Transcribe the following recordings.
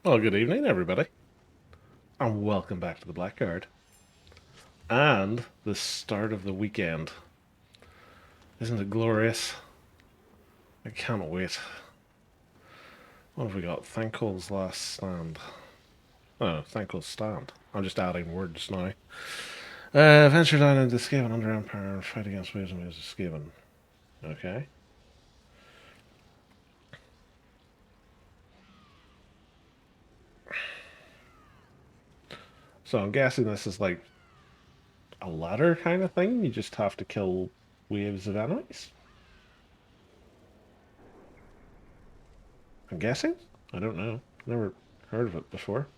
Well, good evening, everybody, and welcome back to the Blackguard and the start of the weekend. Isn't it glorious? I can't wait. What have we got? Thanko's last stand. Oh, Thanko's stand. I'm just adding words now. Venture down into Skaven under Empire and fight against waves and waves of Skaven. Okay. So I'm guessing this is like a ladder kind of thing. You just have to kill waves of enemies. I'm guessing. I don't know. Never heard of it before.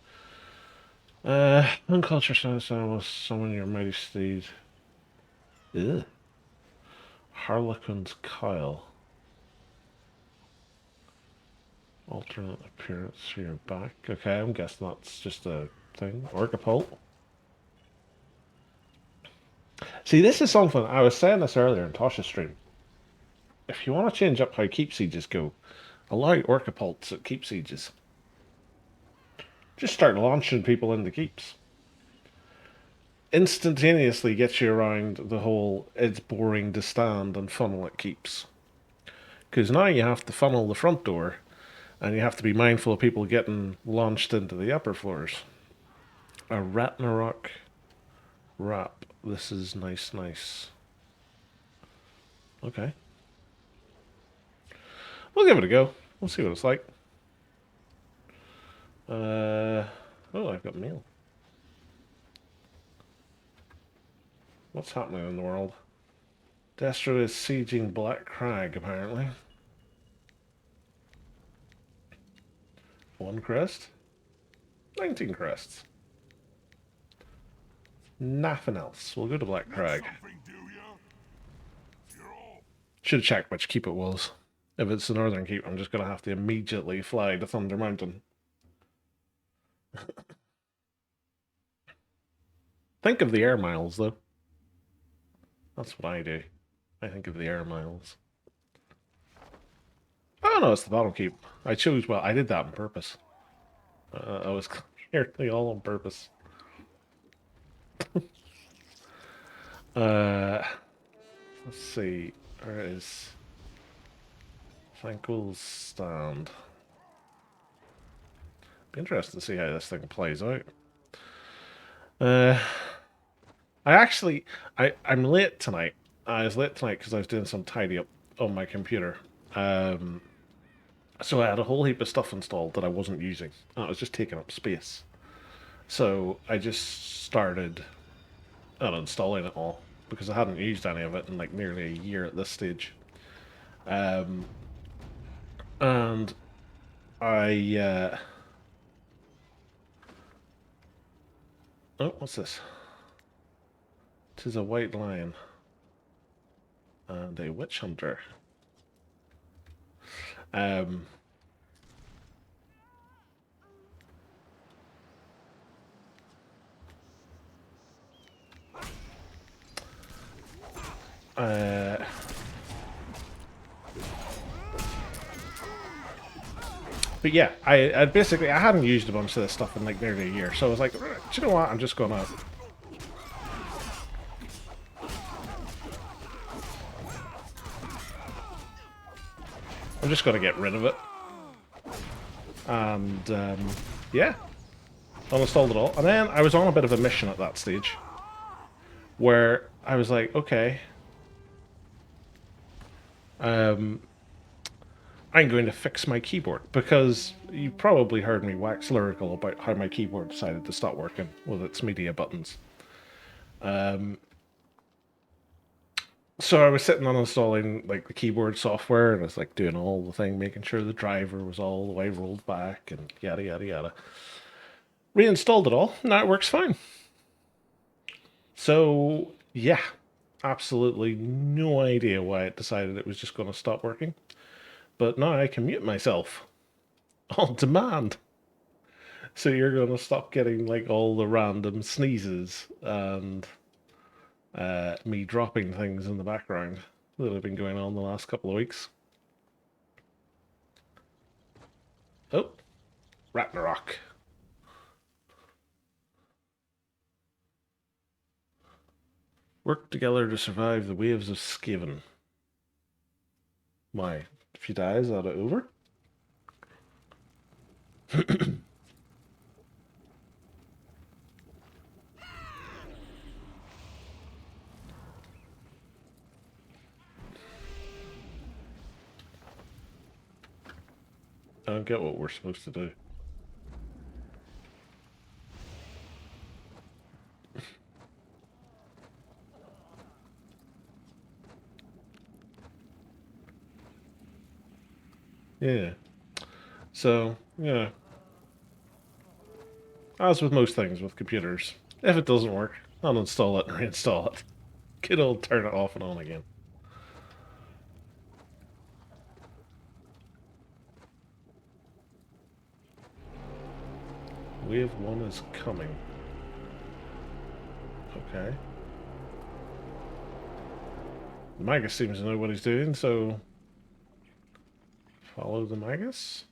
Unculture says almost summon your mighty steed. Ugh. Harlequin's Coil. Alternate appearance for your back. Okay, I'm guessing that's just a thing. Orcapult. See, this is something, I was saying this earlier in Tasha's stream. If you want to change up how keep sieges go, allow Orcapults at keep sieges. Just start launching people into keeps. Instantaneously gets you around the whole it's boring to stand and funnel at keeps. Because now you have to funnel the front door, and you have to be mindful of people getting launched into the upper floors. A Ratnarok wrap. This is nice, nice. Okay. We'll give it a go. We'll see what it's like. Oh, I've got mail. What's happening in the world? Destra is sieging Black Crag, apparently. 1 crest? 19 crests. Nothing else. We'll go to Black Crag. Should have checked which keep it was. If it's the Northern Keep, I'm just going to have to immediately fly to Thunder Mountain. Think of the air miles, though. That's what I do. I think of the air miles. Oh no, it's the bottom keep. I chose, well, I did that on purpose. I was clearly all on purpose. uh, let's see. Where is Thanko's stand? Be interested to see how this thing plays out. I'm late tonight. I was late tonight because I was doing some tidy up on my computer. So I had a whole heap of stuff installed that I wasn't using. And it was just taking up space. So I just started uninstalling it all because I hadn't used any of it in like nearly a year at this stage. And I oh, what's this? Tis a white lion and a witch hunter. Um, uh, but yeah, I basically I hadn't used a bunch of this stuff in like nearly a year, so I was like, do you know what? I'm just gonna. I'm just gonna get rid of it, and yeah, uninstalled it all. And then I was on a bit of a mission at that stage, where I was like, okay, I'm going to fix my keyboard, because you probably heard me wax lyrical about how my keyboard decided to stop working with its media buttons. So I was sitting on installing like the keyboard software, and I was like doing all the thing, making sure the driver was all the way rolled back and yada yada yada. Reinstalled it all, now it works fine. So yeah, absolutely no idea why it decided it was just going to stop working. But now I can mute myself on demand. So you're going to stop getting like all the random sneezes and me dropping things in the background that have been going on the last couple of weeks. Oh, Ragnarok. Work together to survive the waves of Skaven. Why? If he dies, is that over? I don't get what we're supposed to do. Yeah. So, yeah. As with most things with computers, if it doesn't work, uninstall it and reinstall it. Good old turn it off and on again. Wave 1 is coming. Okay. The Magus seems to know what he's doing, so follow the Magus.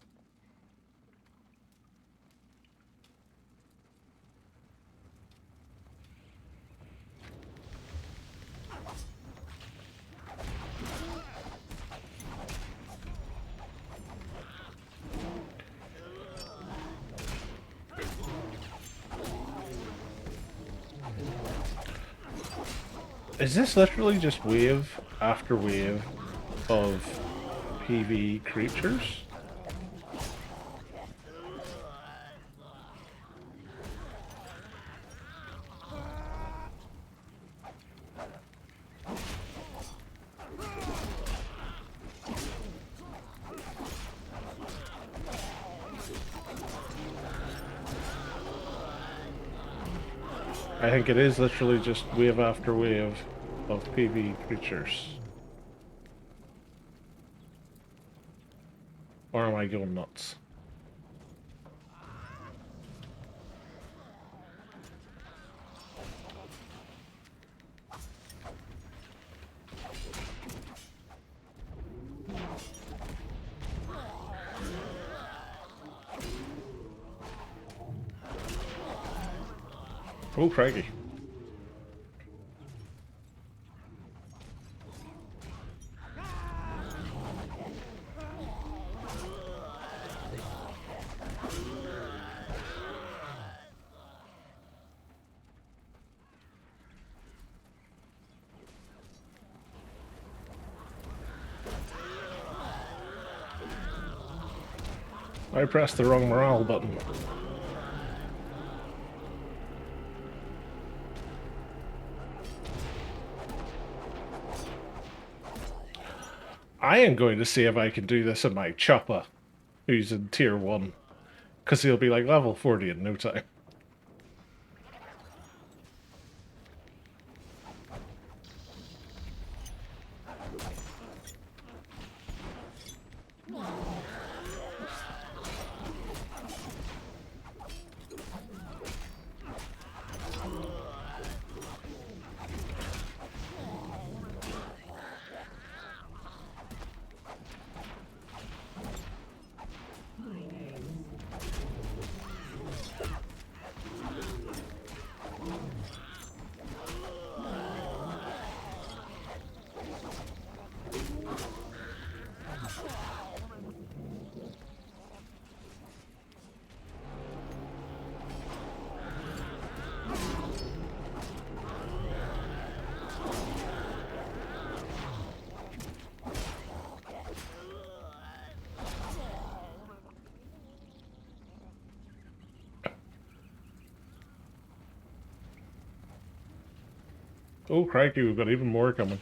Is this literally just wave after wave of PV creatures? I think it is literally just wave after wave of PV creatures. Or am I going nuts? Oh, crikey. I pressed the wrong morale button. I am going to see if I can do this in my Choppa, who's in tier 1, because he'll be like level 40 in no time. Oh, crikey, we've got even more coming.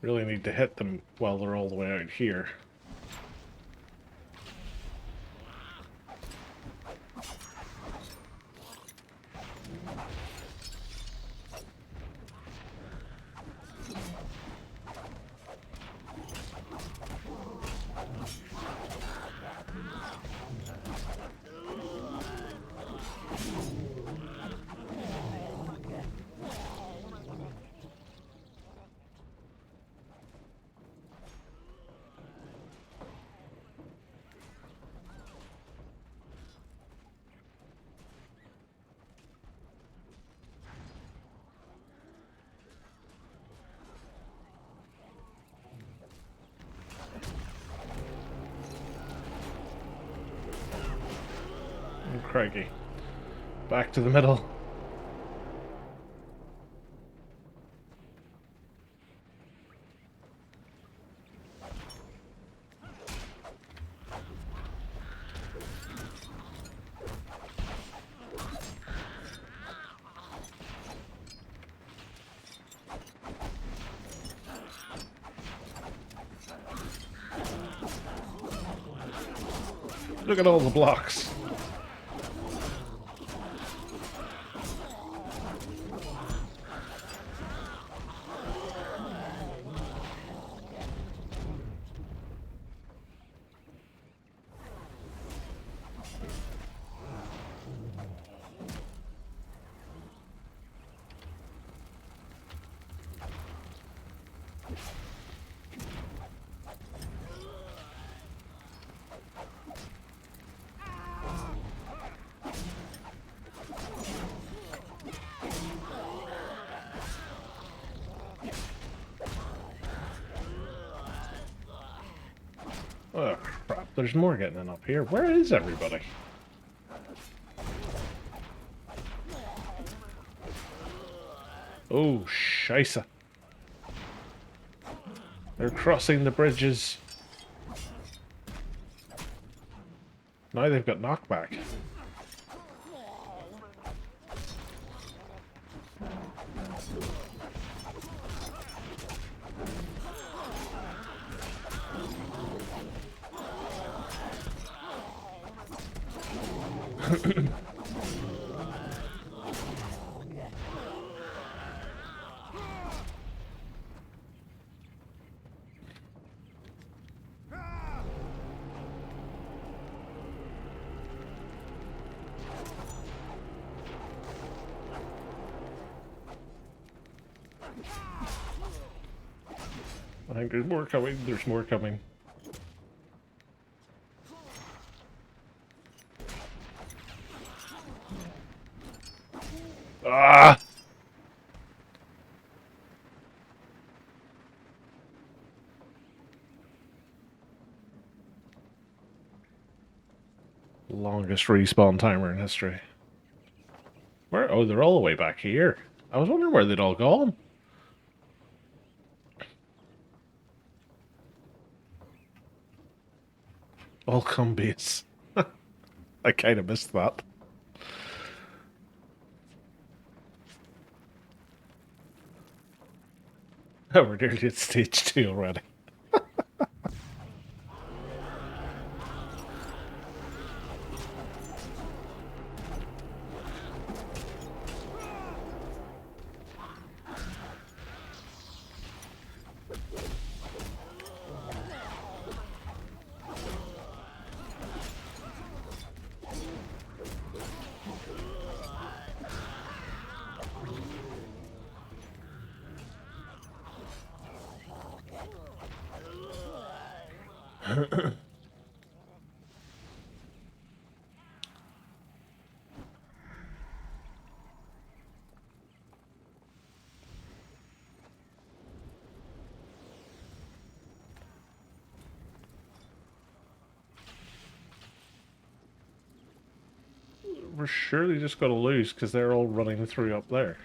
Really need to hit them while they're all the way out here. Crikey. Back to the middle. Look at all the blocks. Oh crap, there's more getting up here. Where is everybody? Oh, scheisse. They're crossing the bridges. Now they've got knockback. I think there's more coming. There's more coming. Ah! Longest respawn timer in history. Where? Oh, they're all the way back here. I was wondering where they'd all gone. All come base. I kind of missed that. Oh, we're nearly at stage 2 already. We're surely just going to lose because they're all running through up there.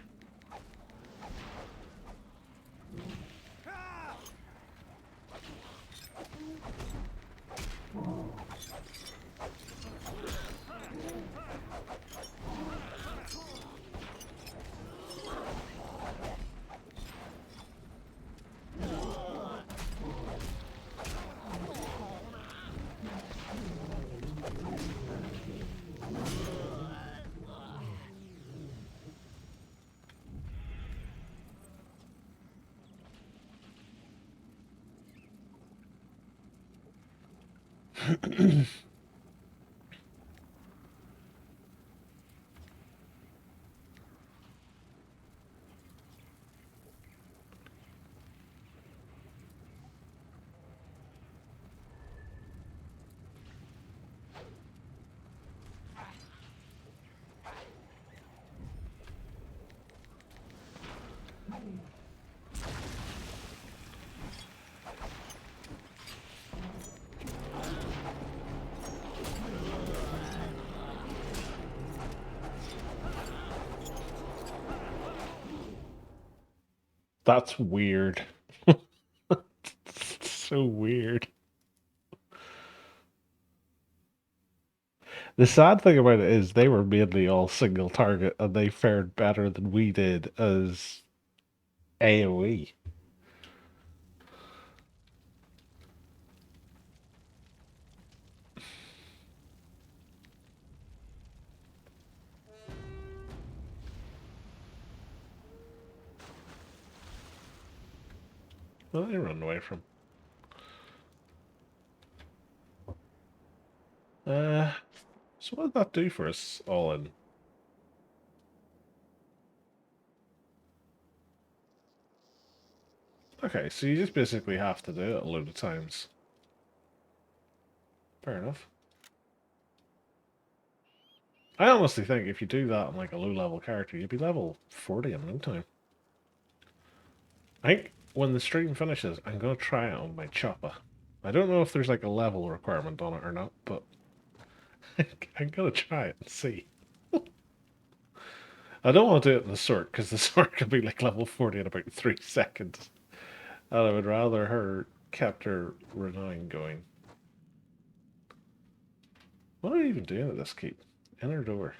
That's weird. So weird. The sad thing about it is they were mainly all single target and they fared better than we did as AoE. Well, they run away from. So what did that do for us all in? Okay, so you just basically have to do it a load of times. Fair enough. I honestly think if you do that on like a low level character, you'd be level 40 in no time. I think when the stream finishes, I'm going to try it on my chopper. I don't know if there's like a level requirement on it or not, but I'm going to try it and see. I don't want to do it in the sword, because the sword could be like level 40 in about 3 seconds. And I would rather her kept her renown going. What are we even doing at this keep? Inner door.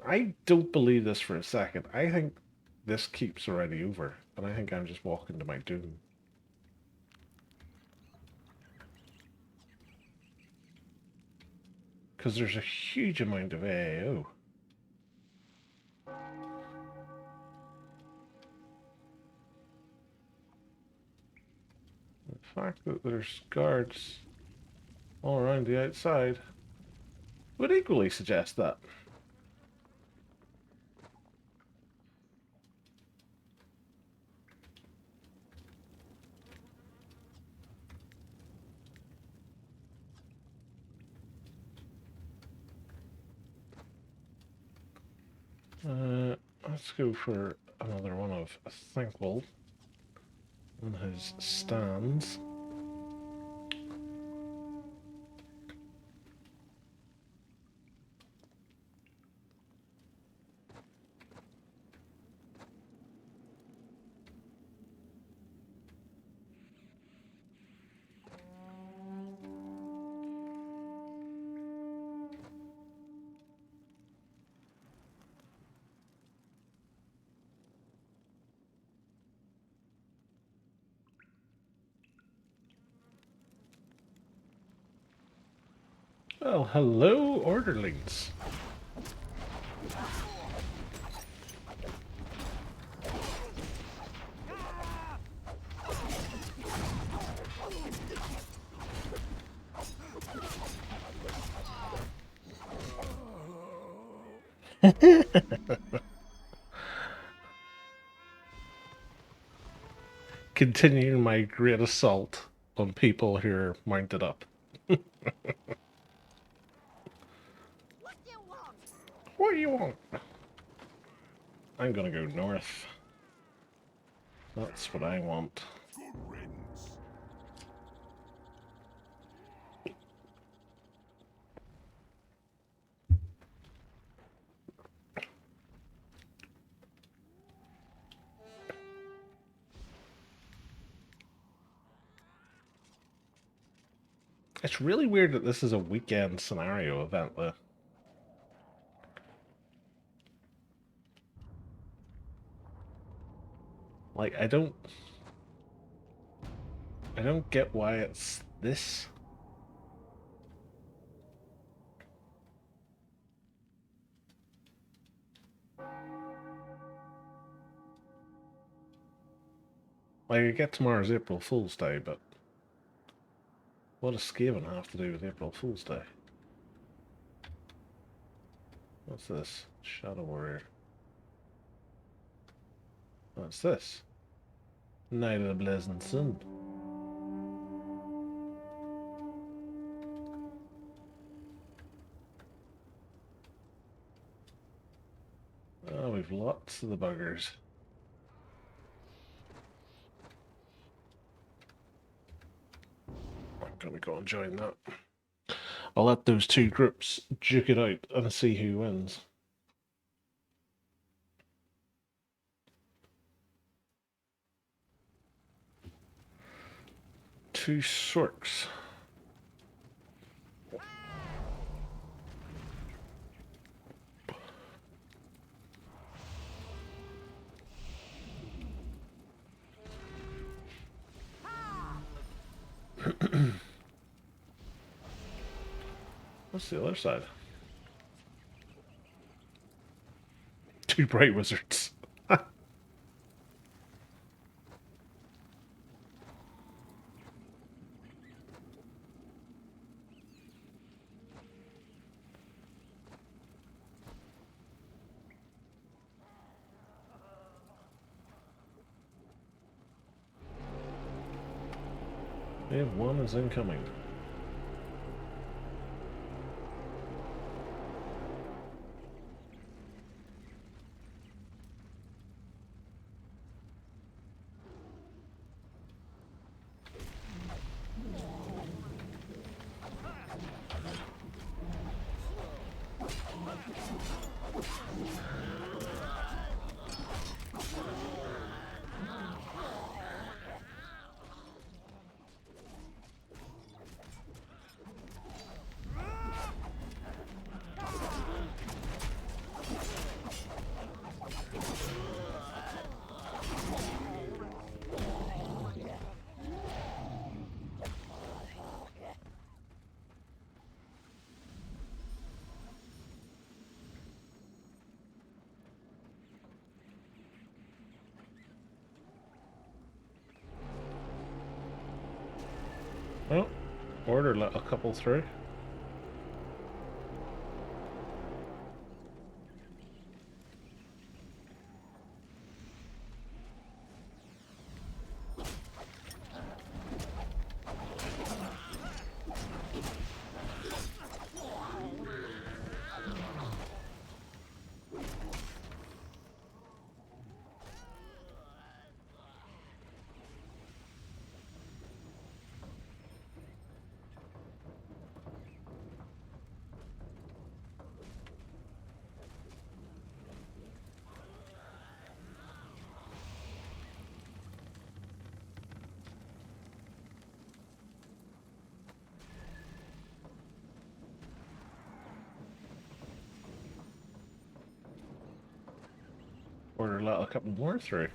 I don't believe this for a second. I think this keep's already over, and I think I'm just walking to my doom. Because there's a huge amount of AAO. The fact that there's guards all around the outside would equally suggest that. Let's go for another one of Thankful on his stands. Well, hello, orderlings. Continuing my great assault on people who are mounted up. What do you want? I'm gonna go north. That's what I want. It's really weird that this is a weekend scenario event, though. Like, I don't get why it's this. Like, I get tomorrow's April Fool's Day, but what does Skaven have to do with April Fool's Day? What's this? Shadow Warrior. What's this? Night of the Blazing Sun. Oh, we've lots of the buggers. I'm gonna go and join that. I'll let those two groups duke it out and see who wins. Two Sorks. What's the other side? Two Bright Wizards. Wave 1 is incoming. Well, order let a couple through. Order let a couple more through.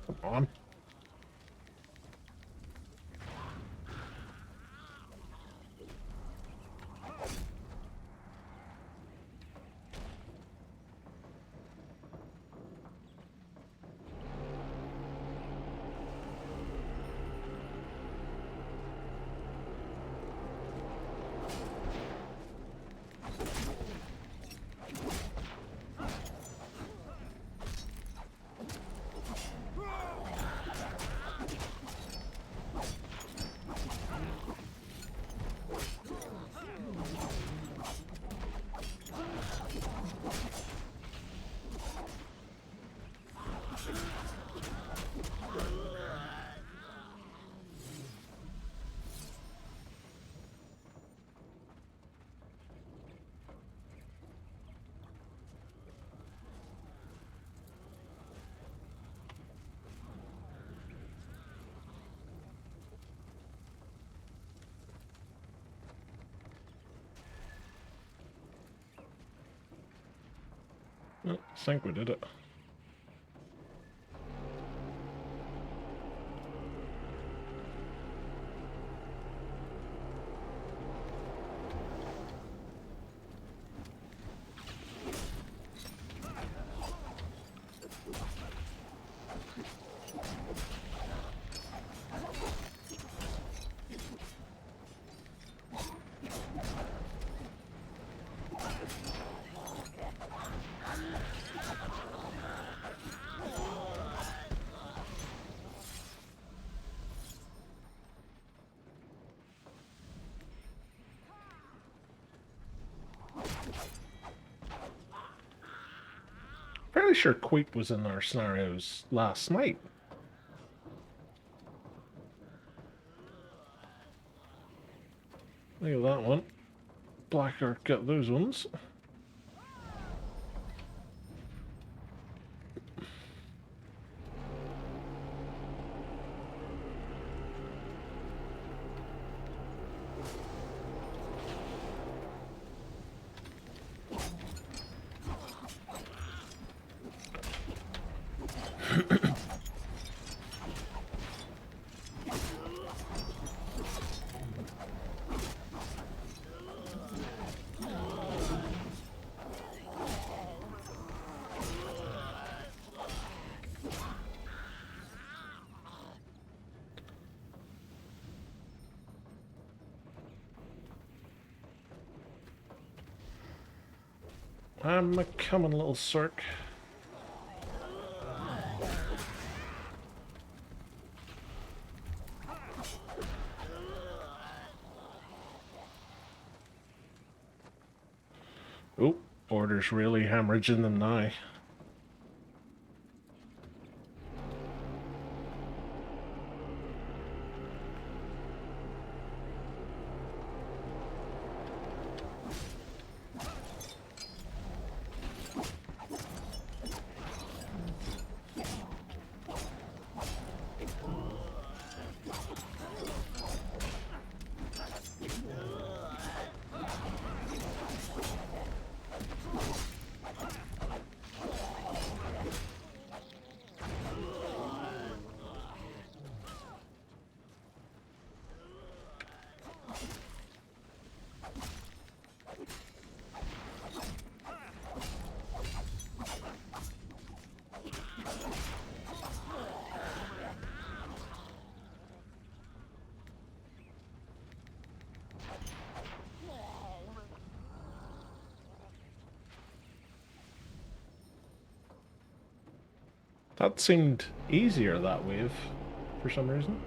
Come on. I think we did it. Fairly sure Queep was in our scenarios last night. Look at that one. Blackguard got those ones. I'm a coming, little circ. Oh, Order's really hemorrhaging them now. That seemed easier, that wave, for some reason.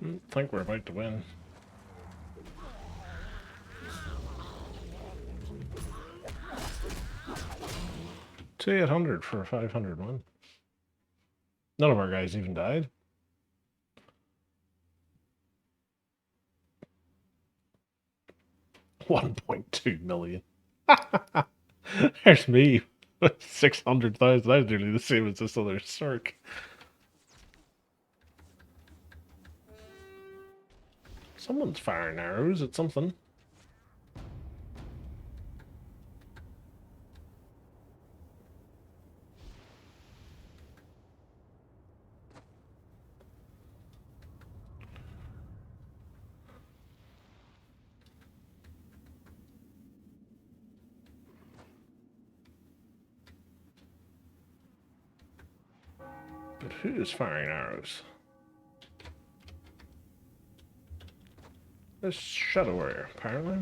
I think we're about to win. Two 800 for a 500 win. None of our guys even died. $1.2 million. There's me. 600,000. That's nearly the same as this other Cirque. Someone's firing arrows at something. But who is firing arrows? This Shadow Warrior, apparently.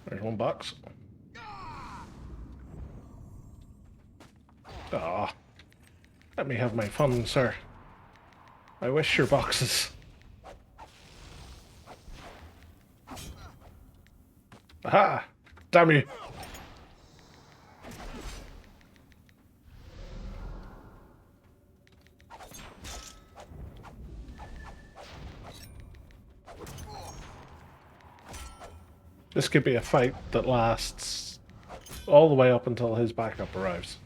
There's one box. Ah, let me have my fun, sir. I wish your boxes. Aha! Damn you! This could be a fight that lasts all the way up until his backup arrives.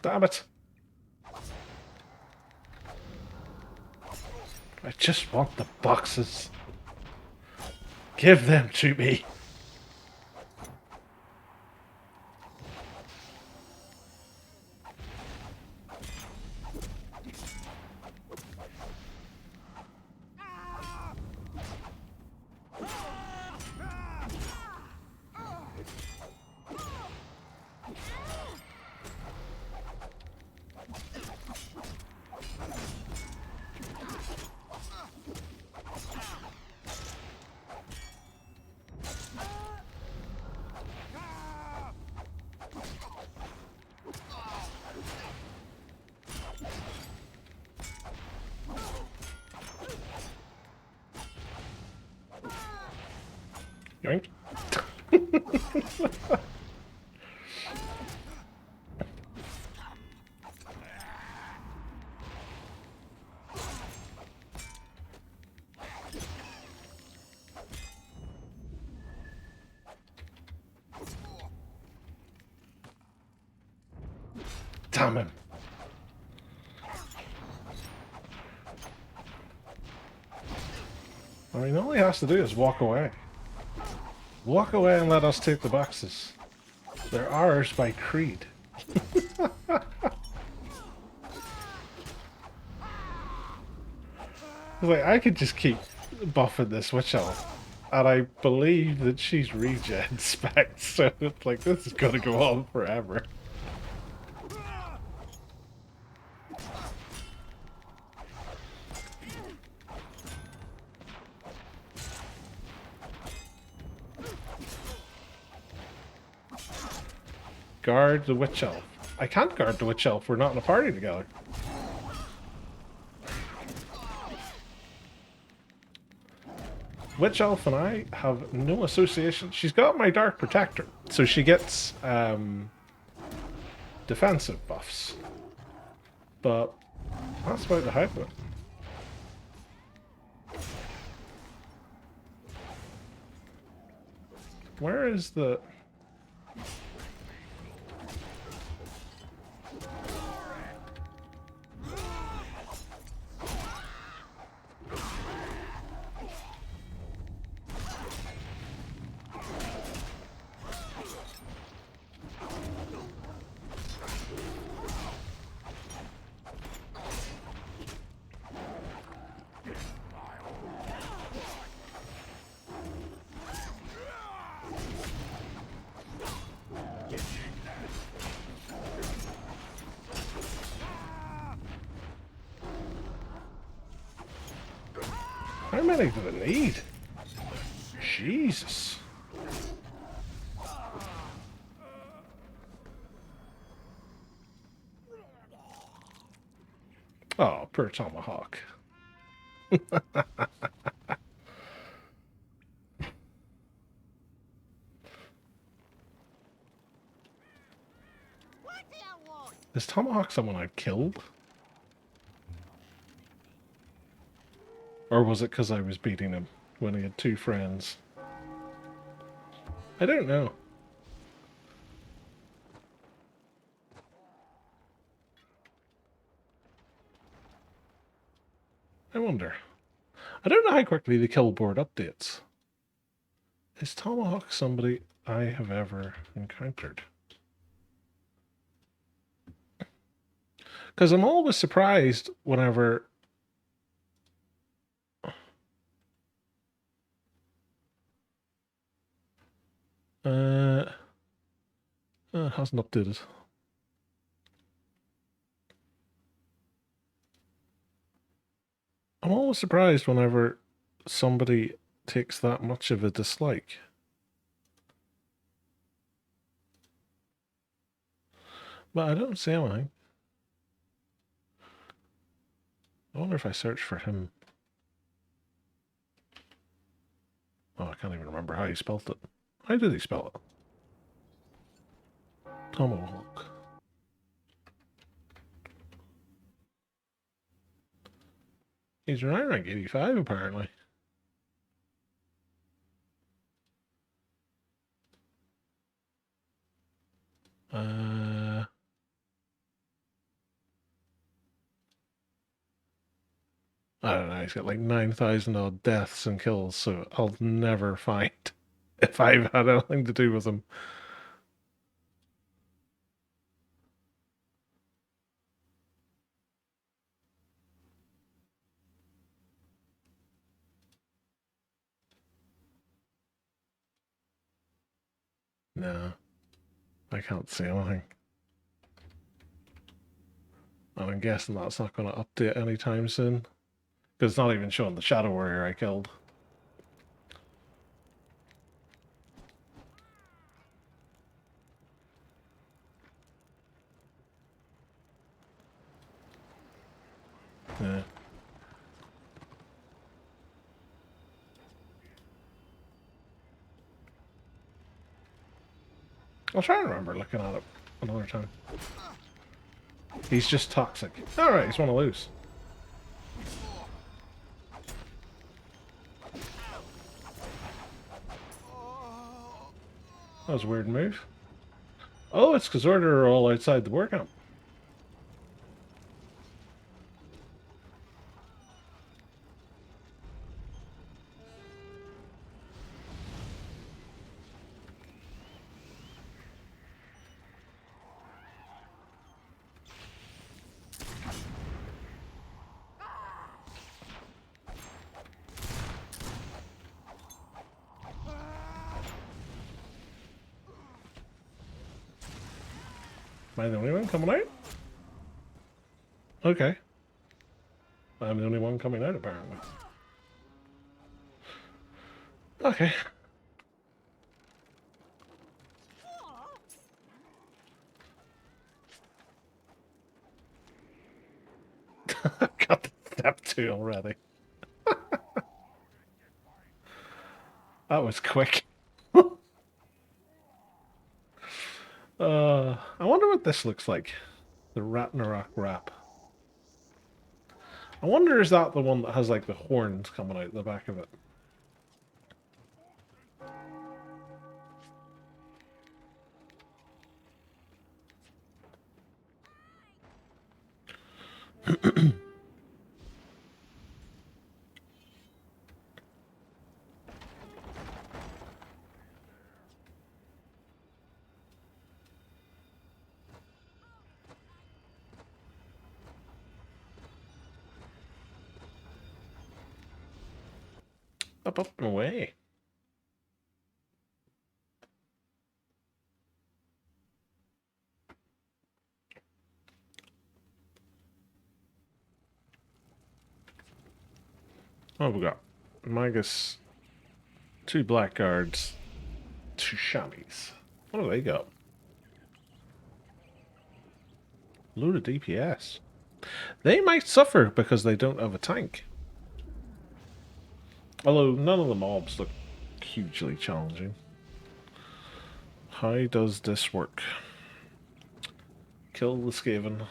Damn it! I just want the boxes. Give them to me. Yoink. Damn him. I mean, all he has to do is walk away. Walk away and let us take the boxes. They're ours by creed. Like, I could just keep buffing this witch elf, and I believe that she's regen spec, so it's like, this is gonna go on forever. Guard the witch elf. I can't guard the witch elf. We're not in a party together. Witch elf and I have no association. She's got my dark protector, so she gets defensive buffs. But that's about the height of it. Where is the... How many do they need? Jesus. Oh, poor Tomahawk. Is Tomahawk someone I'd killed? Or was it because I was beating him when he had two friends? I don't know. I wonder. I don't know how quickly the kill board updates. Is Tomahawk somebody I have ever encountered? Because I'm always surprised whenever... it hasn't updated. I'm always surprised whenever somebody takes that much of a dislike. But I don't see anything. I wonder if I search for him. Oh, I can't even remember how he spelled it. How did he spell it? Tomahawk. He's around rank 85 apparently. I don't know, he's got like 9,000 odd deaths and kills, so I'll never find if I've had anything to do with him. No, I can't see anything. And I'm guessing that's not going to update anytime soon. Because it's not even showing the Shadow Warrior I killed. Yeah. I'll try and remember looking at it another time. He's just toxic. Alright, he's one to lose. That was a weird move. Oh, it's because Order are all outside the war camp. Am I the only one coming out? Okay. I'm the only one coming out, apparently. Okay. two already. That was quick. I wonder what this looks like. The Ragnarok wrap. I wonder, is that the one that has like the horns coming out the back of it? Up, up, and away. Oh, we got Magus, 2 blackguards, 2 chamois. What do they got? Load of DPS. They might suffer because they don't have a tank. Although none of the mobs look hugely challenging. How does this work? Kill the Skaven.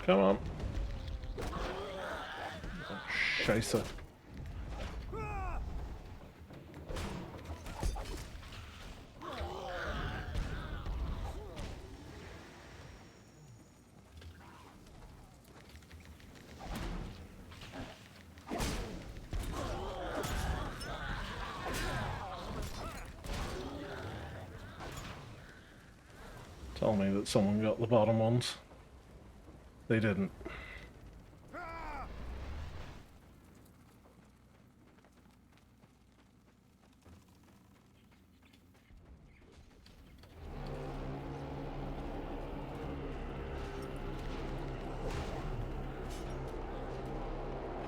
Come on. Oh, Scheisse. Tell me that someone got the bottom ones. They didn't.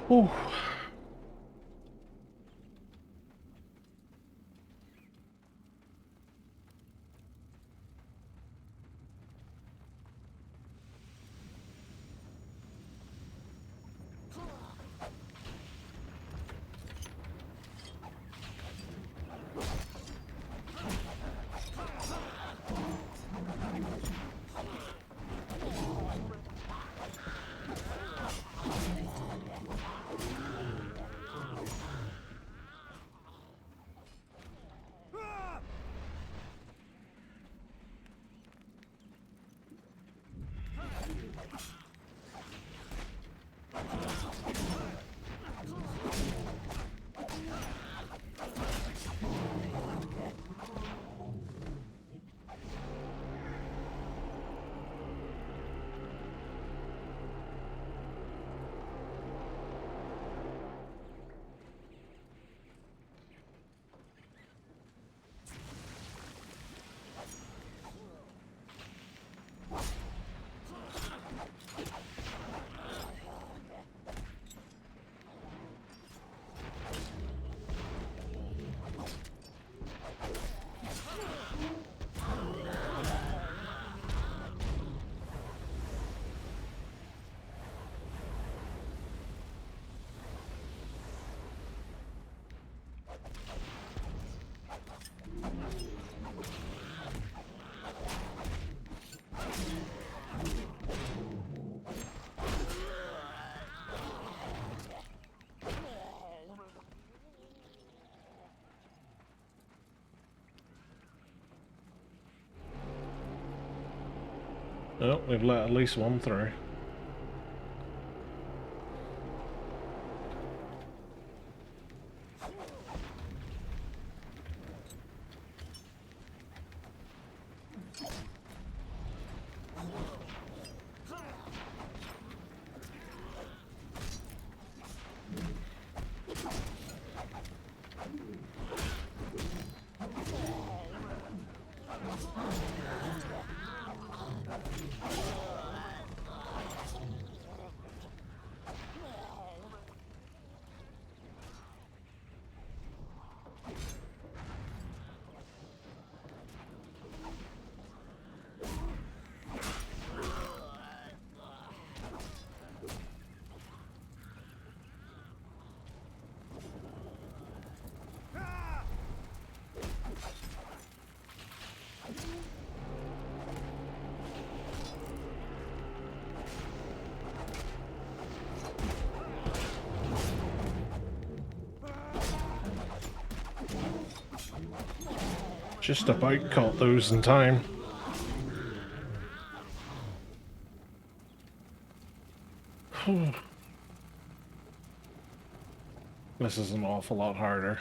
Ooh. Oh, we've let at least one through. Just about caught those in time. This is an awful lot harder.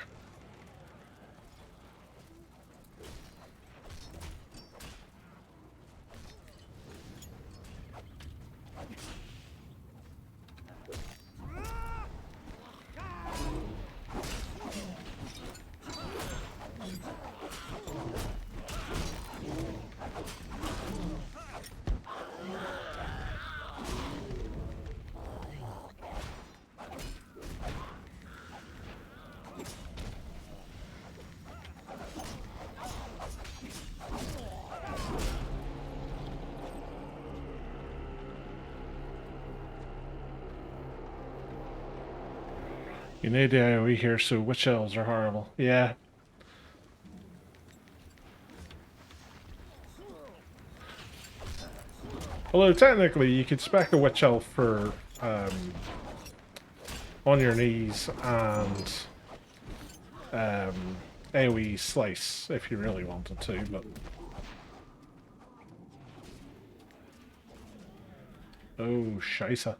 You need the AoE here, so witch elves are horrible. Yeah. Although technically you could spec a witch elf for on your knees and AoE slice if you really wanted to, but oh scheisse.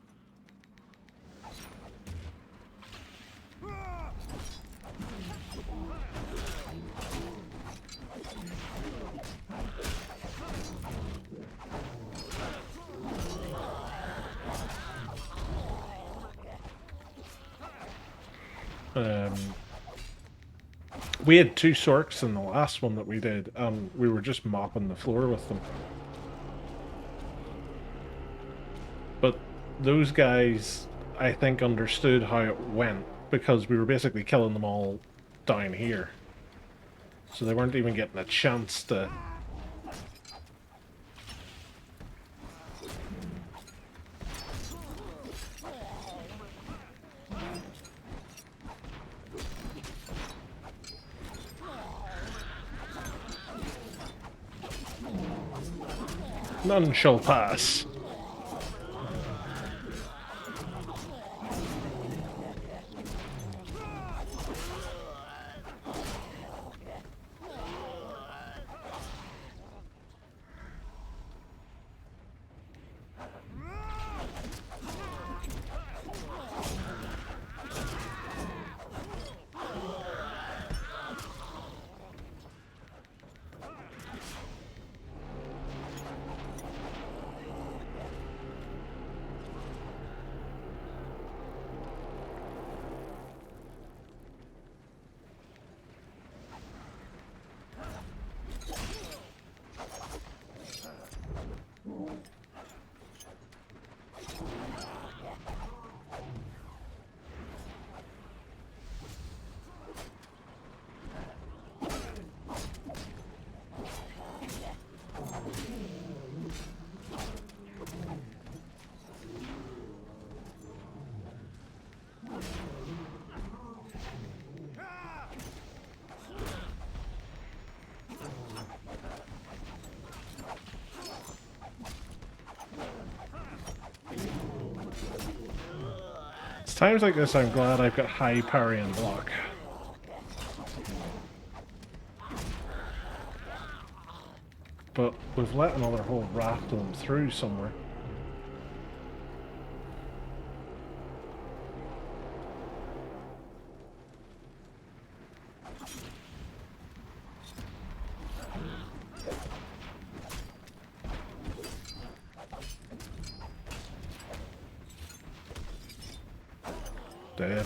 We had 2 sorks in the last one that we did, and we were just mopping the floor with them. But those guys, I think, understood how it went, because we were basically killing them all down here. So they weren't even getting a chance to... None shall pass. Times like this, I'm glad I've got high parry and block. But we've let another whole raft of them through somewhere. Dead.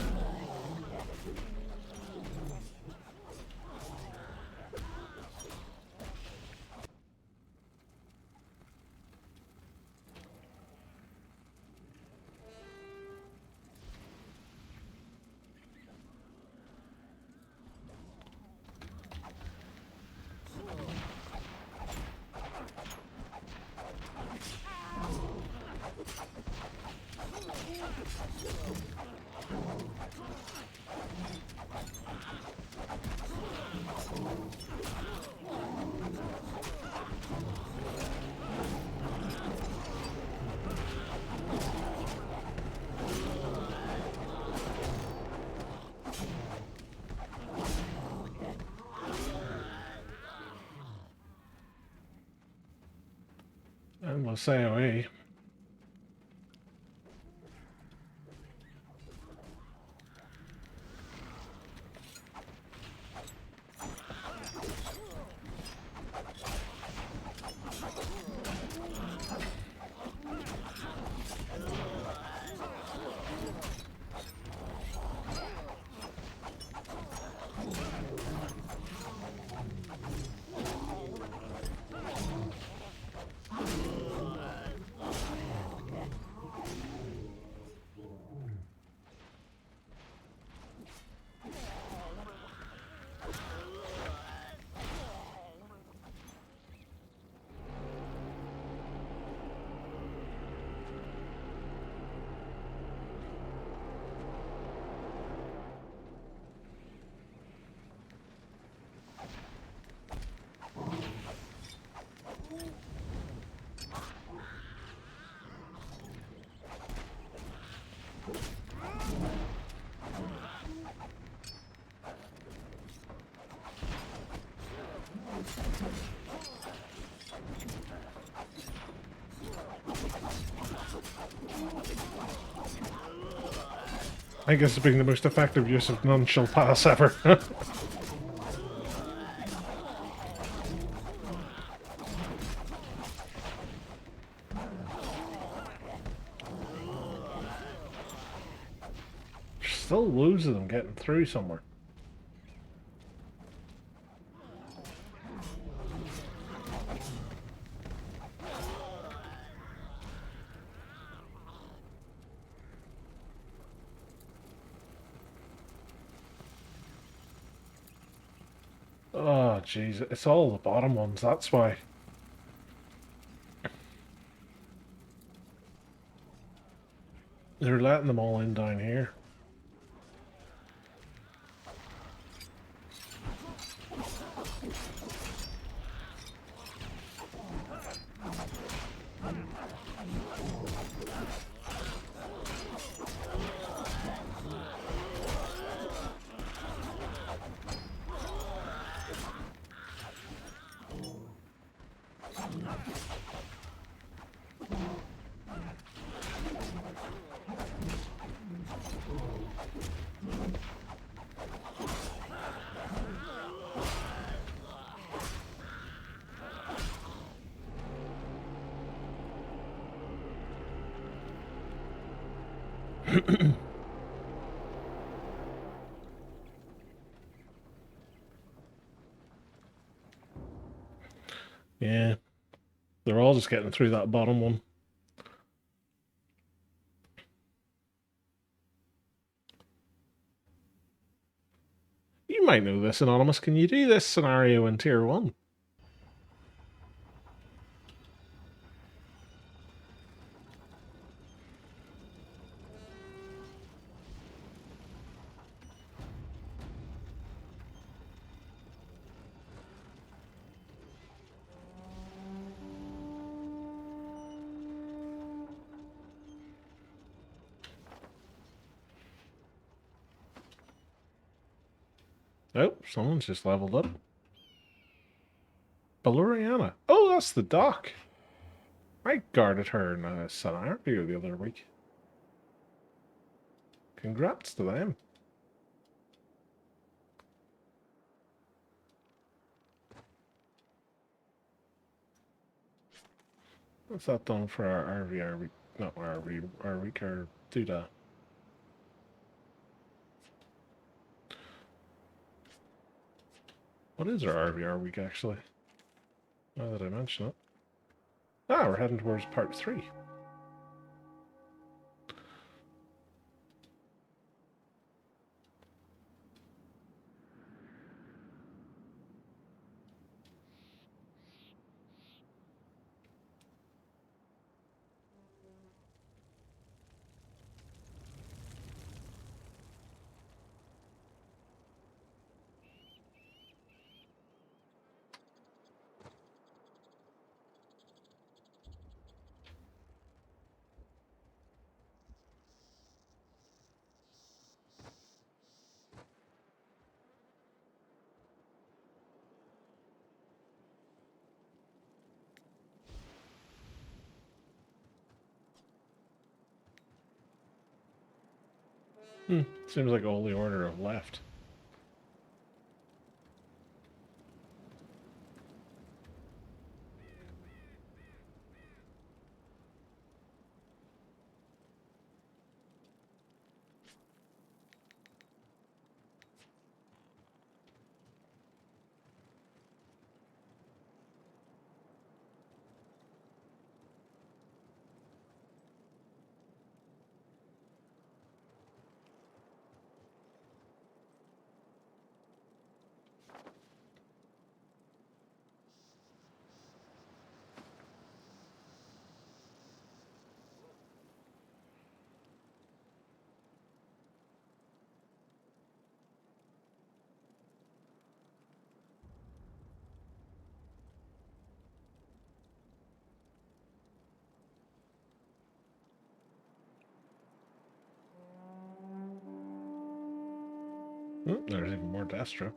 Endless AoE. I guess it's been the most effective use of none shall pass ever. Still loads of them getting through somewhere. Oh, jeez. It's all the bottom ones, that's why. They're letting them all in down here. Yeah. They're all just getting through that bottom one. You might know this, Anonymous. Can you do this scenario in Tier 1? Oh, someone's just leveled up. Baluriana. Oh, that's the doc. I guarded her in a scenario the other week. Congrats to them. What's that done for our RVR week? Not RV, our week, or Duda. What is our RVR week, actually? Now that I mention it. Ah, we're heading towards part 3. Seems like all the order have left. There's even more Destro.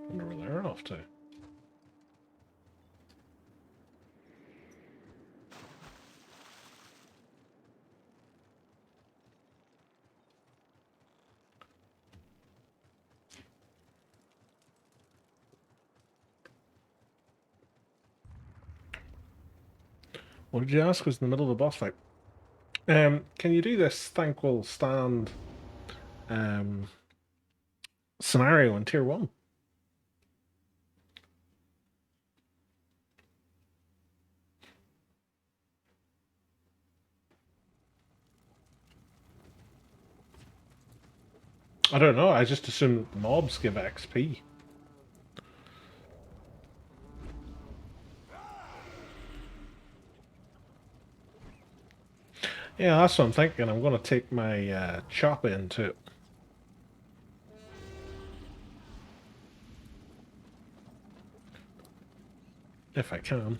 Wonder where they're off to. What did you ask? Was in the middle of the boss fight. Can you do this thankful stand scenario in tier 1? I don't know, I just assume mobs give XP. Yeah, that's what I'm thinking. I'm going to take my chopper into it. If I can.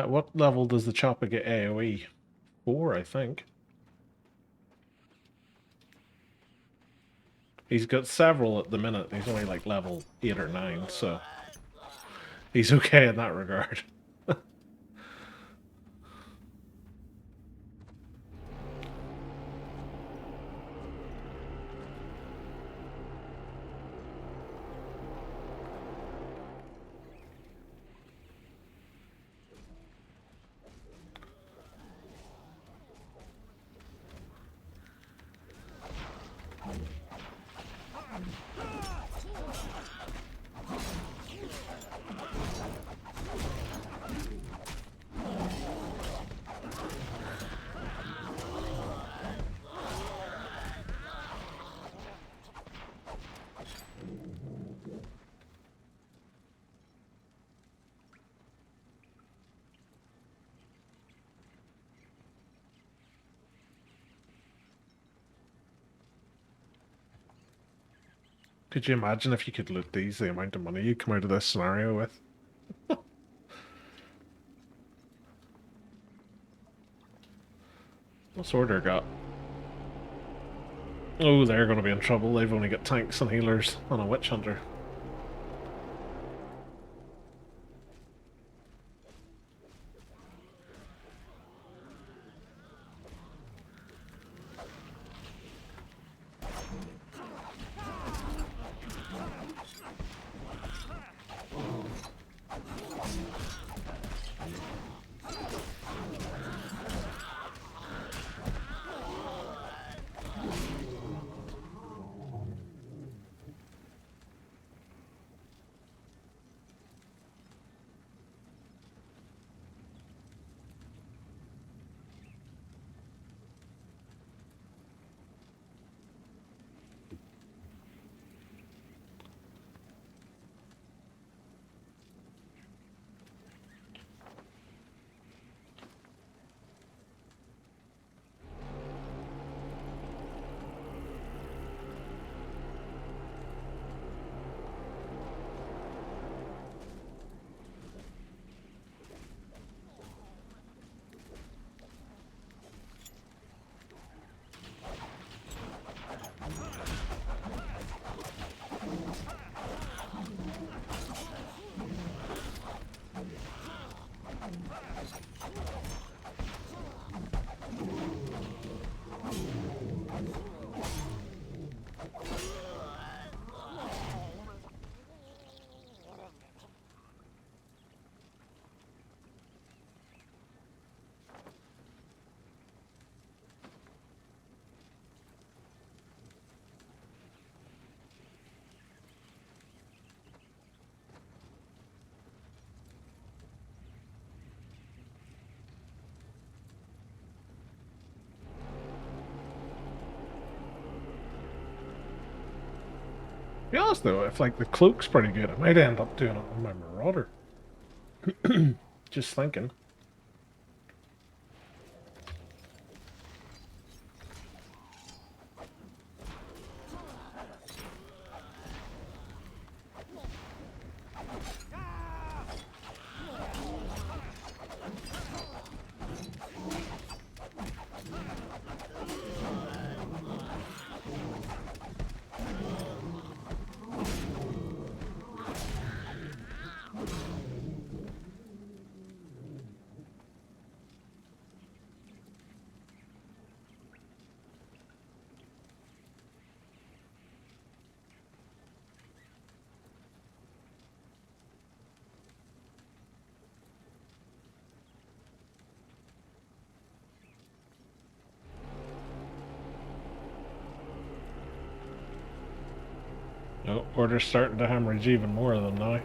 What level does the chopper get AoE? 4, I think. He's got several at the minute. He's only like level 8 or 9, so he's okay in that regard. Could you imagine if you could loot these, the amount of money you'd come out of this scenario with? What's Order got? Oh, they're going to be in trouble. They've only got tanks and healers and a witch hunter. To be honest though, if like the cloak's pretty good, I might end up doing it on my Marauder. Just thinking. No, Order's starting to hemorrhage even more than now.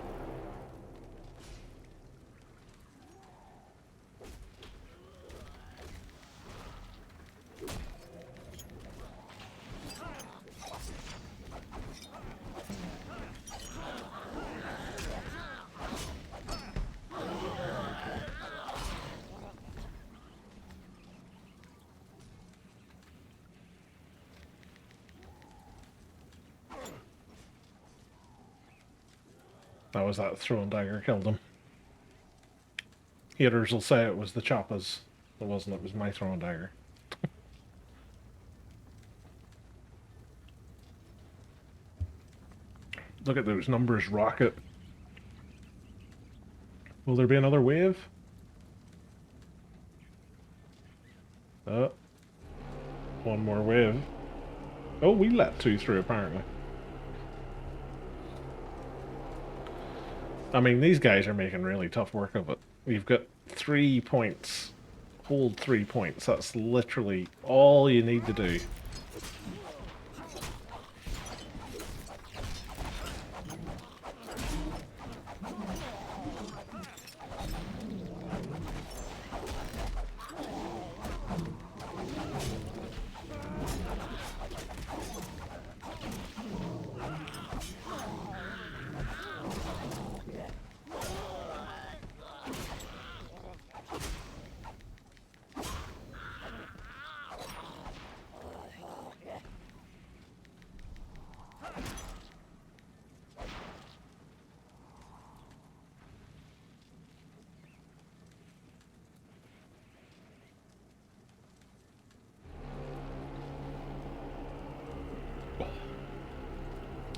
That was that throwing dagger killed him. Haters will say it was the choppas. It wasn't, it was my throwing dagger. Look at those numbers rocket. Will there be another wave? One more wave. Oh, we let 2 through apparently. I mean, these guys are making really tough work of it. We've got 3 points. Hold 3 points. That's literally all you need to do.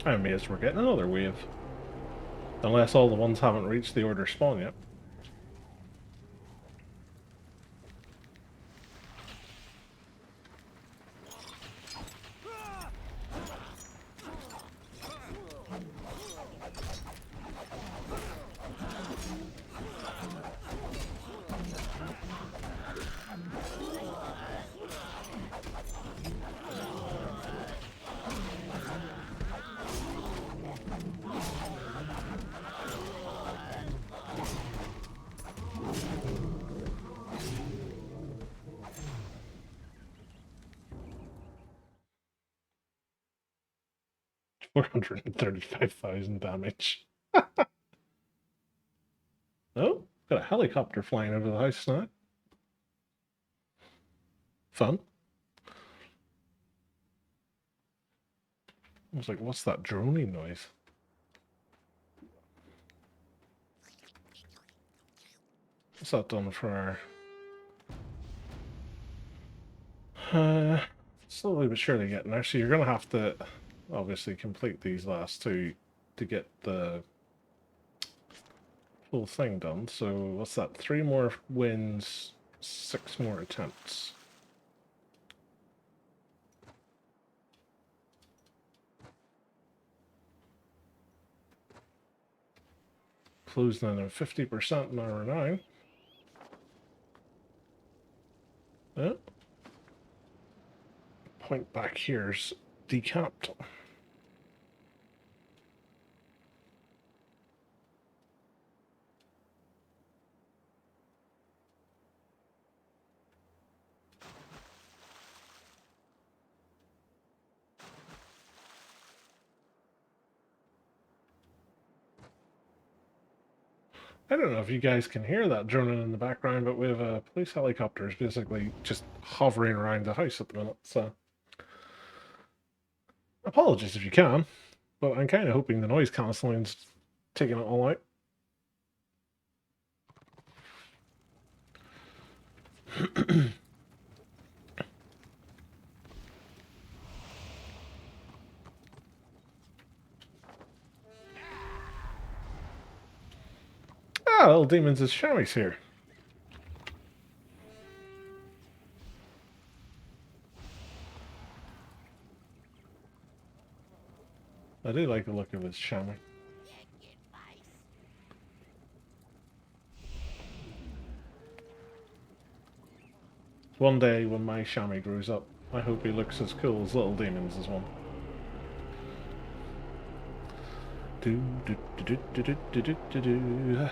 I'm amazed we're getting another wave. Unless all the ones haven't reached the order spawn yet. $435,000 damage. Oh, got a helicopter flying over the house now. Fun. I was like, what's that droning noise? What's that done for our... slowly but surely getting there. So you're going to have to obviously complete these last two to get the full thing done. So what's that? 3 more wins, 6 more attempts. Closing in at 50% in hour 9. Oh. Point back here's decapped. I don't know if you guys can hear that droning in the background, but we have police helicopters basically just hovering around the house at the minute, so... Apologies if you can, but I'm kind of hoping the noise cancelling's taking it all out. Ah, little demons is Shammy's here. I do like the look of his chamois. One day when my chamois grows up, I hope he looks as cool as Little Demons as one. Do do do do do do do do do.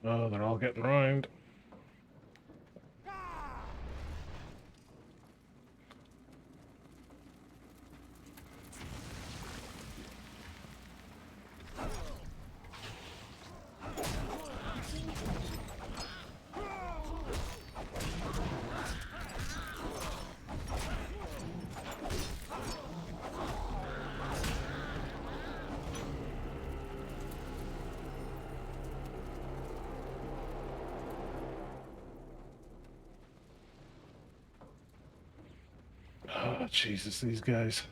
Oh, they're all getting round. Oh, Jesus, these guys.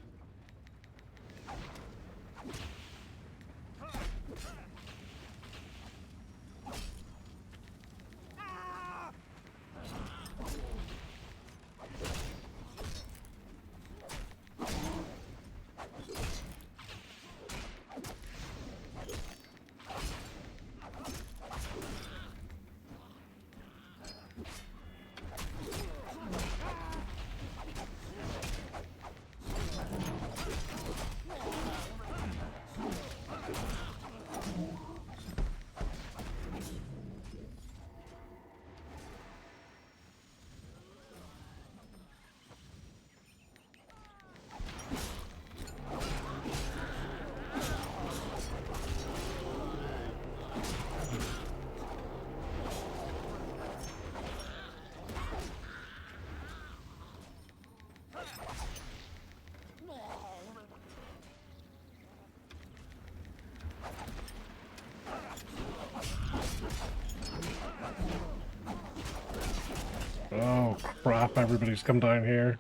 Oh, crap, everybody's come down here.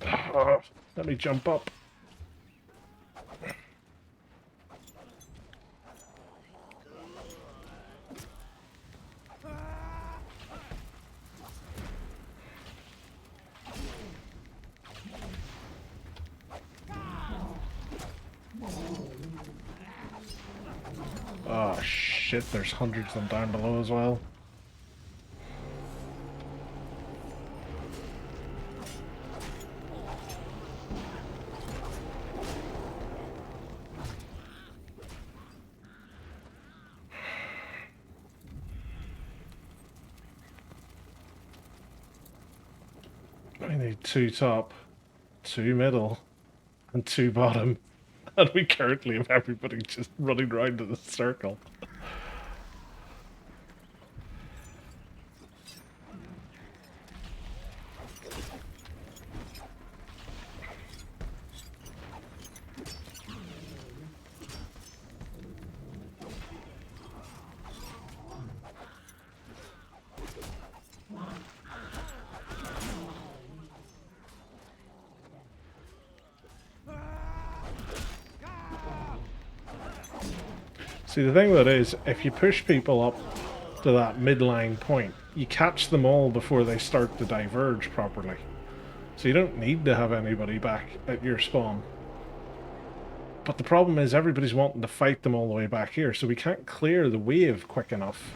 Oh, let me jump up. Oh, shit, there's hundreds of them down below as well. I need 2 top, 2 middle, and 2 bottom. And we currently have everybody just running around in a circle. See, the thing with it is, if you push people up to that midline point, you catch them all before they start to diverge properly. So you don't need to have anybody back at your spawn. But the problem is everybody's wanting to fight them all the way back here, so we can't clear the wave quick enough.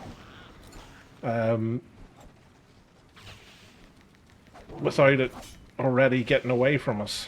Without it already getting away from us.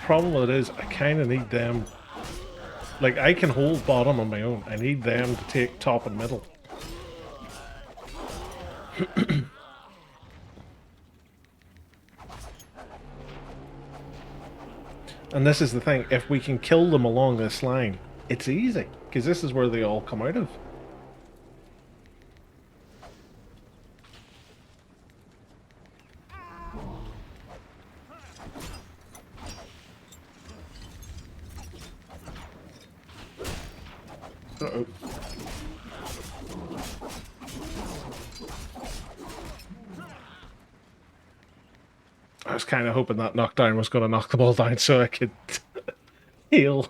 Problem with it is, I kind of need them. Like, I can hold bottom on my own. I need them to take top and middle. And this is the thing, if we can kill them along this line, it's easy, because this is where they all come out of. Uh-oh. I was kind of hoping that knockdown was going to knock them all down so I could heal.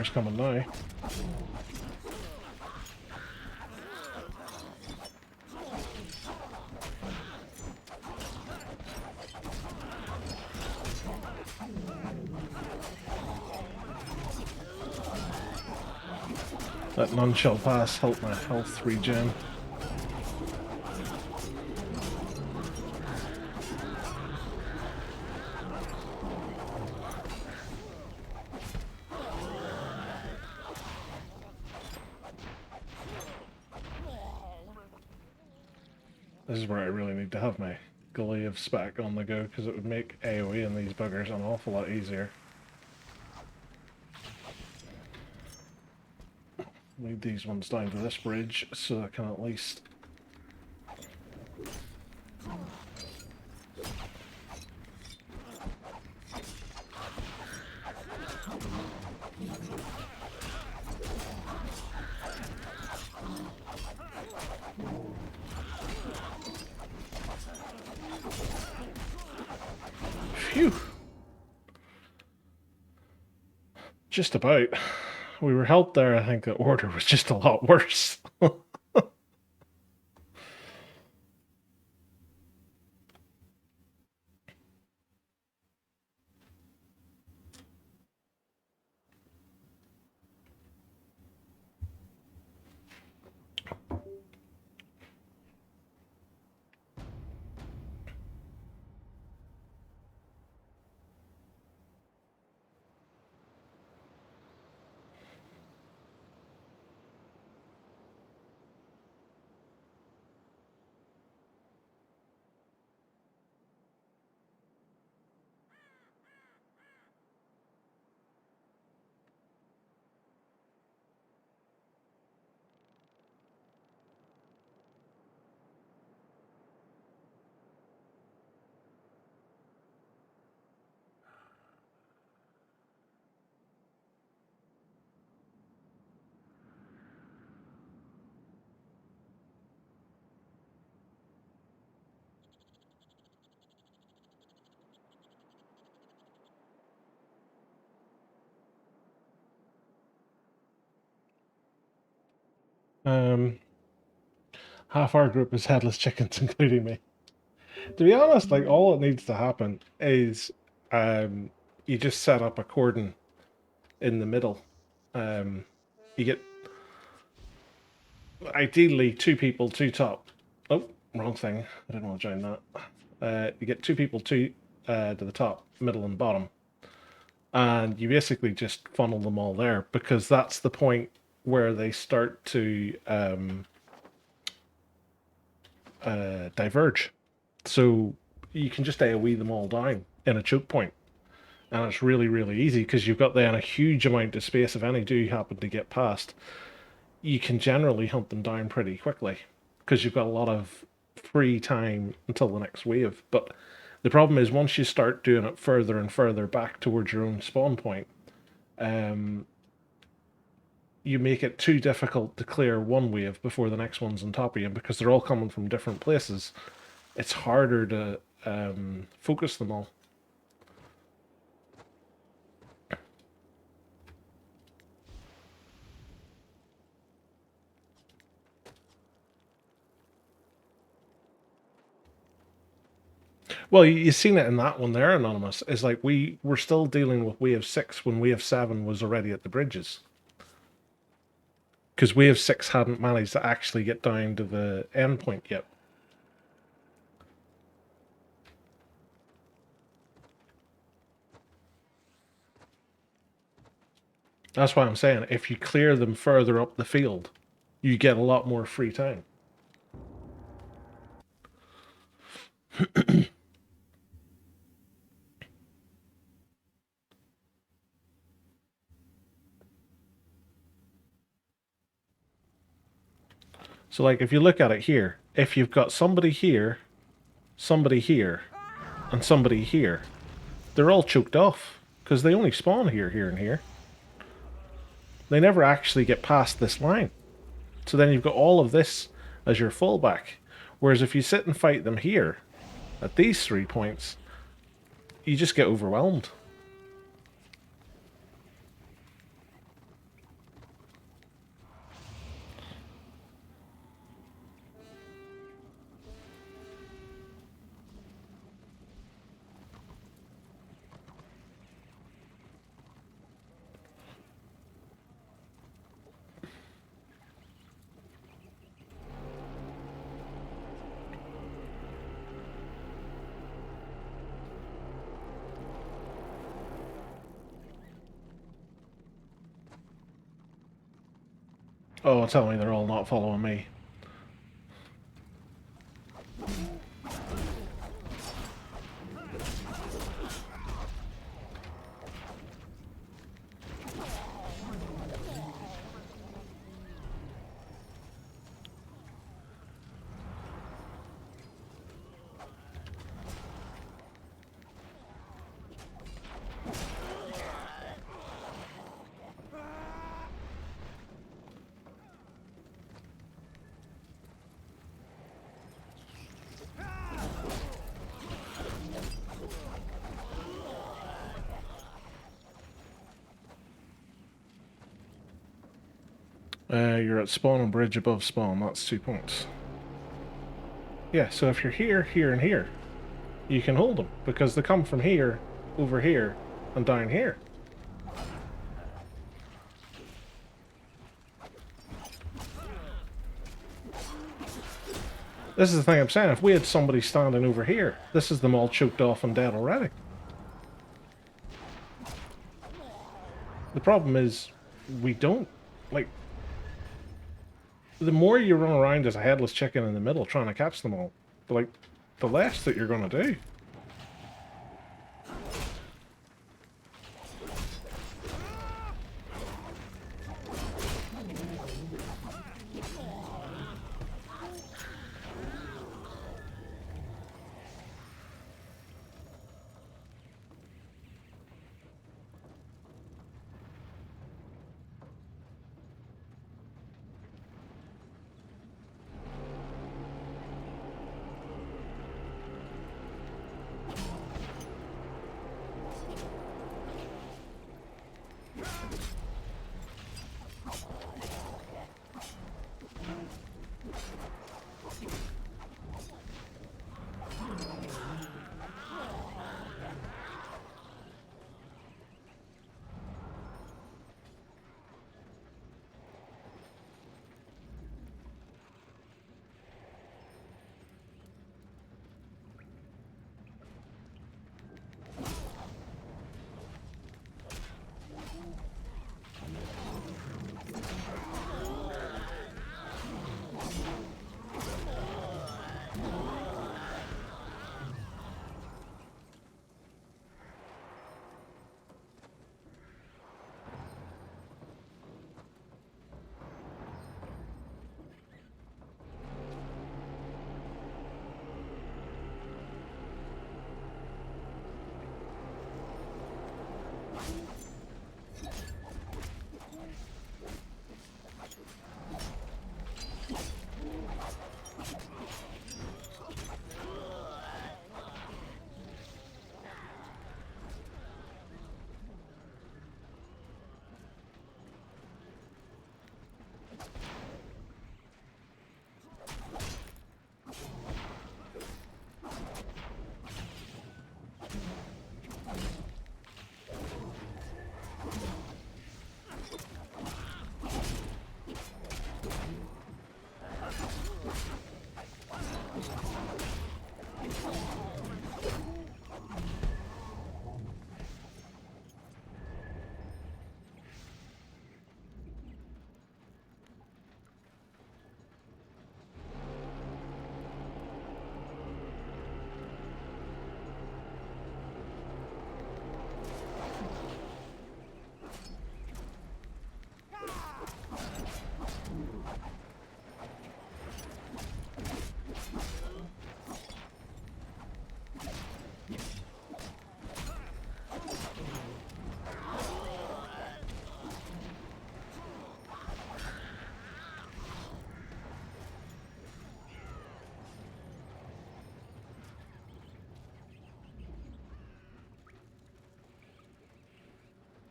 buggers coming now. That none shall pass helped my health regen. This is where I really need to have my glaives back on the go, because it would make AoE on these buggers an awful lot easier. Lead these ones down to this bridge so I can at least... Phew! Just about. We were helped there. I think the order was just a lot worse. Half our group is headless chickens, including me. To be honest, like, all it needs to happen is you just set up a cordon in the middle. You get ideally 2 people, 2 top. Oh, wrong thing. I didn't want to join that. You get 2 people, 2 to the top, middle, and bottom, and you basically just funnel them all there, because that's the point where they start to diverge. So you can just AoE them all down in a choke point, and it's really, really easy, because you've got then a huge amount of space. If any do happen to get past, you can generally hunt them down pretty quickly, because you've got a lot of free time until the next wave. But the problem is, once you start doing it further and further back towards your own spawn point, you make it too difficult to clear one wave before the next one's on top of you, because they're all coming from different places. It's harder to focus them all. Well, you've seen it in that one there, Anonymous. It's like we were still dealing with wave 6 when wave 7 was already at the bridges. Because wave 6 hadn't managed to actually get down to the end point yet. That's why I'm saying, if you clear them further up the field, you get a lot more free time. So, like, if you look at it here, if you've got somebody here, and somebody here, they're all choked off, because they only spawn here, here, and here. They never actually get past this line. So then you've got all of this as your fallback. Whereas if you sit and fight them here, at these 3 points, you just get overwhelmed. Oh, tell me they're all not following me. You're at spawn and bridge above spawn. That's 2 points. Yeah, so if you're here, here, and here, you can hold them, because they come from here, over here, and down here. This is the thing I'm saying. If we had somebody standing over here, this is them all choked off and dead already. The problem is, we don't, like... The more you run around as a headless chicken in the middle trying to catch them all, like, the less that you're going to do.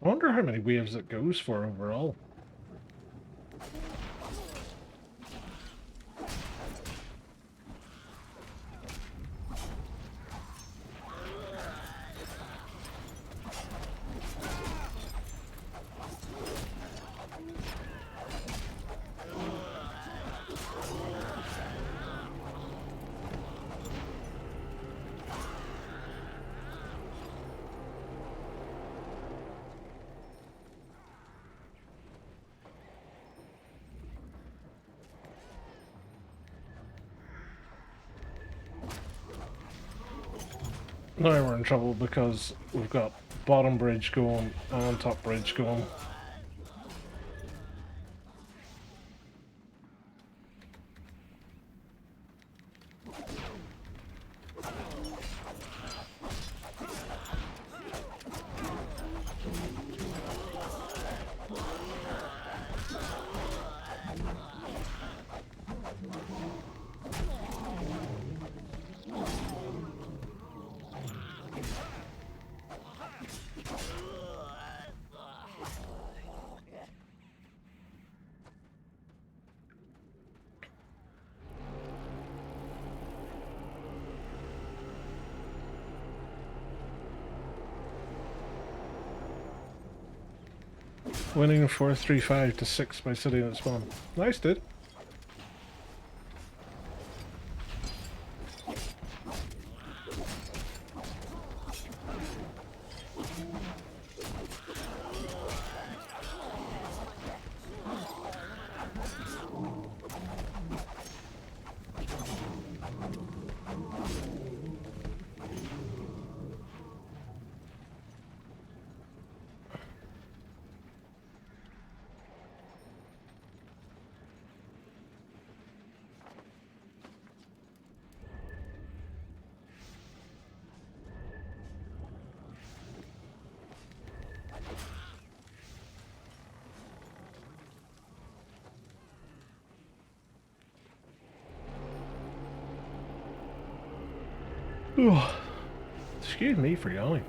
I wonder how many waves it goes for overall. Now we're in trouble because we've got bottom bridge going and top bridge going. Winning 4-3-5 to 6 by sitting at spawn. Nice, dude. Oh, excuse me for yawning.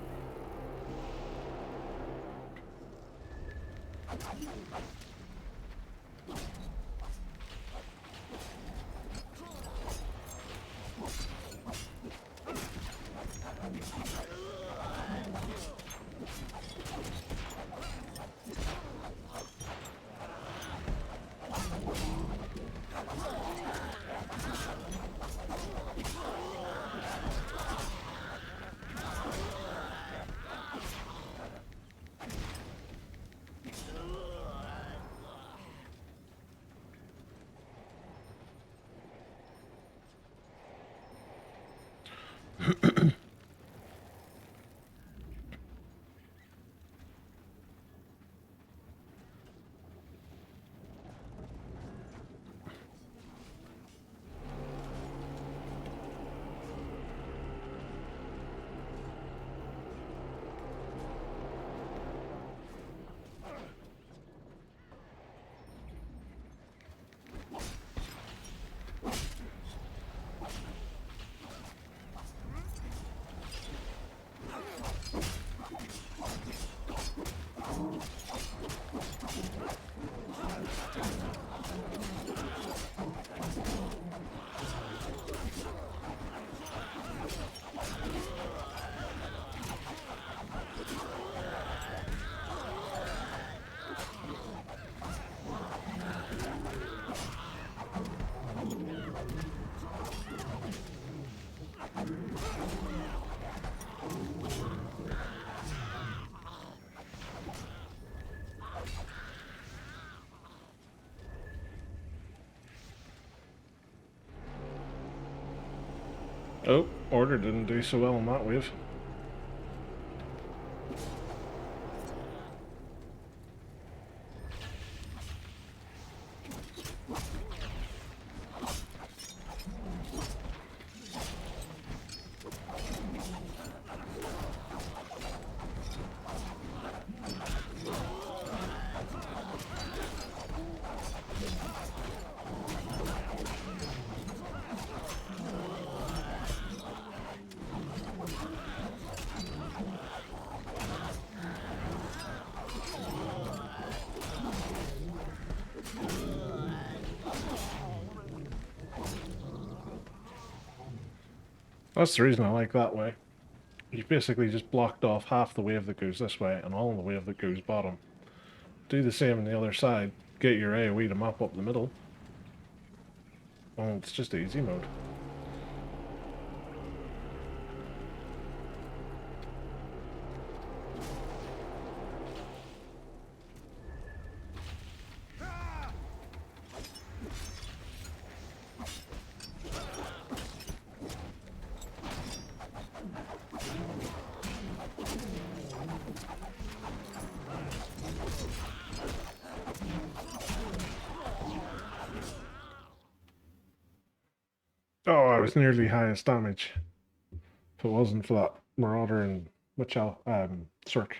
Oh, order didn't do so well on that wave. That's the reason I like that way. You've basically just blocked off half the wave that goes this way and all the wave that goes bottom. Do the same on the other side. Get your AoE to map up the middle. Oh, it's just easy mode. Oh, I was nearly highest damage. If it wasn't for that Marauder and Cirque.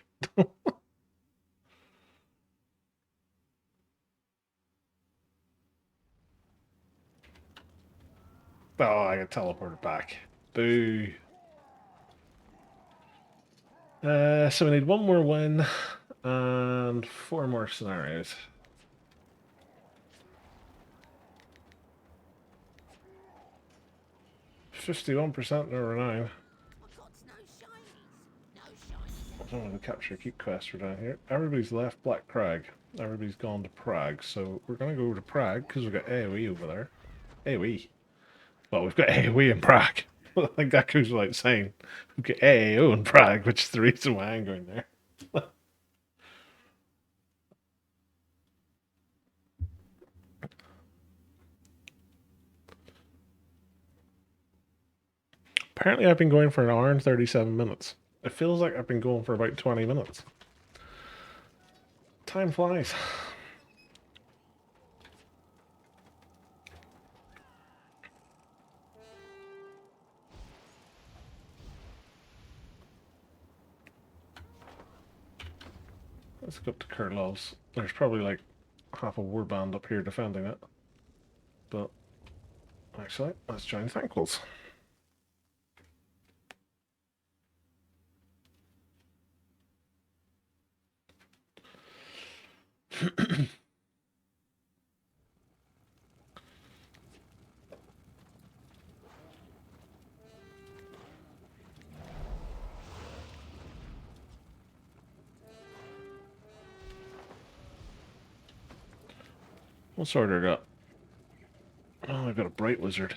Oh, I got teleported back. Boo. So we need one more win and 4 more scenarios. 51% over 9. I don't want to capture keep quest for down here. Everybody's left Black Crag. Everybody's gone to Prague. So we're going to go to Prague because we've got AoE over there. AoE. Well, we've got AoE in Prague. I think that goes without saying. We've got AAO in Prague, which is the reason why I'm going there. Apparently, I've been going for an hour and 37 minutes. It feels like I've been going for about 20 minutes. Time flies. Let's go to Kurlov's. There's probably like half a warband up here defending it. But actually, let's join Thanquils. What sword I got? Oh, I've got a Bright Wizard.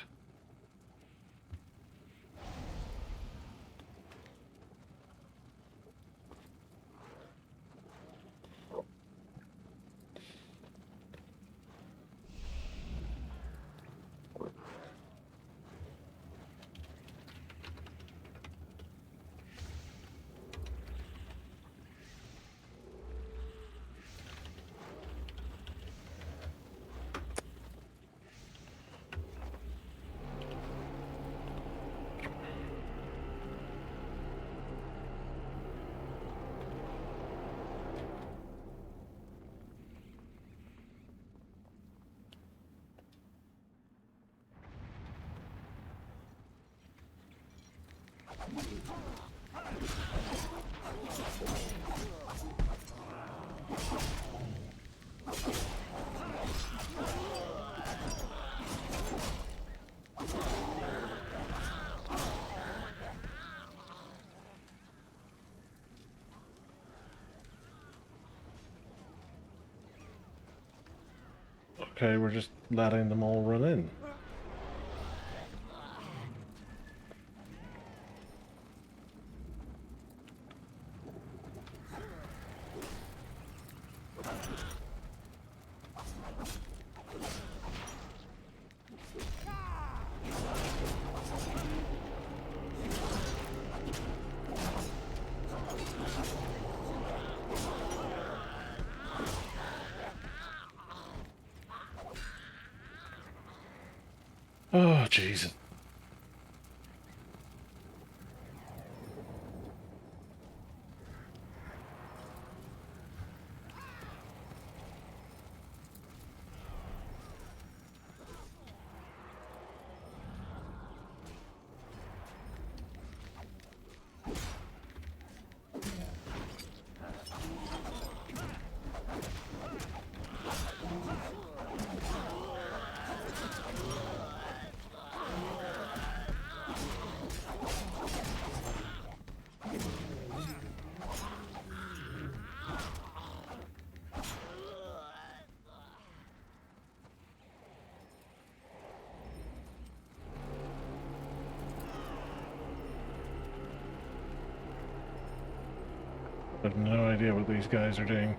Okay, we're just letting them all run in. Oh, Jesus. I have no idea what these guys are doing.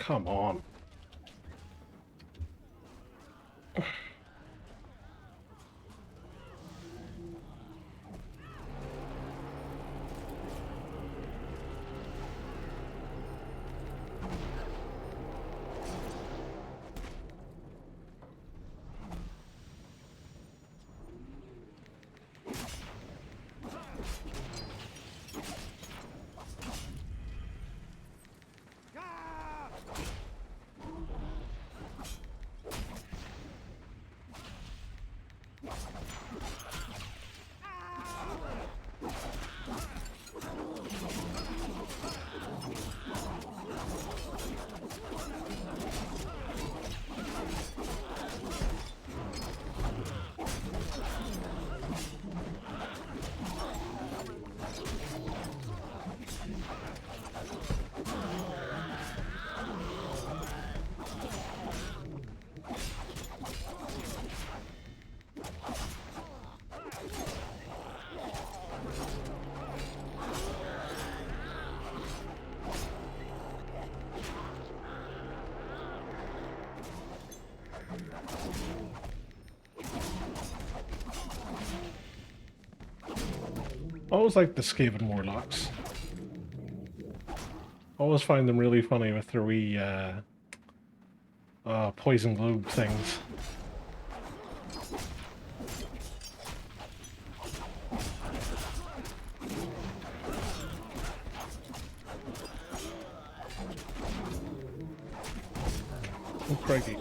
Come on. Always like the Skaven Warlocks. Always find them really funny with their wee poison globe things. Oh, crikey.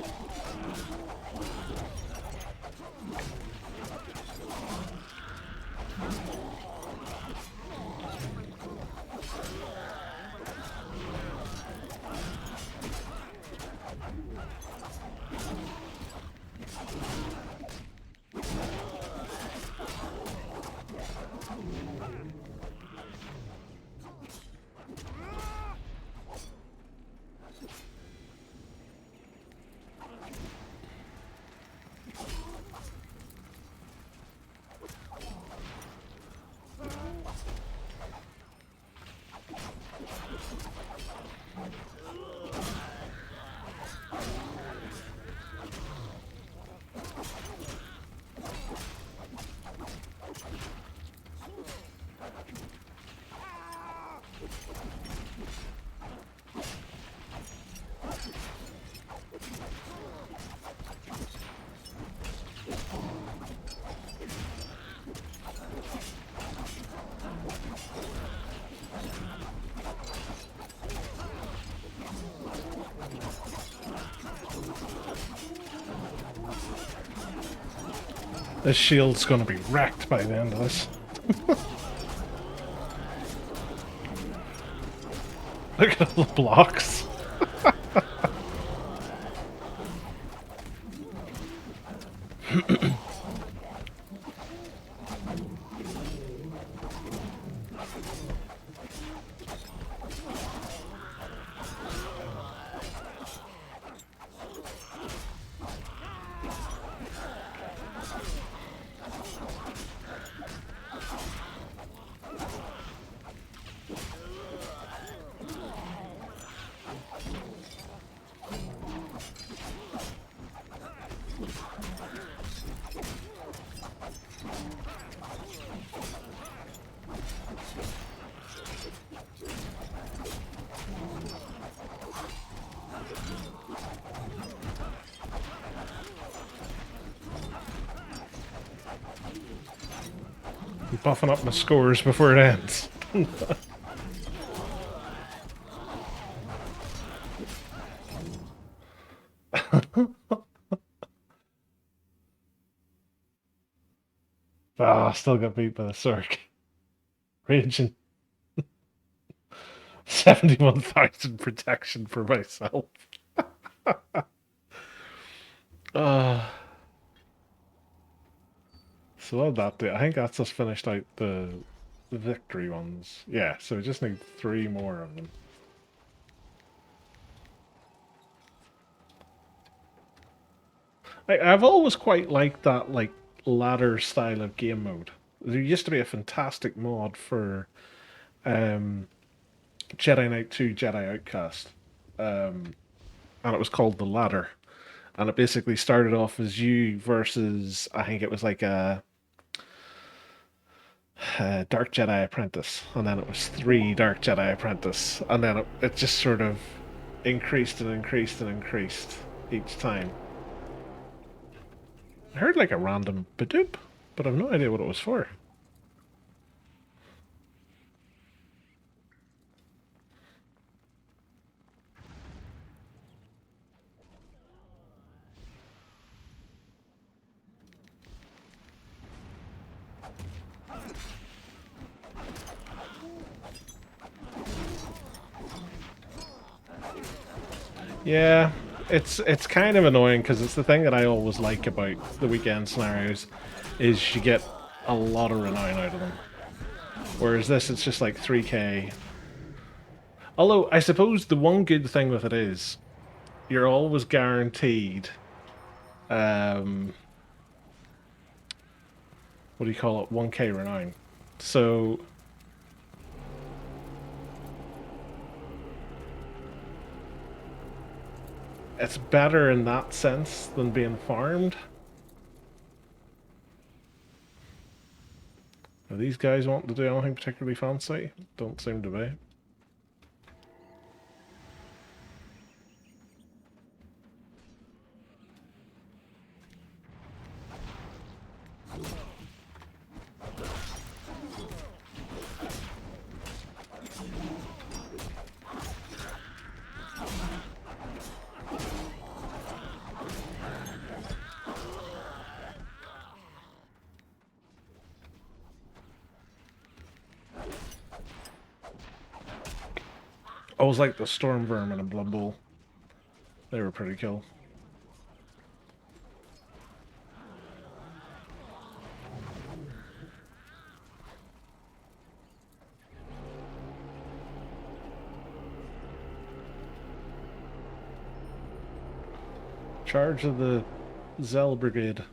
This shield's gonna be wrecked by the end of this. Look at all the blocks. I'm buffing up my scores before it ends. Ah, still got beat by the Cirque. Raging. 71,000 protection for myself. So what did that do? I think that's just finished out the victory ones. Yeah, so we just need 3 more of them. I've always quite liked that like ladder style of game mode. There used to be a fantastic mod for Jedi Knight 2 Jedi Outcast. and it was called The Ladder. And it basically started off as you versus, I think it was like a Dark Jedi Apprentice, and then it was three Dark Jedi Apprentice, and then it just sort of increased and increased and increased each time. I heard like a random badoop, but I've no idea what it was for. Yeah, it's kind of annoying because it's the thing that I always like about the weekend scenarios is you get a lot of renown out of them. Whereas this, it's just like 3k. Although I suppose the one good thing with it is you're always guaranteed um what do you call it, 1k renown. So it's better in that sense than being farmed. Are these guys wanting to do anything particularly fancy? Don't seem to be. I was like the Storm Vermin and Blood Bowl. They were pretty cool. Charge of the Zell Brigade.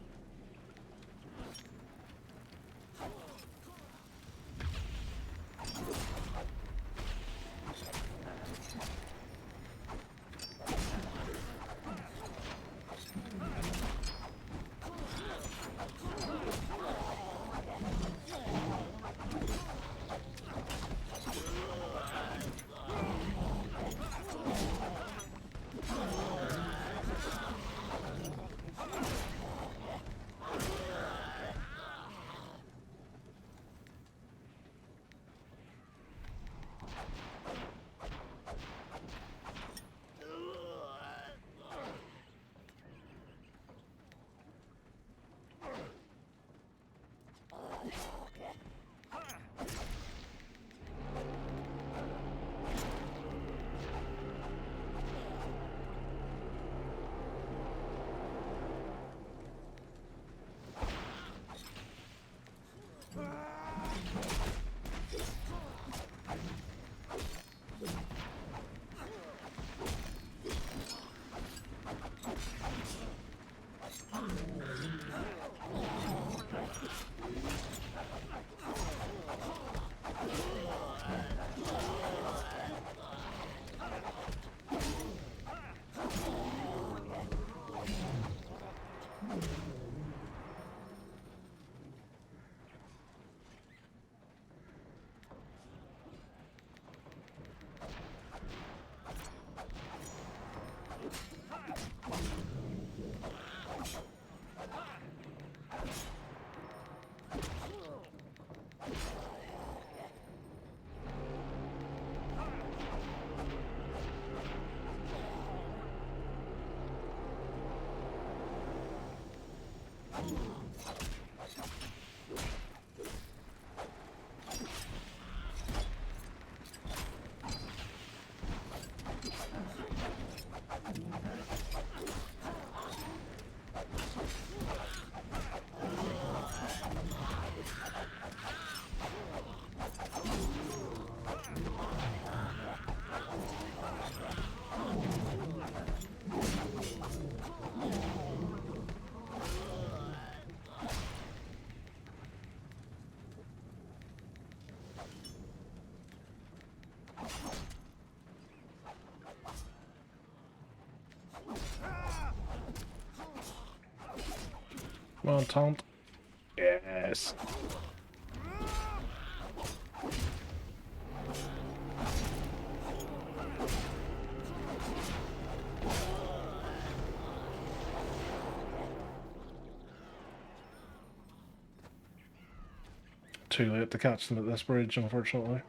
Come on, taunt. Yes. Too late to catch them at this bridge, unfortunately.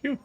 Phew.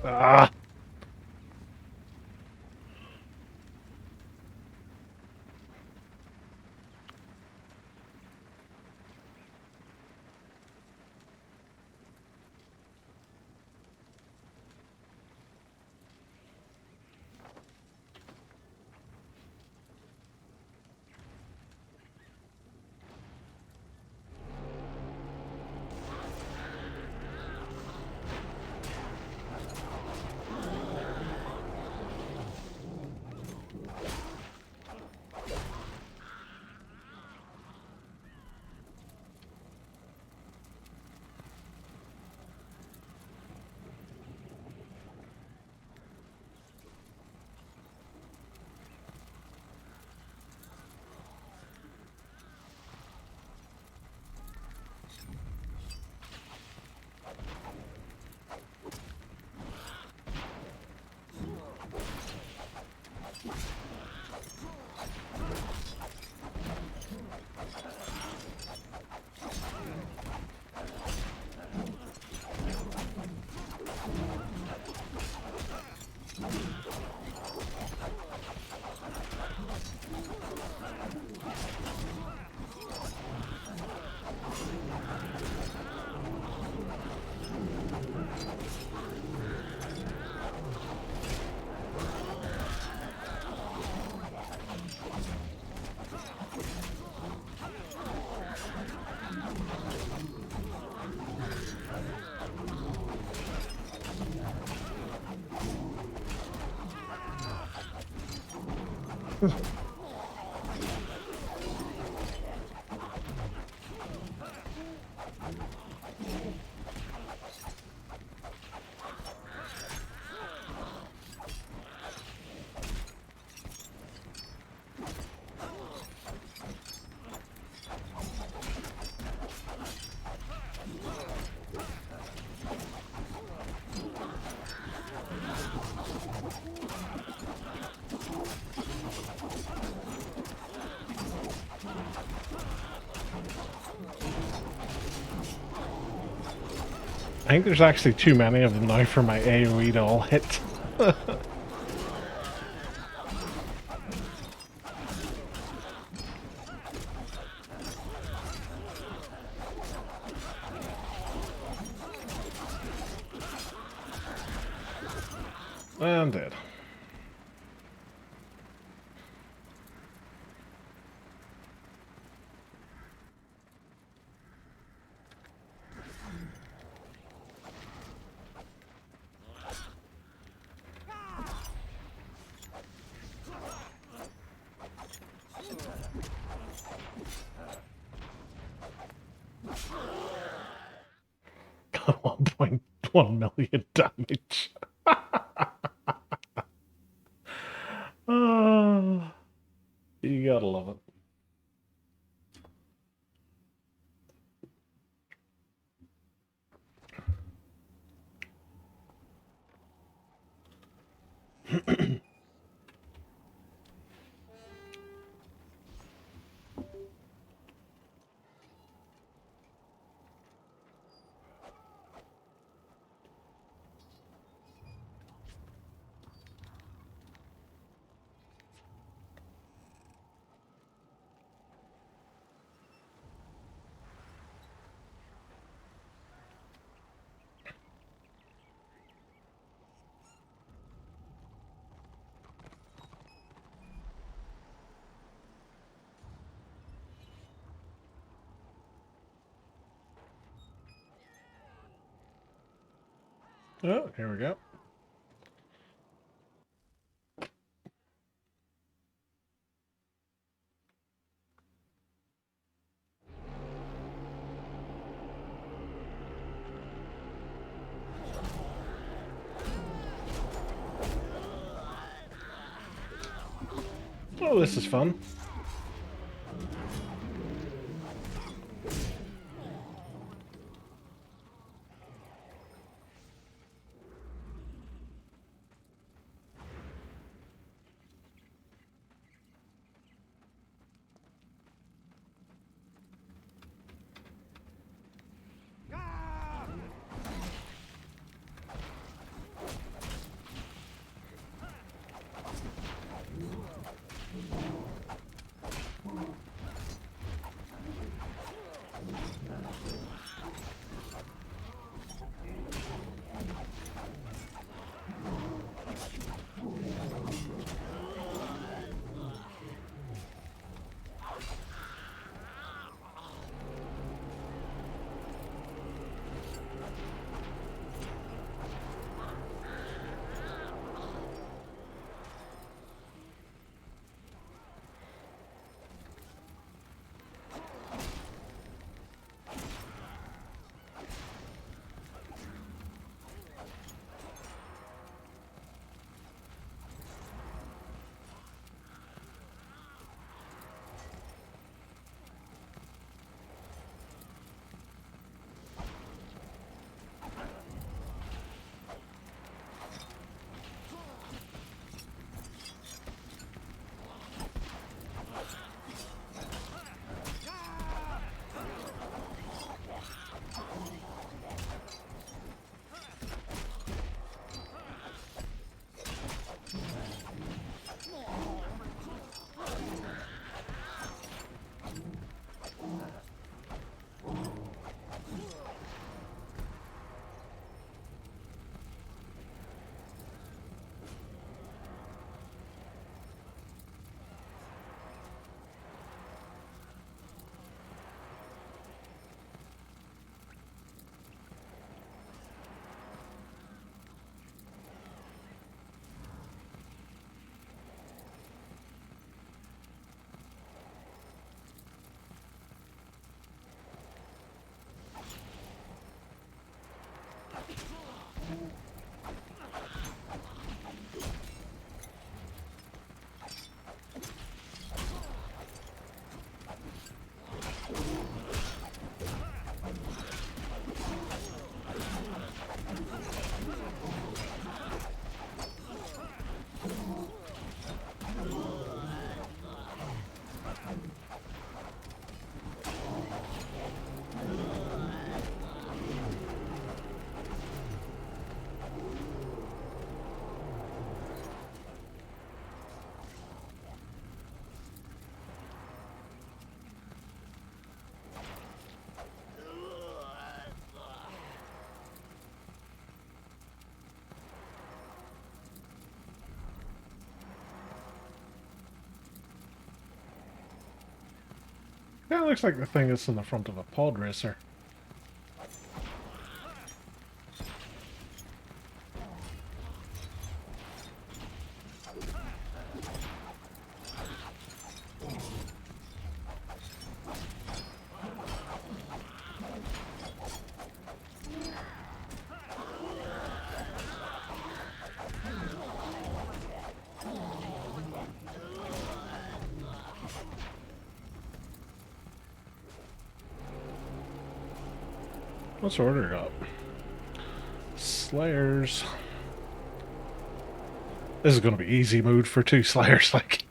Ah! I think there's actually too many of them now for my AoE to all hit. I'm dead. Got 1.1 million damage. Oh, you gotta love it. Oh, here we go. Oh, this is fun. Yeah, it looks like the thing is in the front of a pod racer. What's ordered up? Slayers. This is going to be easy mode for 2 Slayers, like.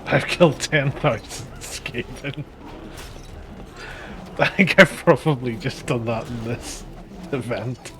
I've killed 10,000 escaping. I think I've probably just done that in this event.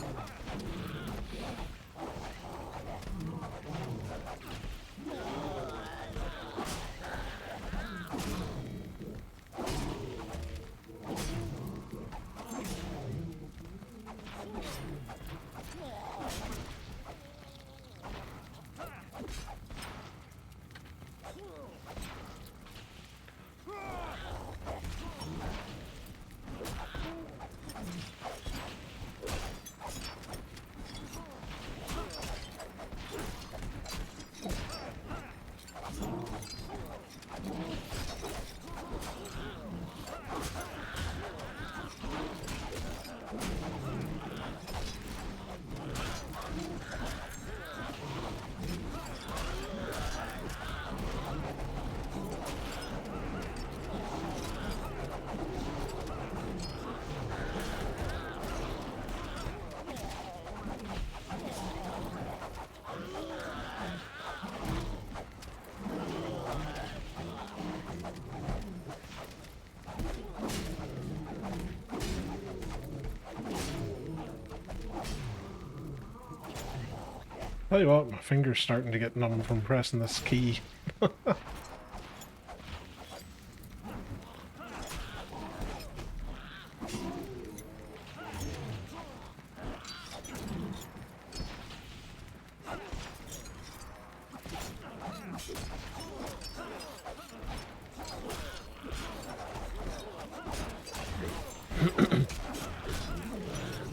Tell you what, my finger's starting to get numb from pressing this key. The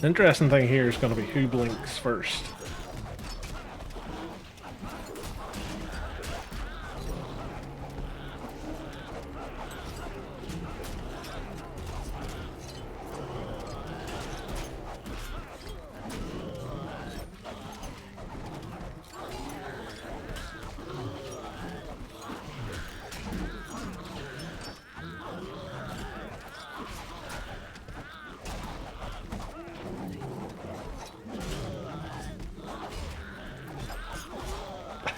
interesting thing here is going to be who blinks first.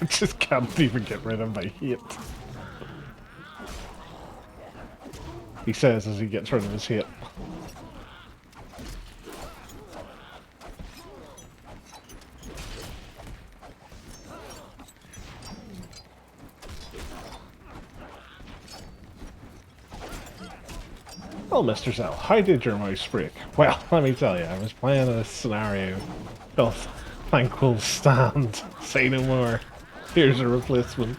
I just can't even get rid of my hate. He says as he gets rid of his hate. Well, Mr. Zell, how did your mouse break? Well, let me tell you, I was playing a scenario called Thankful Stand. Say no more. Here's a replacement.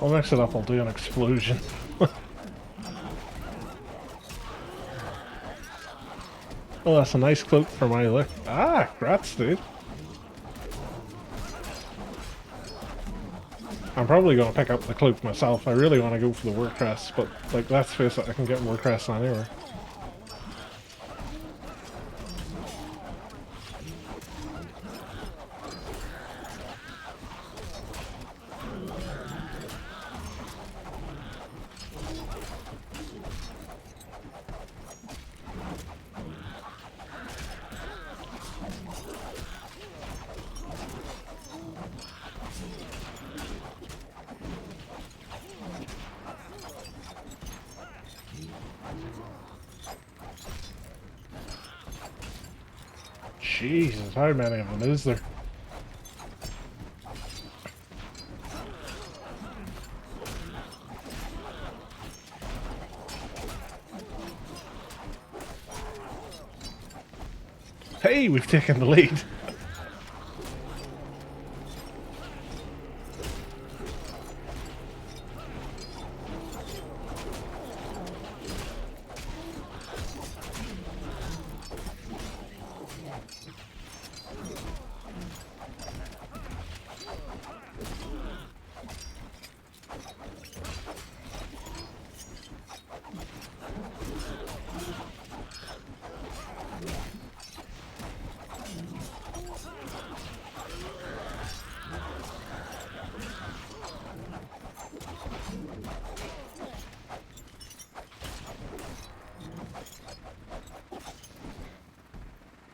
I'll mix it up, I'll do an explosion. Oh, that's a nice cloak for my look. Ah, grats, dude. I'm probably going to pick up the cloak myself. I really want to go for the war crest, but, like, let's face it, I can get war crests anywhere. Jesus, how many of them is there? Hey, we've taken the lead.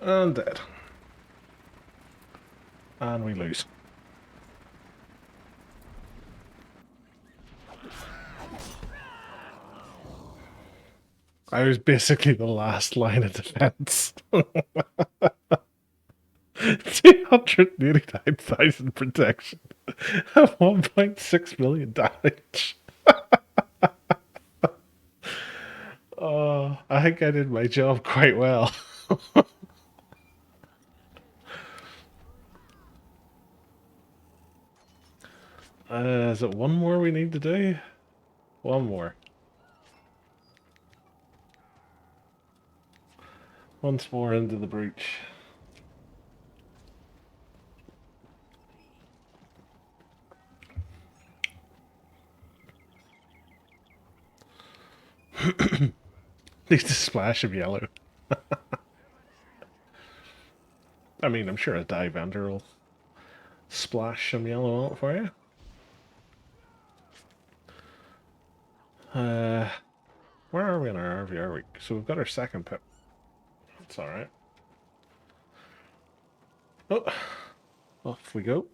And dead. And we lose. I was basically the last line of defense. 289,000 protection. 1.6 million damage. Oh, I think I did my job quite well. Is it one more we need to do? One more. Once more into the breach. Needs a splash of yellow. I mean, I'm sure a dye vendor will splash some yellow out for you. Where are we in our RVR week? So we've got our second pip. That's alright. Oh, off we go.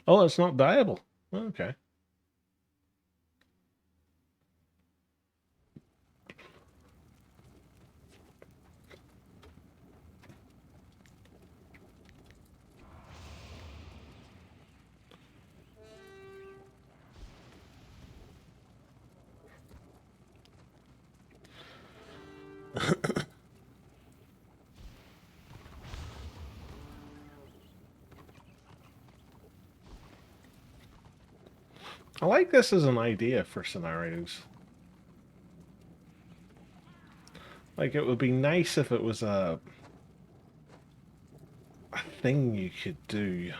Oh, it's not dyeable. Okay. I like this as an idea for scenarios. Like, it would be nice if it was a thing you could do.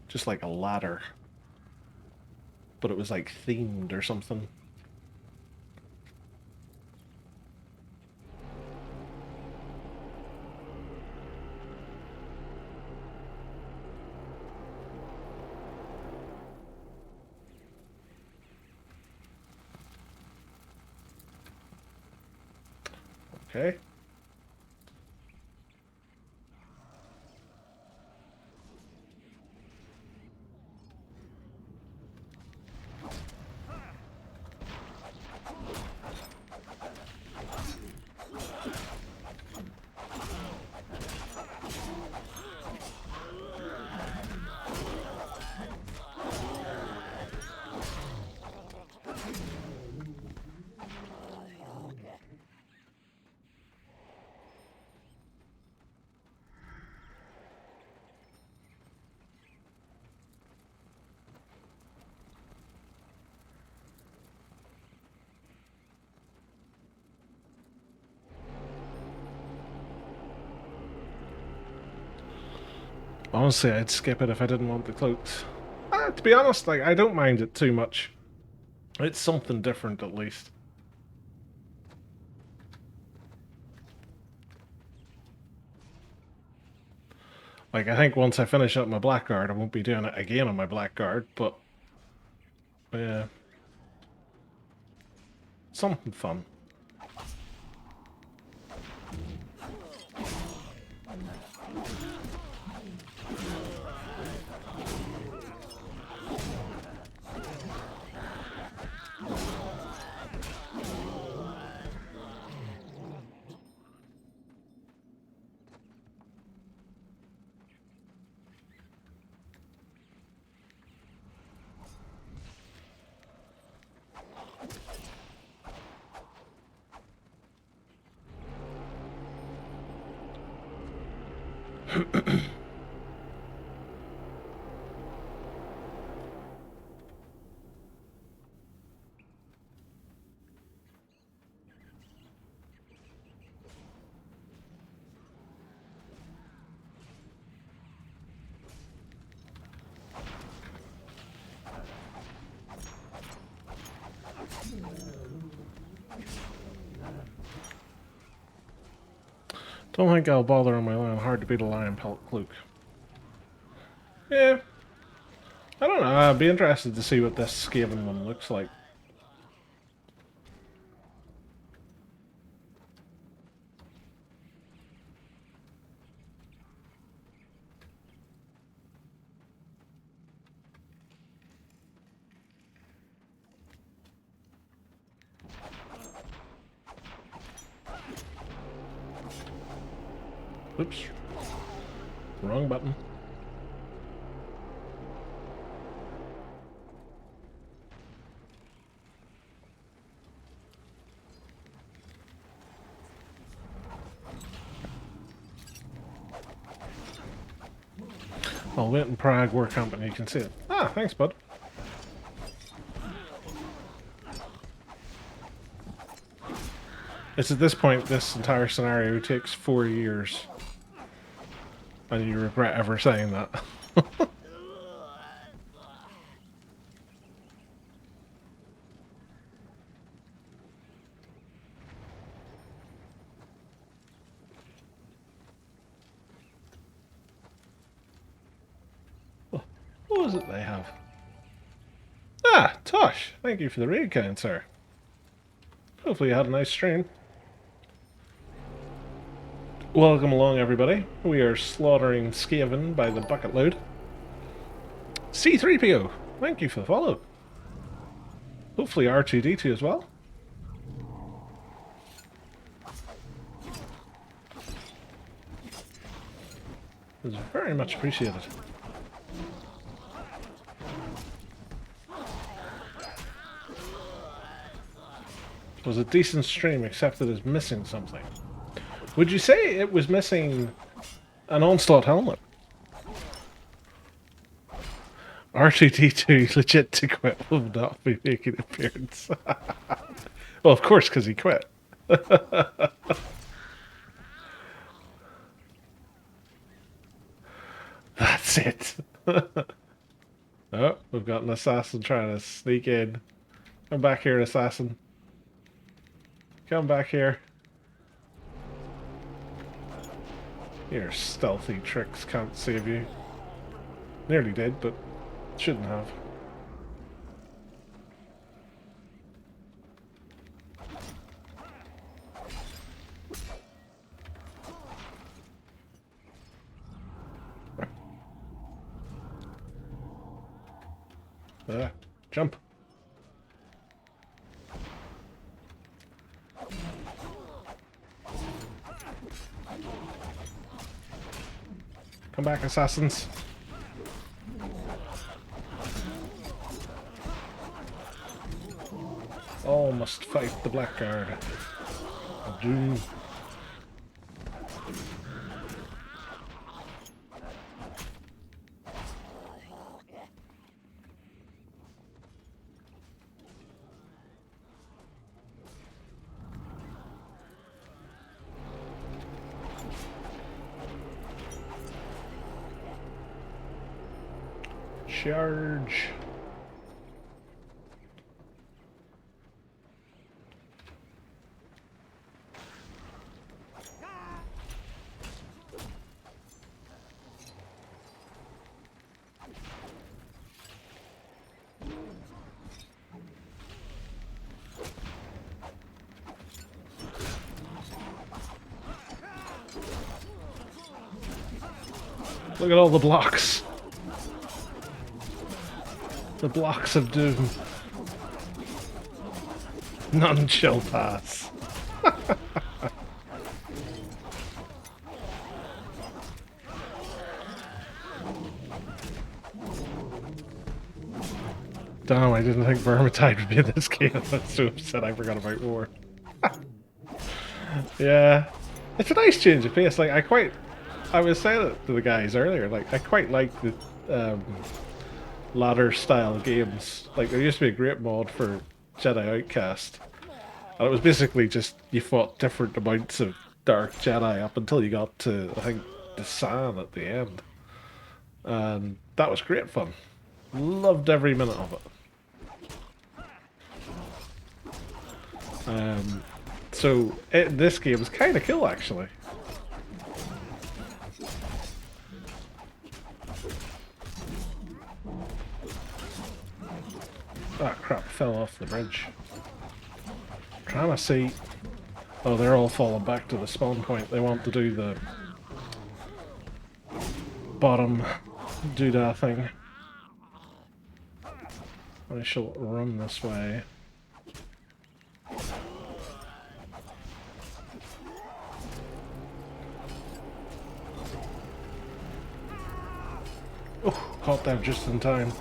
Just like a ladder. But it was like themed or something. Okay. Honestly, I'd skip it if I didn't want the cloaks. To be honest, like, I don't mind it too much. It's something different, at least. Like, I think once I finish up my blackguard, I won't be doing it again on my blackguard, but... yeah. Something fun. Don't think I'll bother on my own. Hard to beat a lion pelt cloak. Yeah. I don't know. I'd be interested to see what this Skaven one looks like. Oops. Wrong button. I'll wait in Prague work company, you can see it. Ah, thanks, bud. It's at this point, this entire scenario takes 4 years. And you regret ever saying that. What was it they have? Ah, Tosh! Thank you for the raid count, sir. Hopefully you had a nice stream. Welcome along, everybody. We are slaughtering Skaven by the bucket load. C3PO! Thank you for the follow. Hopefully R2D2 as well. It's very much appreciated. It was a decent stream, except it is missing something. Would you say it was missing an Onslaught helmet? R2D2 legit to quit will not be making an appearance. Well, of course, because he quit. That's it. Oh, we've got an assassin trying to sneak in. Come back here, assassin. Come back here. Your stealthy tricks can't save you. Nearly did, but shouldn't have. Jump. Come back, assassins. All must fight the blackguard of doom. Charge. Look at all the blocks. The blocks of doom. None shall pass. Damn, I didn't think Vermintide would be in this game. I'm so upset I forgot about war. Yeah. It's a nice change of pace. Like, I was saying it to the guys earlier, like, I quite like the ladder style games. Like, there used to be a great mod for Jedi Outcast. And it was basically just, you fought different amounts of Dark Jedi up until you got to, I think, the Sand at the end. And that was great fun. Loved every minute of it. So, this game is kind of cool, actually. Ah, crap, fell off the bridge. Trying to see... Oh, they're all falling back to the spawn point. They want to do the bottom doodah thing. I shall run this way. Oh, caught that just in time.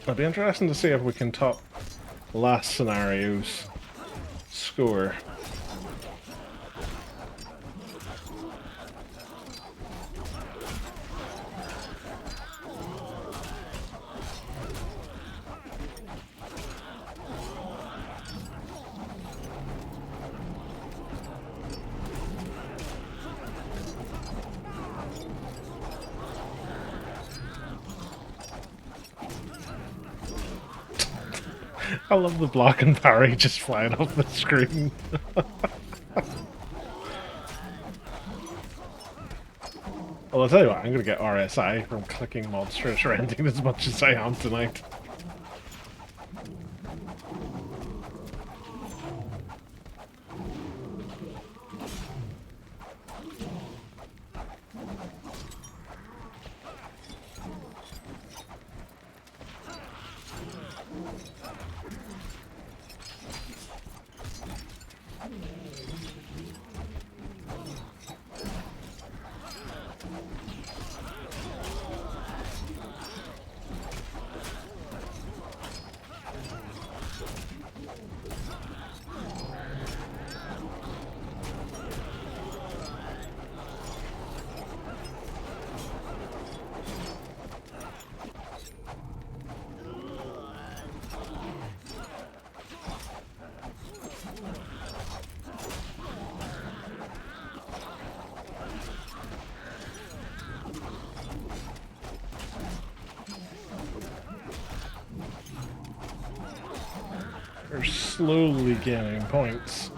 It'll be interesting to see if we can top last scenario's score. I love the block and parry just flying off the screen. Well, I'll tell you what, I'm gonna get RSI from clicking monstrous rending as much as I am tonight. They're slowly gaining points.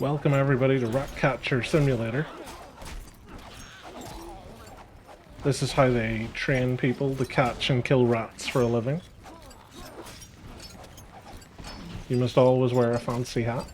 Welcome everybody to Rat Catcher Simulator. This is how they train people to catch and kill rats for a living. You must always wear a fancy hat.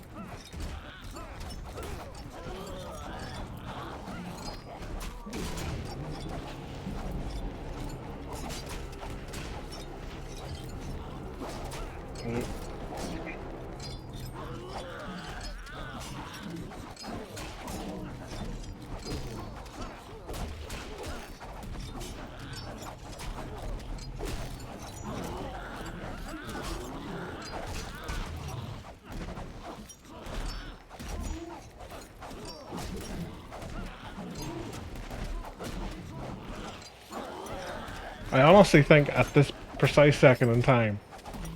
I honestly think at this precise second in time,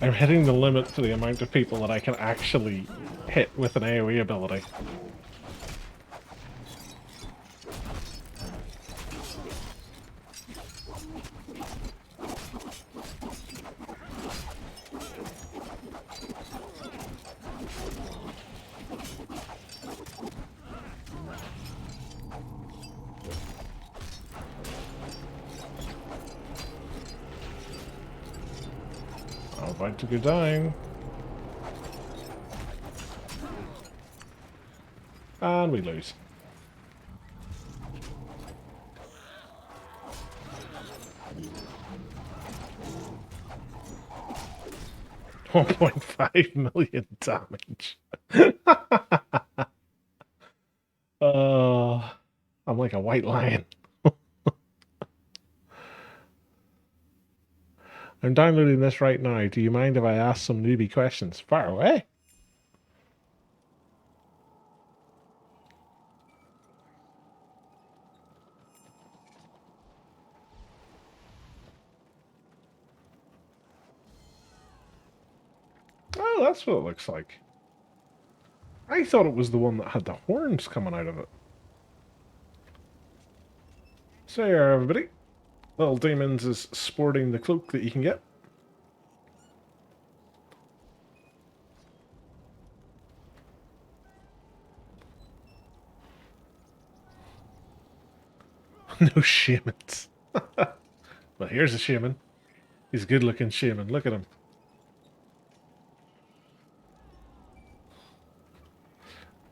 I'm hitting the limit to the amount of people that I can actually hit with an AoE ability. I'm about to go down. And we lose. $1.5 million damage. I'm like a white lion. I'm downloading this right now. Do you mind if I ask some newbie questions? Far away. Oh, that's what it looks like. I thought it was the one that had the horns coming out of it. So here, everybody. Little Demons is sporting the cloak that you can get. No shamans. Well, here's a shaman. He's a good-looking shaman. Look at him.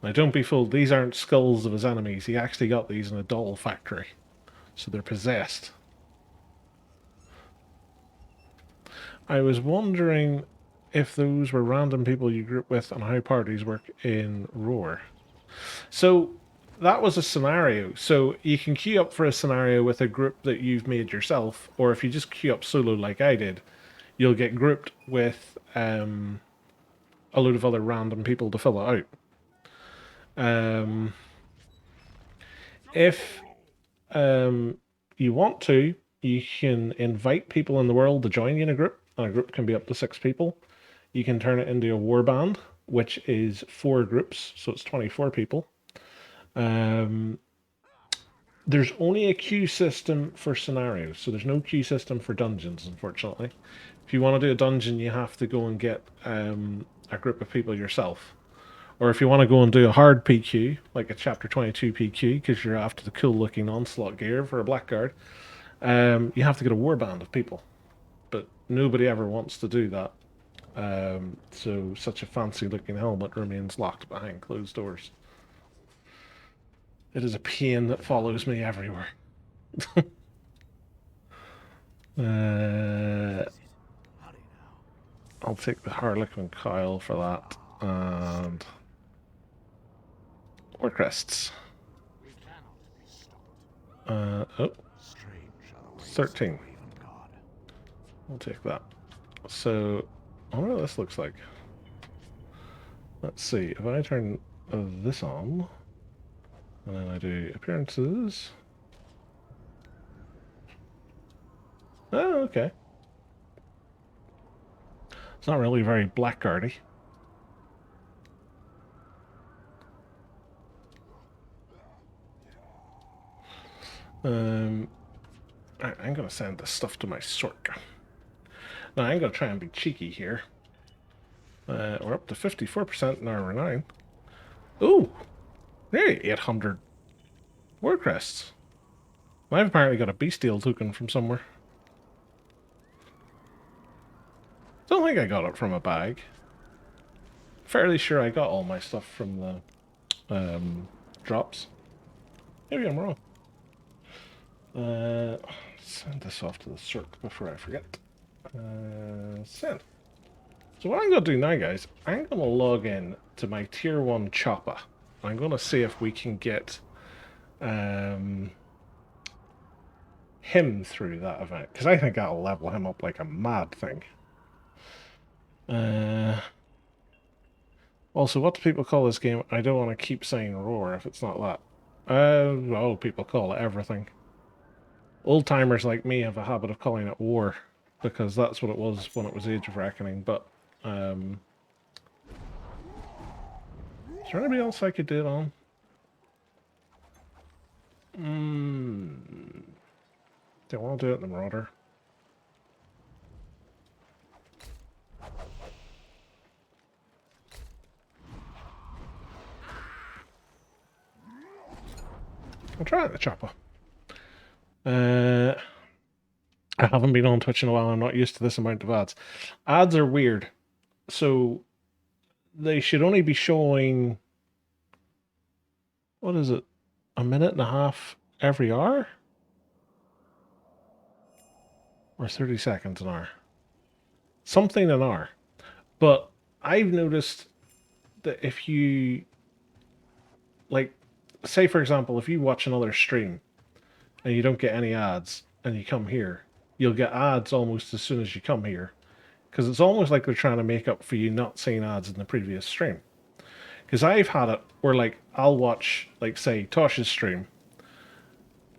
Now, don't be fooled. These aren't skulls of his enemies. He actually got these in a doll factory. So they're possessed. I was wondering if those were random people you group with and how parties work in Roar. So that was a scenario. So you can queue up for a scenario with a group that you've made yourself, or if you just queue up solo like I did, you'll get grouped with a load of other random people to fill it out. If you want to, you can invite people in the world to join you in a group, and a group can be up to 6 people. You can turn it into a warband, which is 4 groups, so it's 24 people. There's only a queue system for scenarios, so there's no queue system for dungeons, unfortunately. If you want to do a dungeon, you have to go and get a group of people yourself. Or if you want to go and do a hard PQ, like a Chapter 22 PQ, because you're after the cool-looking Onslaught gear for a Blackguard, you have to get a warband of people. But nobody ever wants to do that. So such a fancy-looking helmet remains locked behind closed doors. It is a pain that follows me everywhere. I'll take the Harlequin Coil for that, and War Crests. Oh, 13. I'll take that. So, I wonder what this looks like. Let's see, if I turn this on, and then I do appearances. Oh, okay. It's not really very blackguardy. I'm going to send this stuff to my Sorka. Now, I'm going to try and be cheeky here. We're up to 54% in armor 9. Ooh, nearly 800 word crests. I've apparently got a bestial token from somewhere. Don't think I got it from a bag. Fairly sure I got all my stuff from the drops. Maybe I'm wrong. Send this off to the circ before I forget. Send. So what I'm going to do now, guys, I'm going to log in to my tier 1 chopper. I'm going to see if we can get him through that event, because I think that'll level him up like a mad thing. Also, what do people call this game? I don't want to keep saying roar if it's not that. Oh, people call it everything. Old-timers like me have a habit of calling it war, because that's what it was when it was Age of Reckoning, but, is there anybody else I could do it on? Do I want to do it in the Marauder? I'll try it in the chopper. I haven't been on Twitch in a while. I'm not used to this amount of ads. Ads are weird. So they should only be showing, what is it, a minute and a half every hour? Or 30 seconds an hour? Something an hour. But I've noticed that if you, like, say for example, if you watch another stream and you don't get any ads and you come here, you'll get ads almost as soon as you come here. Because it's almost like they're trying to make up for you not seeing ads in the previous stream. Because I've had it where, like, I'll watch, like, say, Tosh's stream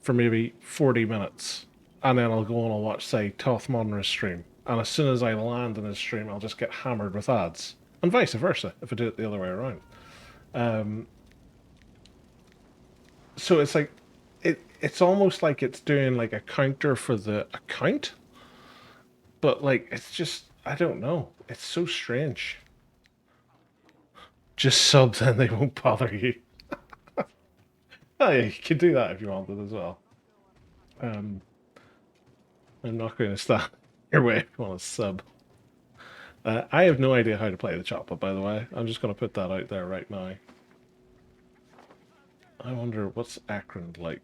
for maybe 40 minutes, and then I'll go and I'll watch, say, Toth Monra's stream. And as soon as I land in his stream, I'll just get hammered with ads. And vice versa, if I do it the other way around. So it's like, it's almost like it's doing, like, a counter for the account. But, like, it's just, I don't know. It's so strange. Just sub, then they won't bother you. Oh, yeah, you can do that if you wanted as well. I'm not going to stand your way if you want to sub. I have no idea how to play the chopper, by the way. I'm just going to put that out there right now. I wonder what's Akron like.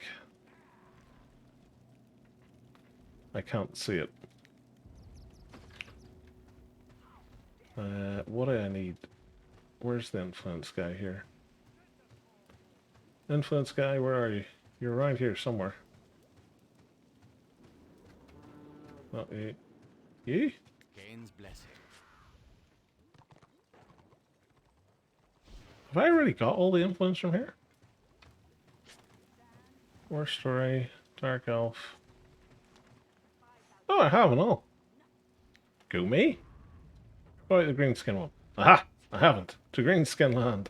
I can't see it. What do I need? Where's the influence guy here? Influence guy, where are you? You're around here somewhere. Not you. You? Gain's blessing. Have I already got all the influence from here? War Story, Dark Elf. Oh, I have it all. Go me? Go out the green skin one. Aha! I haven't. To green skin land.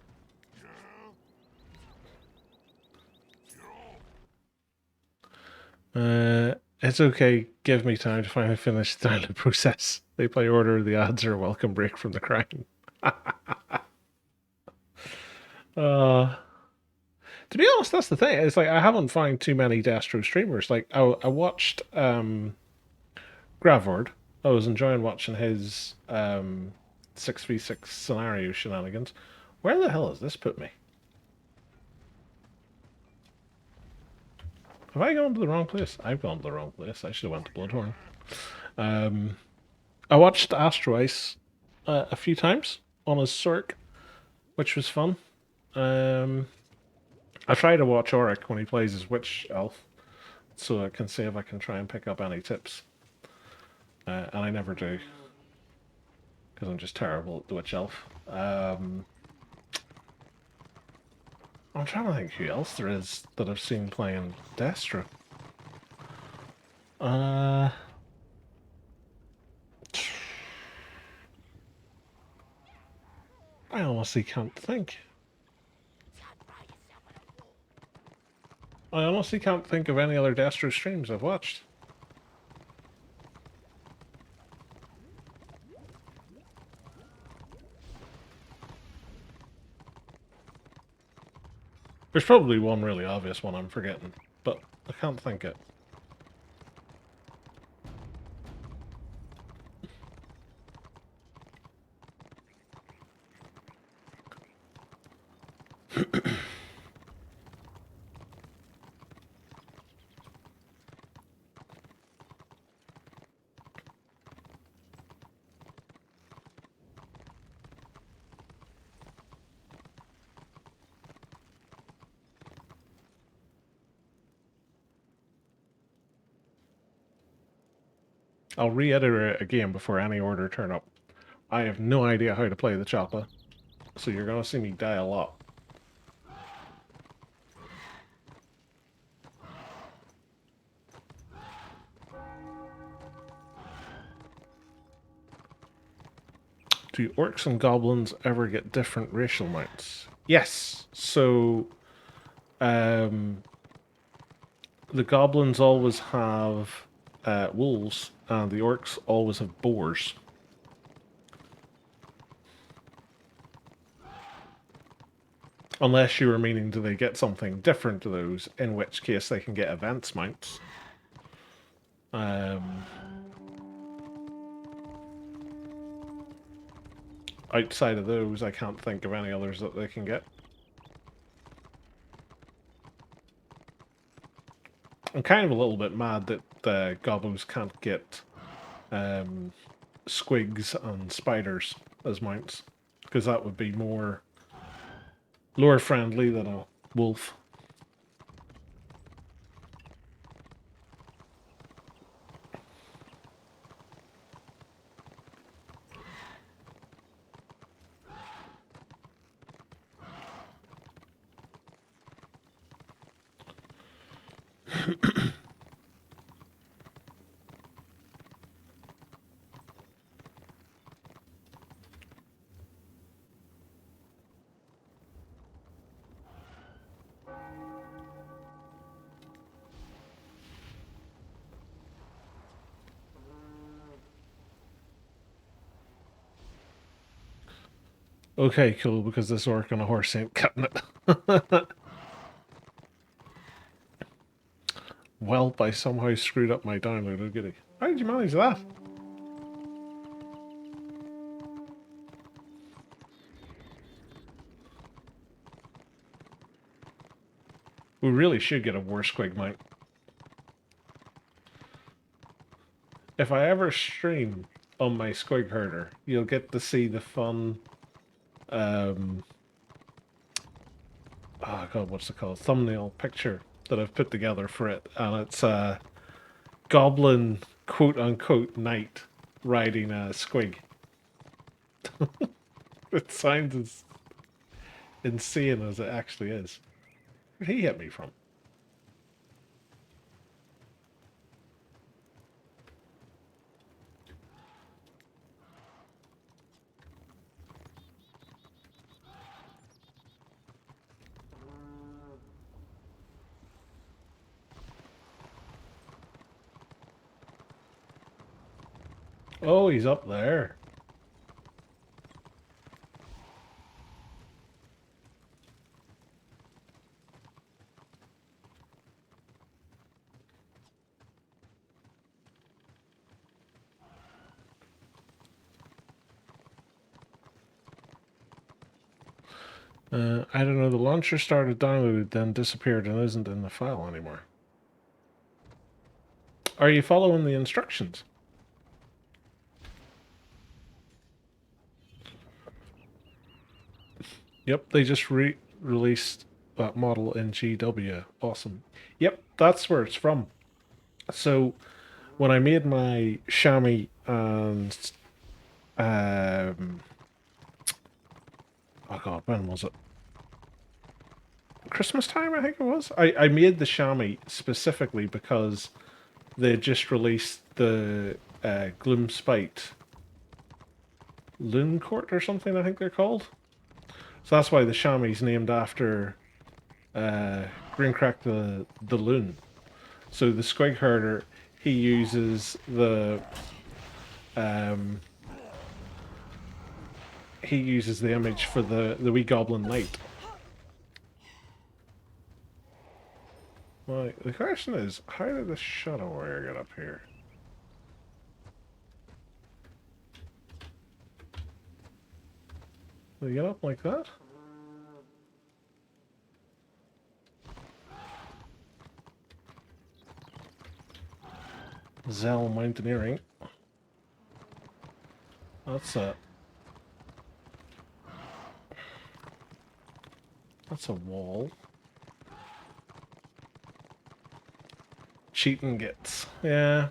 It's okay. Give me time to finally finish the download process. They play order. The ads are a welcome break from the crime. To be honest, that's the thing. It's like I haven't found too many Destro streamers. Like I watched Gravord. I was enjoying watching his 6v6 scenario shenanigans. Where the hell has this put me? Have I gone to the wrong place? I've gone to the wrong place. I should have went to Bloodhorn. I watched Astro Ice a few times on his circ, which was fun. I try to watch Auric when he plays his witch elf, so I can see if I can try and pick up any tips. And I never do, because I'm just terrible at the witch elf. I'm trying to think who else there is that I've seen playing Destro. I honestly can't think. I honestly can't think of any other Destro streams I've watched. There's probably one really obvious one I'm forgetting, but I can't think it. I'll re-edit it again before any order turn up. I have no idea how to play the chopper, so you're gonna see me die a lot. Do orcs and goblins ever get different racial mounts? Yes. So, the goblins always have wolves, and the orcs always have boars. Unless you were meaning, do they get something different to those? In which case, they can get events mounts. Outside of those, I can't think of any others that they can get. I'm kind of a little bit mad that the goblins can't get squigs and spiders as mounts, because that would be more lore friendly than a wolf. Okay, cool, because this orc on a horse ain't cutting it. Well, I somehow screwed up my download. Oh, goody. How did you manage that? We really should get a war squig mount. If I ever stream on my squig herder, you'll get to see the fun oh god, what's it called? Thumbnail picture that I've put together for it, and it's a goblin quote unquote knight riding a squig. It sounds as insane as it actually is. Where'd he hit me from? Oh, he's up there. I don't know, the launcher started downloaded, then disappeared and isn't in the file anymore. Are you following the instructions? Yep, they just released that model in GW. Awesome. Yep, that's where it's from. So, when I made my chamois and oh god, when was it? Christmas time, I think it was. I made the chamois specifically because they had just released the Gloomspite Loon Court or something, I think they're called. So that's why the chamois is named after Greencrack the Loon. So the Squig Herder, he uses the image for the wee goblin knight. Well, the question is, how did the shadow warrior get up here? Did he get up like that? Zell Mountaineering. That's a... That's a wall. Cheating gets. Yeah.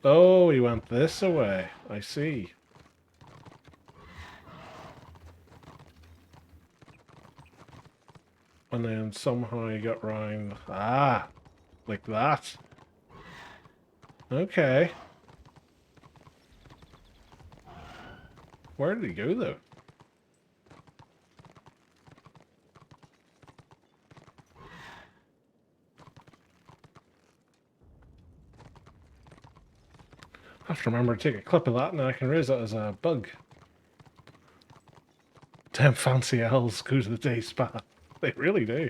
Oh, he went this away. I see. And then somehow he got round. Ah! Like that. Okay. Where did he go, though? I have to remember to take a clip of that and then I can raise it as a bug. Damn fancy elves go to the day spa. They really do.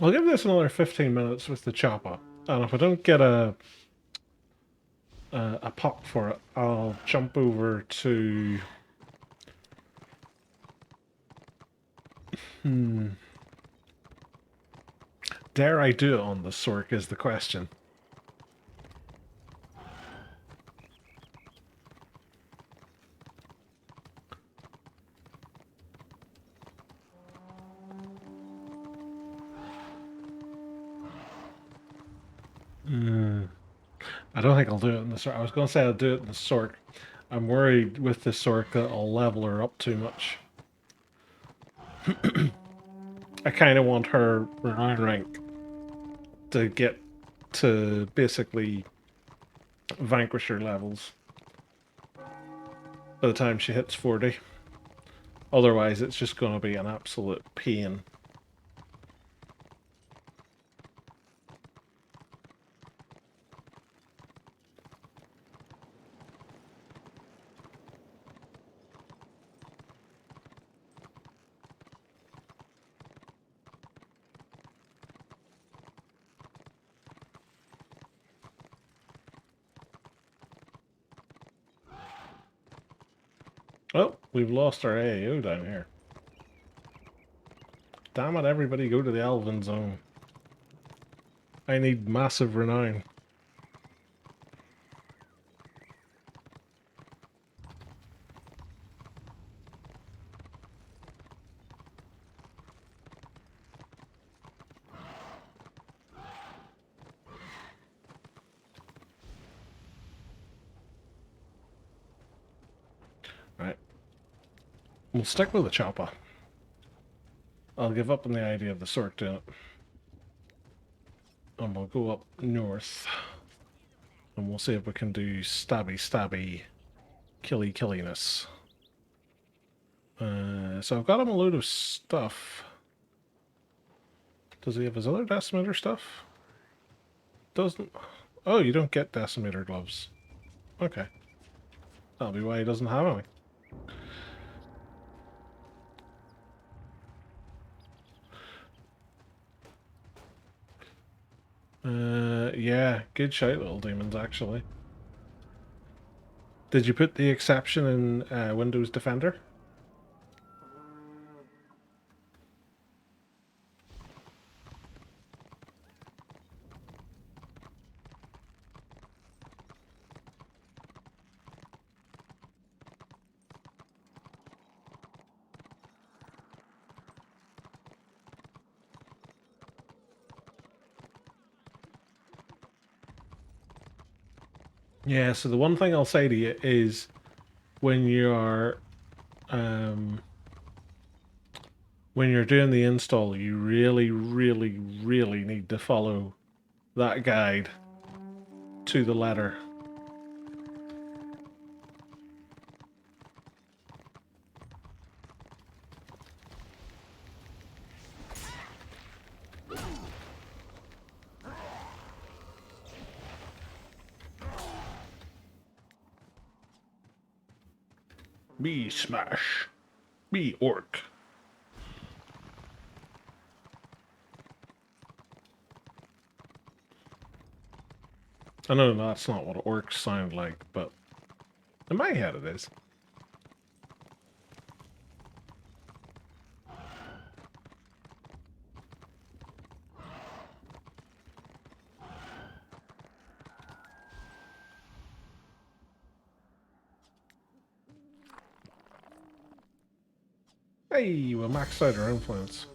I'll give this another 15 minutes with the chopper. And if I don't get a pop for it, I'll jump over to... Dare I do it on the Sork is the question. I don't think I'll do it in the Sork. I was going to say I'll do it in the Sork. I'm worried with the Sork that I'll level her up too much. I kind of want her renown rank to get to basically Vanquisher levels by the time she hits 40. Otherwise, it's just going to be an absolute pain. Oh, we've lost our AAO down here. Damn it, everybody go to the Elven Zone. I need massive renown. Right. We'll stick with the chopper. I'll give up on the idea of the Sork doing it. And we'll go up north. And we'll see if we can do stabby, killiness. So I've got him a load of stuff. Does he have his other decimator stuff? Doesn't... Oh, you don't get decimator gloves. Okay. That'll be why he doesn't have any. Yeah, good shout, little demons, actually. Did you put the exception in Windows Defender? Yeah, so the one thing I'll say to you is when you're when you're doing the install, you really, really, really need to follow that guide to the letter. Me smash. Me orc. I know that's not what orcs sound like, but in my head it is. Hey, we maxed out our influence.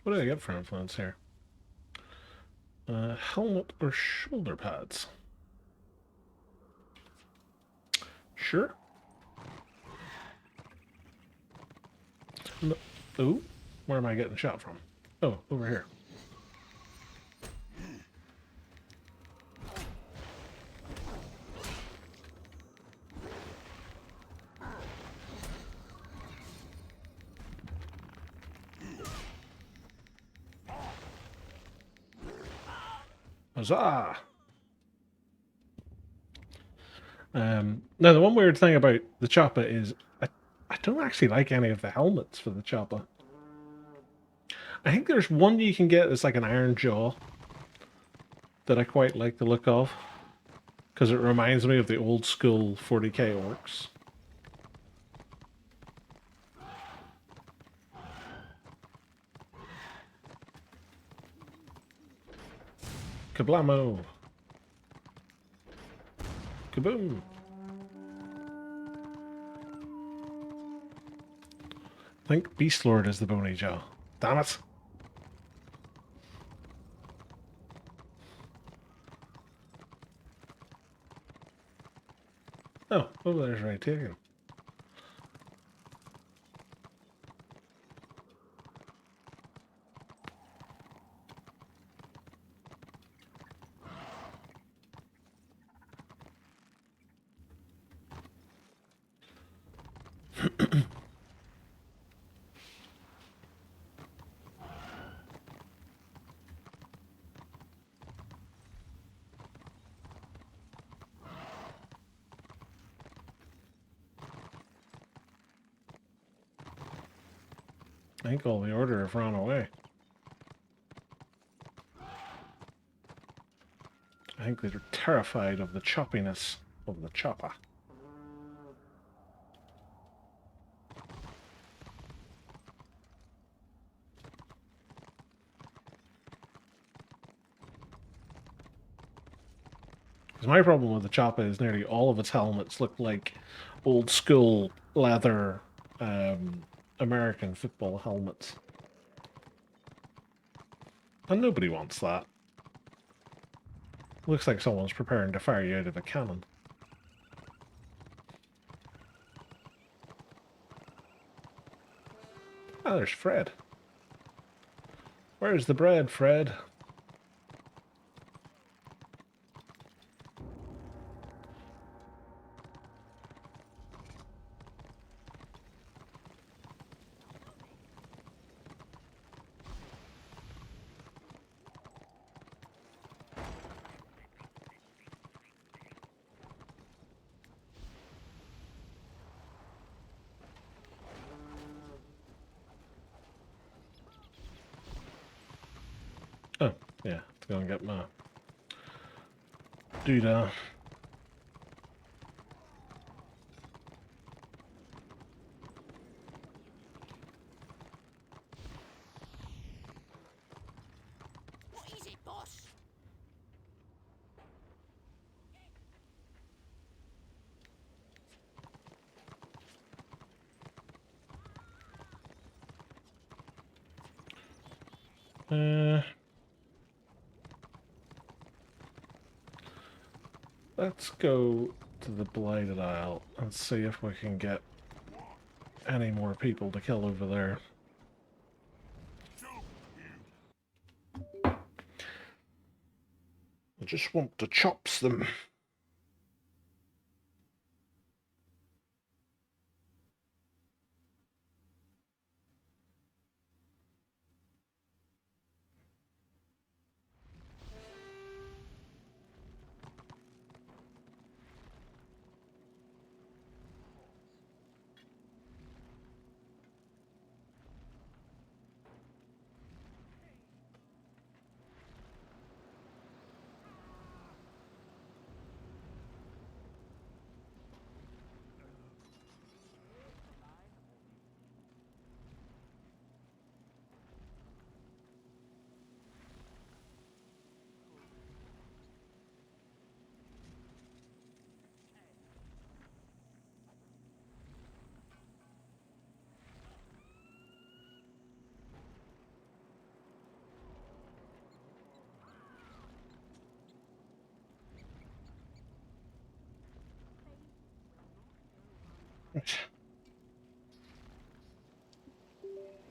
What do I get for influence here? Helmet or shoulder pads? Sure. No. Ooh, where am I getting shot from? Oh, over here. Huzzah! Now, the one weird thing about the chopper is I don't actually like any of the helmets for the chopper. I think there's one you can get that's like an iron jaw that I quite like the look of, because it reminds me of the old school 40k orcs. Kablamo! Kaboom! I think Beastlord is the bony jaw. Damn it! Oh, over there's right taken. I think all the order have run away. I think they're terrified of the choppiness of the chopper. Because my problem with the chopper is nearly all of its helmets look like old school leather American football helmets. And nobody wants that. Looks like someone's preparing to fire you out of a cannon. Ah, there's Fred. Where's the bread, Fred? Oh, yeah, let's go and get my doodah. What is it, boss? let's go to the Blighted Isle and see if we can get any more people to kill over there. I just want to chops them.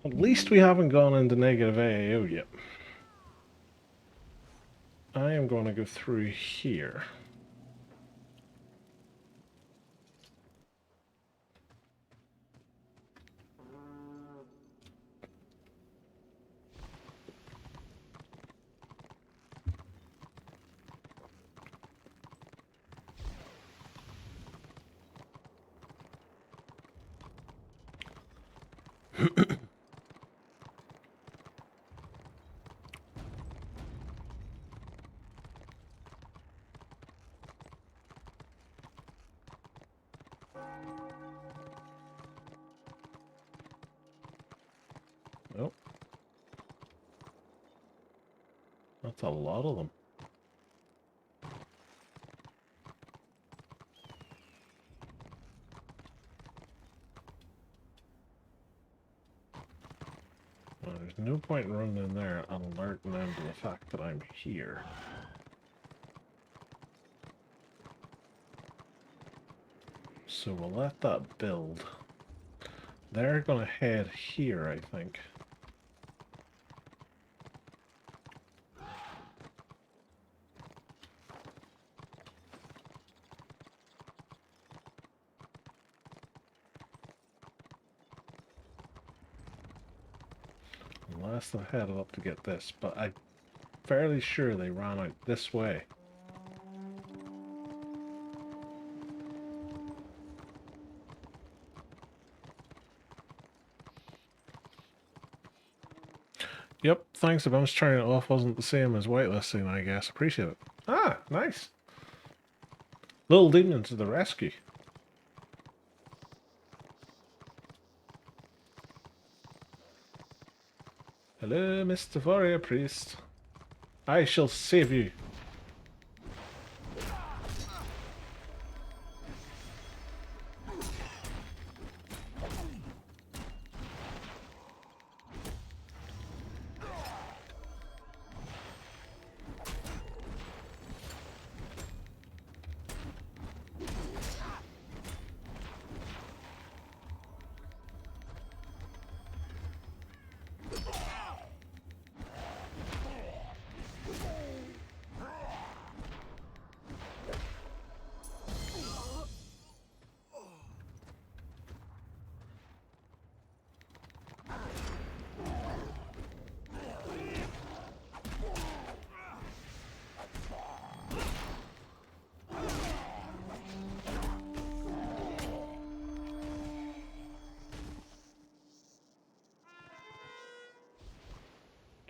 At least we haven't gone into negative AAO yet. I am going to go through here. Nope. That's a lot of them. Well, there's no point in running in there and alerting them to the fact that I'm here. So we'll let that build. They're gonna head here, I think. Unless they headed up to get this, but I'm fairly sure they ran out this way. Yep, thanks. If I was turning it off wasn't the same as whitelisting, I guess. Appreciate it. Ah, nice. Little demon to the rescue. Hello, Mr. Warrior Priest. I shall save you.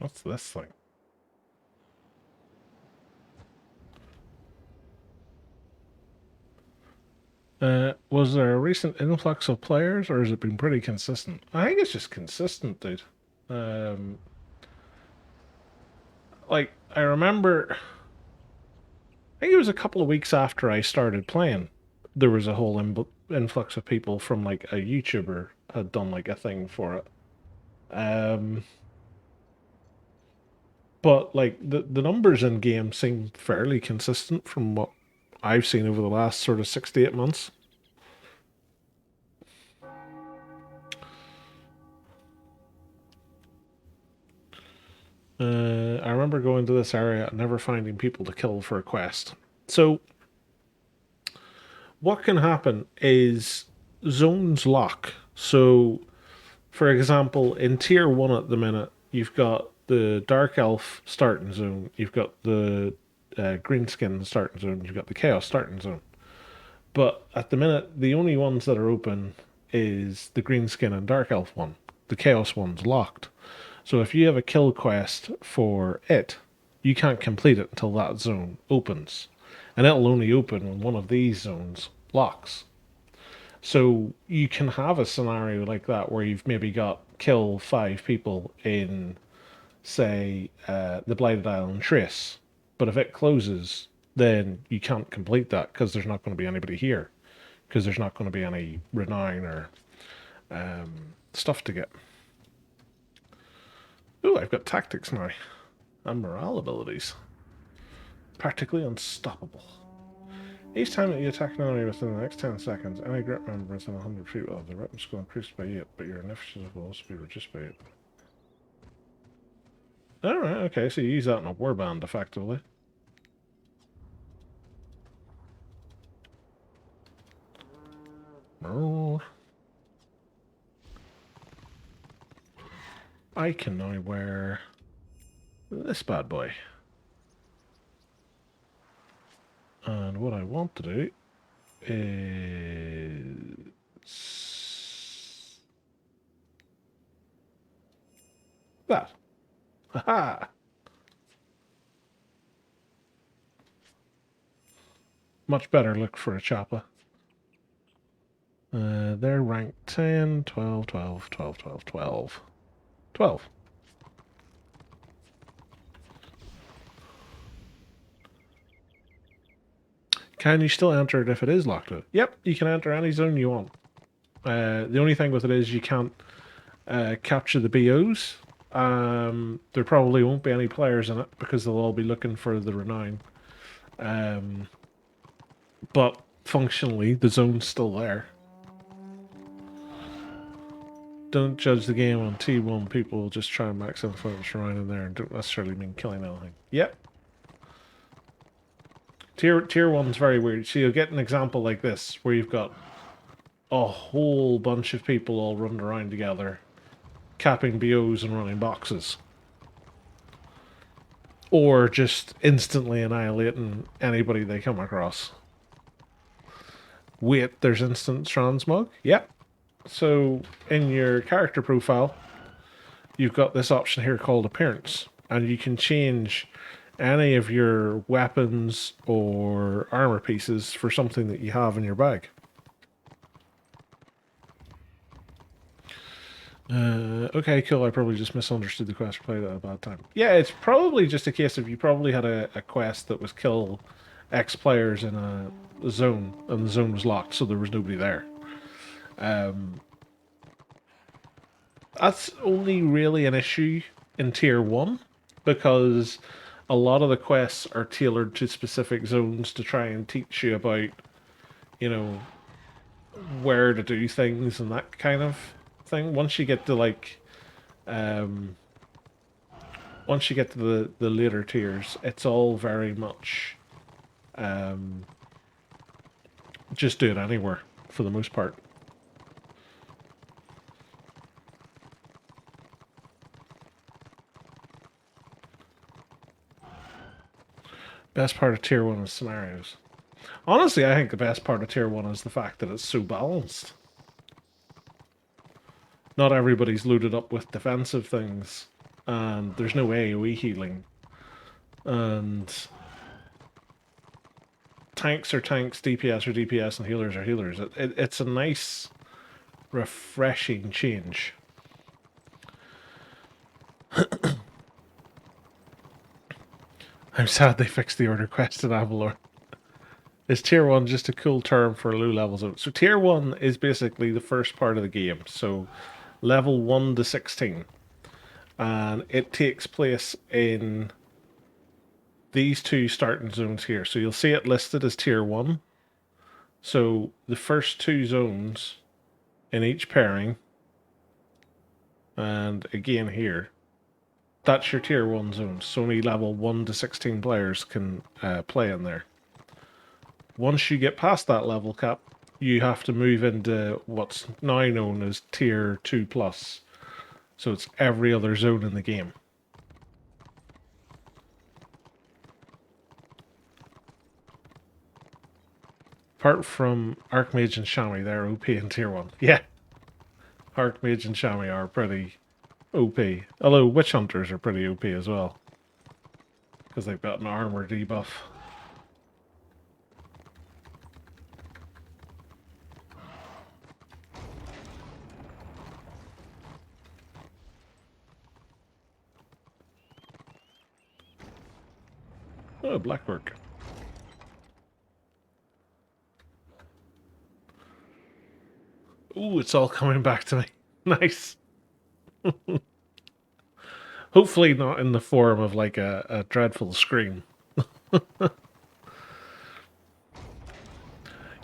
What's this thing? Was there a recent influx of players, or has it been pretty consistent? I think it's just consistent, dude. Like, I remember... I think it was a couple of weeks after I started playing, there was a whole influx of people from, like, a YouTuber had done, like, a thing for it. But, like, the numbers in game seem fairly consistent from what I've seen over the last sort of 6 to 8 months. I remember going to this area and never finding people to kill for a quest. So, what can happen is zones lock. So, for example, in tier 1 at the minute, you've got the Dark Elf starting zone, you've got the Greenskin starting zone, you've got the Chaos starting zone. But at the minute, the only ones that are open is the Greenskin and Dark Elf one. The Chaos one's locked. So if you have a kill quest for it, you can't complete it until that zone opens. And it'll only open when one of these zones locks. So you can have a scenario like that where you've maybe got kill 5 people in, say, the Blighted Island Trace. But if it closes, then you can't complete that because there's not going to be anybody here. Because there's not going to be any renown or stuff to get. Ooh, I've got tactics now. And morale abilities. Practically unstoppable. Each time that you attack an enemy within the next 10 seconds, any group member within 100 feet will have the weapon skill increased by 8, but your initiative will also be reduced by 8. Alright, okay, so you use that in a warband, effectively. Oh. I can now wear this bad boy. And what I want to do is that. Haha! Much better look for a chopper. They're ranked 10, 12, 12, 12, 12, 12. 12. Can you still enter it if it is locked out? Yep, you can enter any zone you want. The only thing with it is you can't capture the BOs. There probably won't be any players in it because they'll all be looking for the renown. But functionally, the zone's still there. Don't judge the game on T1. People will just try and max influence renown in there and don't necessarily mean killing anything. Yep. Tier 1's very weird. So you'll get an example like this, where you've got a whole bunch of people all running around together, capping BOs and running boxes. Or just instantly annihilating anybody they come across. Wait, there's instant transmog? Yep. So, in your character profile, you've got this option here called Appearance. And you can change any of your weapons or armor pieces for something that you have in your bag. Okay, cool. I probably just misunderstood the quest or played at a bad time. Yeah, it's probably just a case of you probably had a quest that was kill X players in a zone, and the zone was locked, so there was nobody there. That's only really an issue in Tier 1, because a lot of the quests are tailored to specific zones to try and teach you about, you know, where to do things and that kind of thing. Once you get to once you get to the later tiers, it's all very much just do it anywhere for the most part. Best part of Tier 1 is scenarios. Honestly, I think the best part of Tier 1 is the fact that it's so balanced. Not everybody's loaded up with defensive things, and there's no AoE healing. And tanks are tanks, DPS are DPS, and healers are healers. It's a nice, refreshing change. I'm sad they fixed the order quest in Avalor. Is Tier 1 just a cool term for low level zone? So Tier 1 is basically the first part of the game. So level 1 to 16. And it takes place in these two starting zones here. So you'll see it listed as tier 1. So the first two zones in each pairing, and again here, that's your tier 1 zones. So only level 1 to 16 players can play in there. Once you get past that level cap, you have to move into what's now known as tier 2 plus. So it's every other zone in the game. Apart from Archmage and Shami, they're OP in tier 1. Yeah. Archmage and Shami are pretty OP. Although Witch Hunters are pretty OP as well. Because they've got an armor debuff. Oh, Blackwork. Ooh, it's all coming back to me. Nice. Hopefully not in the form of like a dreadful scream.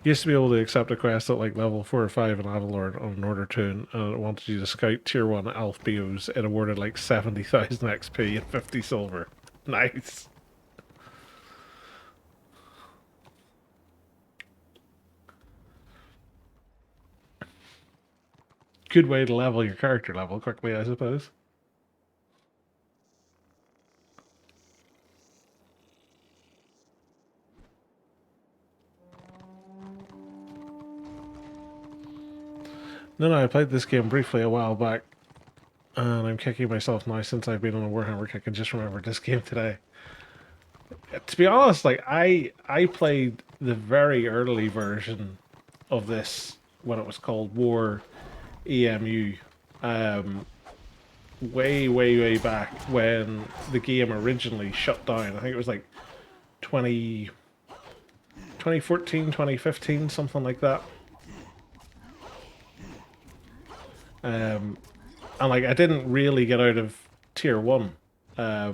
Used to be able to accept a quest at like level 4 or 5 in Avalor on Order 2, and it wanted you to scout tier 1 Elf BOs. It awarded like 70,000 XP and 50 silver. Nice. Good way to level your character level quickly, I suppose. No, I played this game briefly a while back, and I'm kicking myself now since I've been on a Warhammer kick and just remembered this game today. To be honest, like I played the very early version of this when it was called War EMU, way back when the game originally shut down. I think it was like 2014, 2015, something like that. And like I didn't really get out of tier 1. I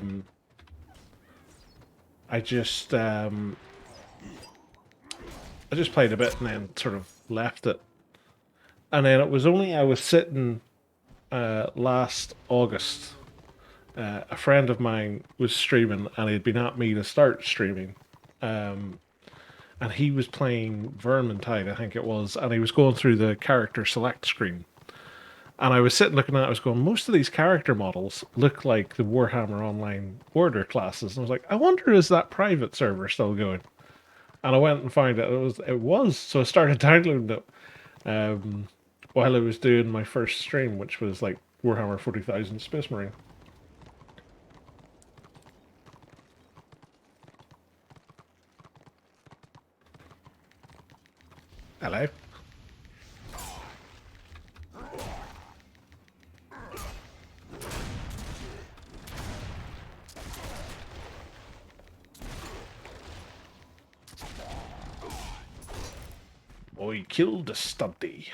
just played a bit and then sort of left it. And then it was only I was sitting last August. A friend of mine was streaming, and he'd been at me to start streaming. And he was playing Vermintide, I think it was, and he was going through the character select screen. And I was sitting looking at it, I was going, most of these character models look like the Warhammer Online Order classes. And I was like, I wonder, is that private server still going? And I went and found it. It was. So I started downloading it while I was doing my first stream, which was like Warhammer 40,000 Space Marine. Hello. I killed a stunty.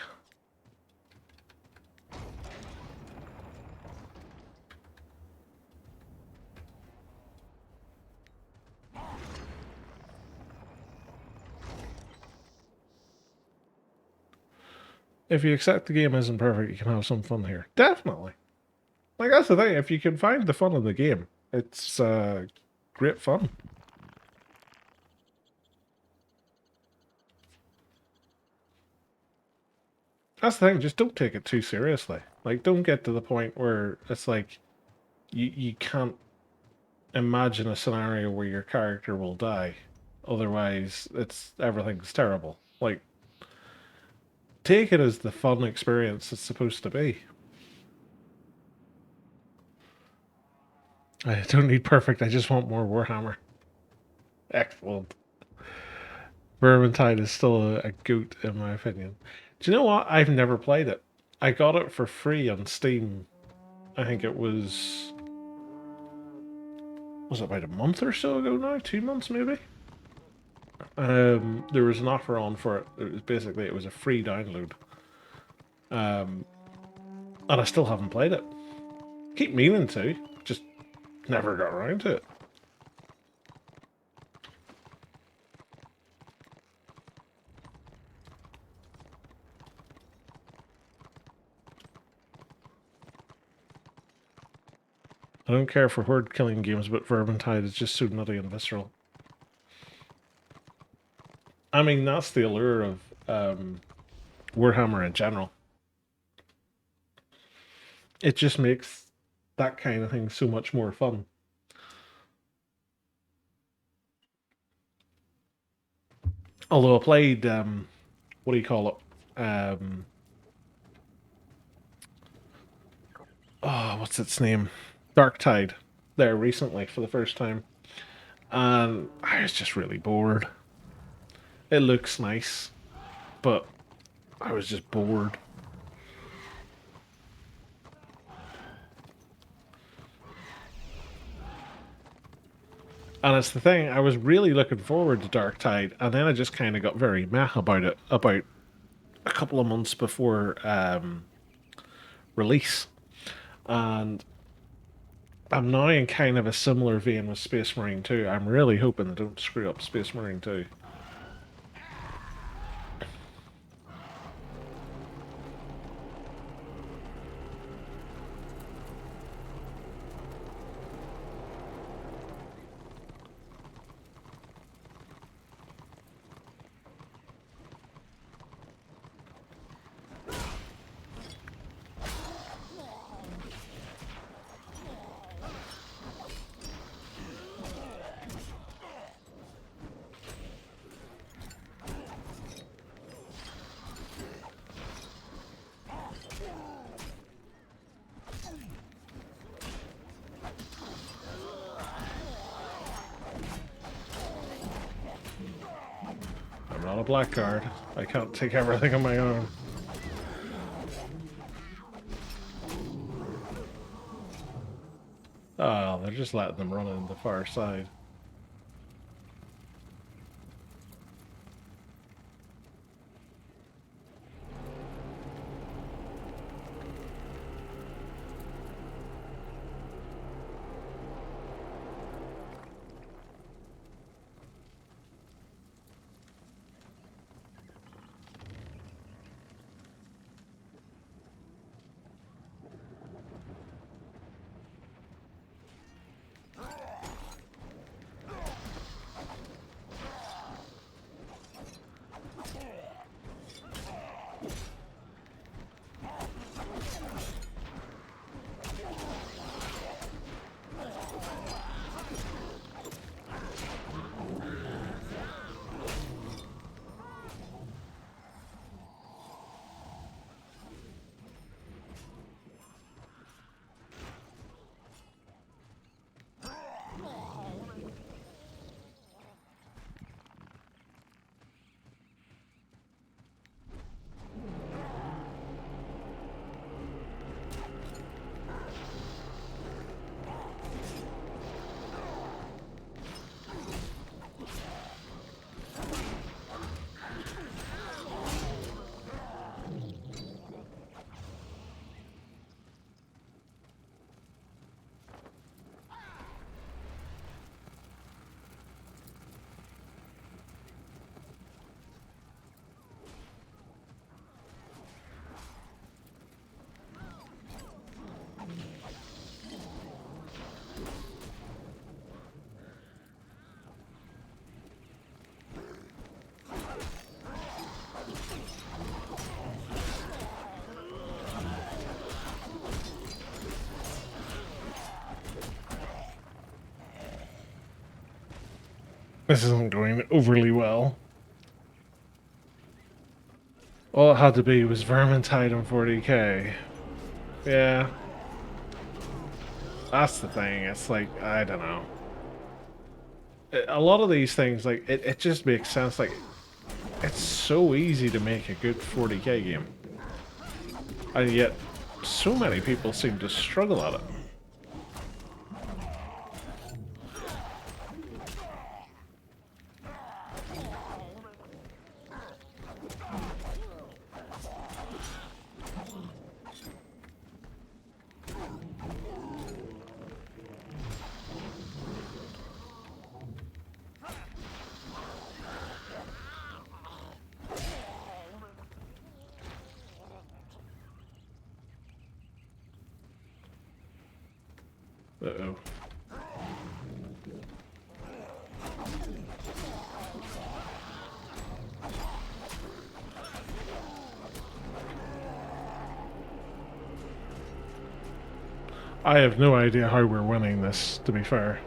If you accept the game isn't perfect, you can have some fun here. Definitely. Like, that's the thing. If you can find the fun of the game, it's great fun. That's the thing. Just don't take it too seriously. Like, don't get to the point where it's like you can't imagine a scenario where your character will die. Otherwise, everything's terrible. Like, take it as the fun experience it's supposed to be. I don't need perfect, I just want more Warhammer. Excellent. Vermintide is still a goat in my opinion. Do you know what? I've never played it. I got it for free on Steam. I think it was it about a month or so ago now? 2 months maybe? There was an offer on for it. It was a free download. And I still haven't played it. Keep meaning to, just never got around to it. I don't care for horde killing games, but Vermintide is just so nutty and visceral. I mean, that's the allure of Warhammer in general. It just makes that kind of thing so much more fun. Although I played, what do you call it? Oh, what's its name? Darktide there recently for the first time. And I was just really bored. It looks nice, but I was just bored. And it's the thing, I was really looking forward to Darktide, and then I just kind of got very meh about it about a couple of months before release. And I'm now in kind of a similar vein with Space Marine 2. I'm really hoping they don't screw up Space Marine 2. I'm not a black card. I can't take everything on my own. Oh, they're just letting them run in the far side. This isn't going overly well. All it had to be was Vermintide and 40k. Yeah. That's the thing. It's like, I don't know. A lot of these things, like, it just makes sense. Like, it's so easy to make a good 40k game. And yet, so many people seem to struggle at it. Uh-oh. I have no idea how we're winning this, to be fair.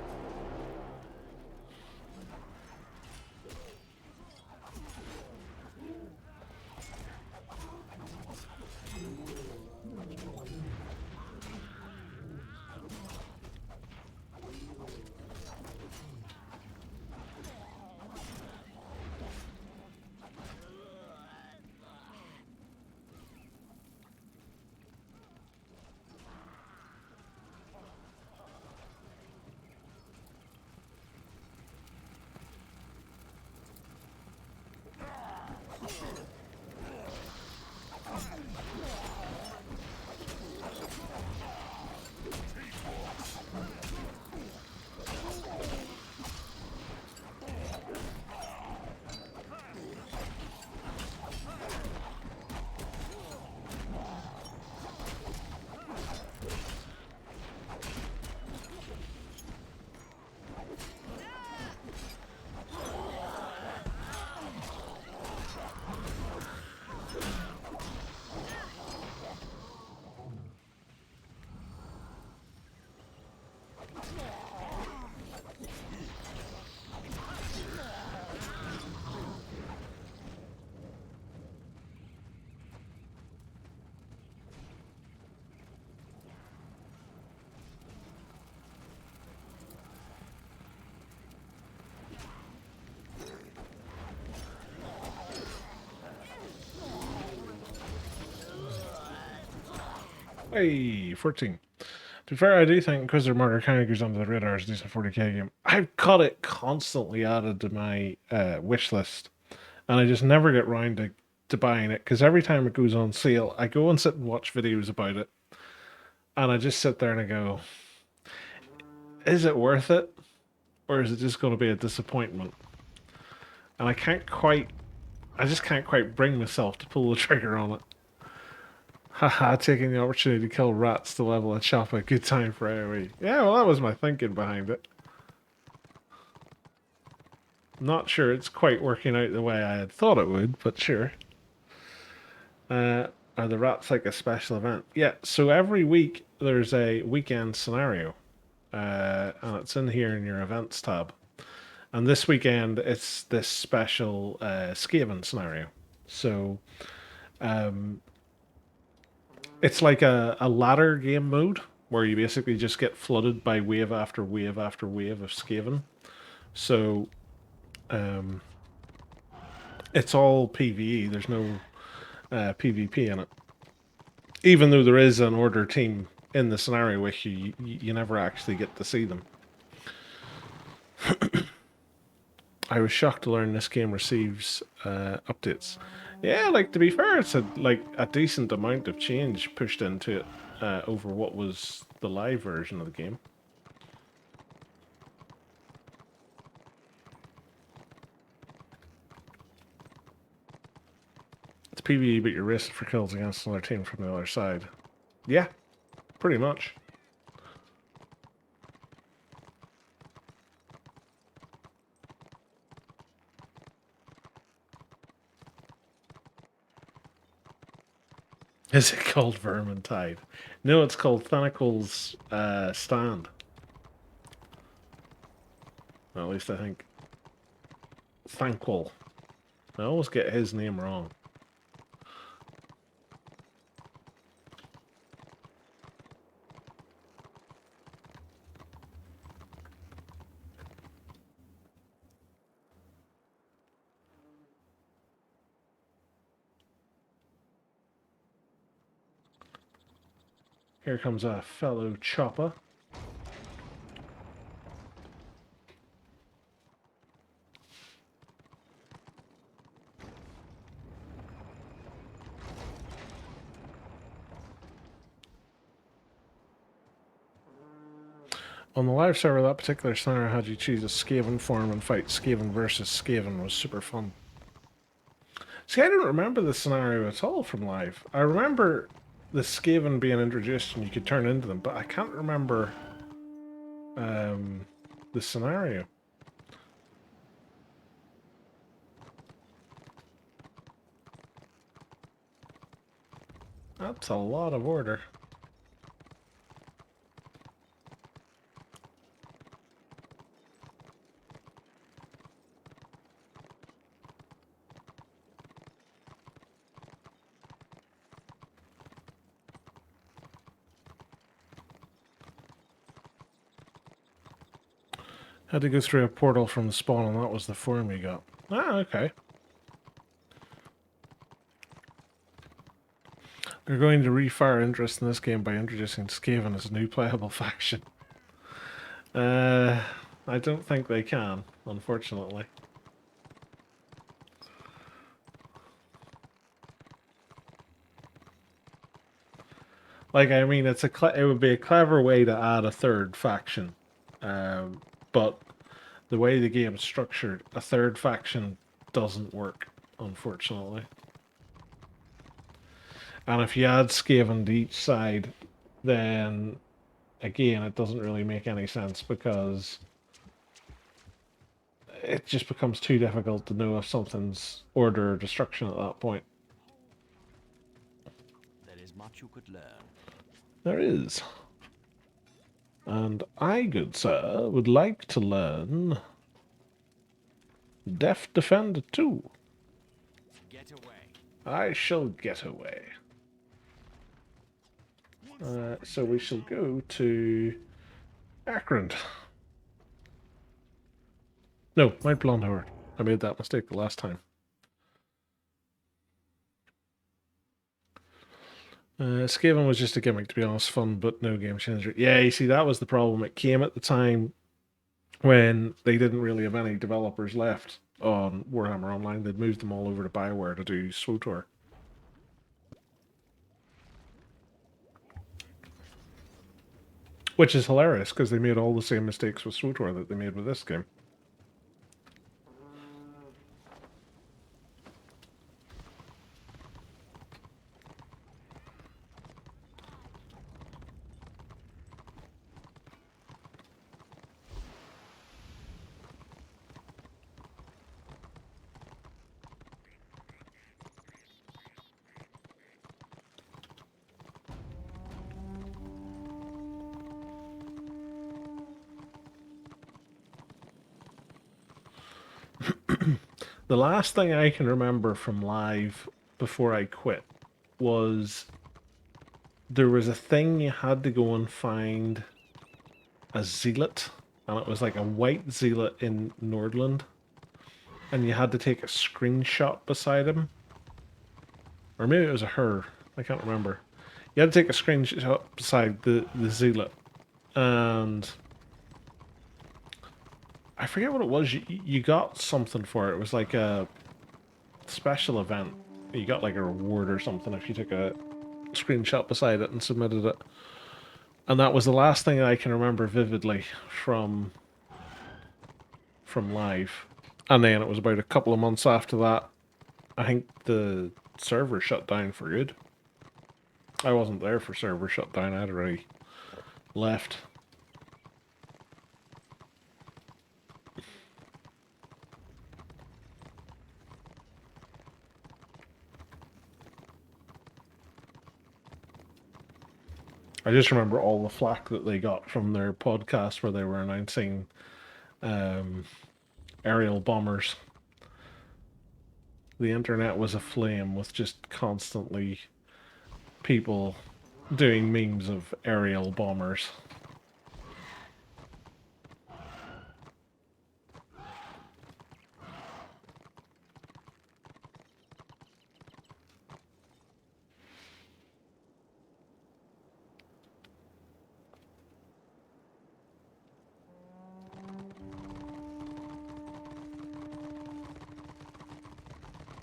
Hey, 14. To be fair, I do think Inquisitor Martyr kind of goes under the radar as a decent 40k game. I've got it constantly added to my wish list, and I just never get round to buying it, because every time it goes on sale, I go and sit and watch videos about it, and I just sit there and I go, is it worth it? Or is it just going to be a disappointment? And I just can't quite bring myself to pull the trigger on it. Haha, taking the opportunity to kill rats to level a chopper. Good time for AoE. Yeah, well, that was my thinking behind it. Not sure it's quite working out the way I had thought it would, but sure. Are the rats like a special event? Yeah, so every week there's a weekend scenario. And it's in here in your events tab. And this weekend it's this special Skaven scenario. So it's like a ladder game mode where you basically just get flooded by wave after wave after wave of Skaven. So it's all PvE. There's no PvP in it. Even though there is an order team in the scenario with you, you never actually get to see them. I was shocked to learn this game receives updates. Yeah, like, to be fair, it's a decent amount of change pushed into it over what was the live version of the game. It's PvE, but you're racing for kills against another team from the other side. Yeah, pretty much. Is it called Vermintide? No, it's called Thanacle's Stand. Well, at least I think. Thanquil. I always get his name wrong. Here comes a fellow chopper. On the live server, that particular scenario had you choose a Skaven form and fight Skaven versus Skaven was super fun. See, I don't remember the scenario at all from live. I remember the Skaven being introduced and you could turn into them, but I can't remember the scenario. That's a lot of order. Had to go through a portal from the spawn, and that was the form you got. Ah, okay. They're going to refire interest in this game by introducing Skaven as a new playable faction. I don't think they can, unfortunately. Like, I mean, it would be a clever way to add a third faction, but the way the game's structured, a third faction doesn't work, unfortunately. And if you add Skaven to each side, then again, it doesn't really make any sense because it just becomes too difficult to know if something's order or destruction at that point. There is much you could learn. There is. And I, good sir, would like to learn Deft Defender 2. Get away. I shall get away. So we shall go to Akron. No, Mount Blondhorn. I made that mistake the last time. Skaven was just a gimmick, to be honest. Fun, but no game changer. Yeah, you see, that was the problem. It came at the time when they didn't really have any developers left on Warhammer Online. They'd moved them all over to Bioware to do SWTOR. Which is hilarious, because they made all the same mistakes with SWTOR that they made with this game. The last thing I can remember from live before I quit was there was a thing you had to go and find a zealot, and it was like a white zealot in Nordland, and you had to take a screenshot beside him. Or maybe it was a her, I can't remember. You had to take a screenshot beside the zealot, and I forget what it was. You got something for it. It was like a special event. You got like a reward or something if you took a screenshot beside it and submitted it. And that was the last thing I can remember vividly from live. And then it was about a couple of months after that, I think the server shut down for good. I wasn't there for server shutdown. I had already left. I just remember all the flack that they got from their podcast where they were announcing aerial bombers. The internet was aflame with just constantly people doing memes of aerial bombers.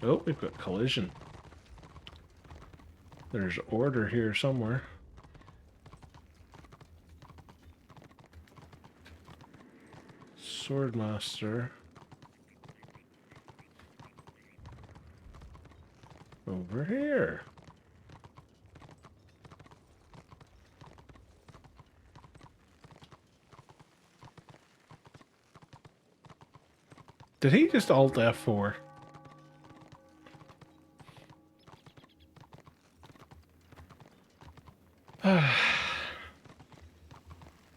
Oh, we've got collision. There's order here somewhere. Swordmaster. Over here. Did he just Alt F4?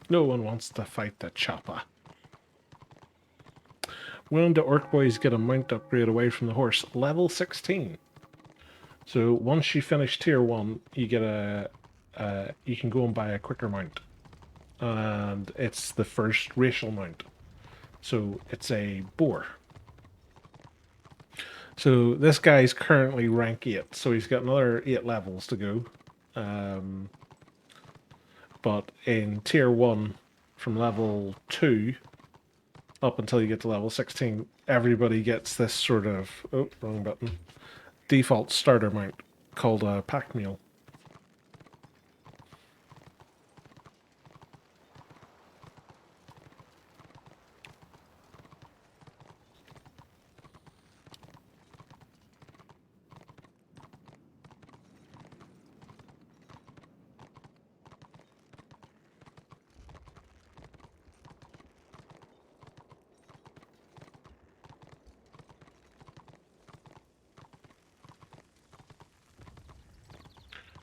No one wants to fight the chopper. When do Orc Boys get a mount upgrade away from the horse? Level 16. So once you finish tier 1, you get you can go and buy a quicker mount. And it's the first racial mount. So it's a boar. So this guy's currently rank 8, so he's got another 8 levels to go. But in tier 1, from level 2 up until you get to level 16, everybody gets this sort of, oh, wrong button, default starter mount called a pack mule.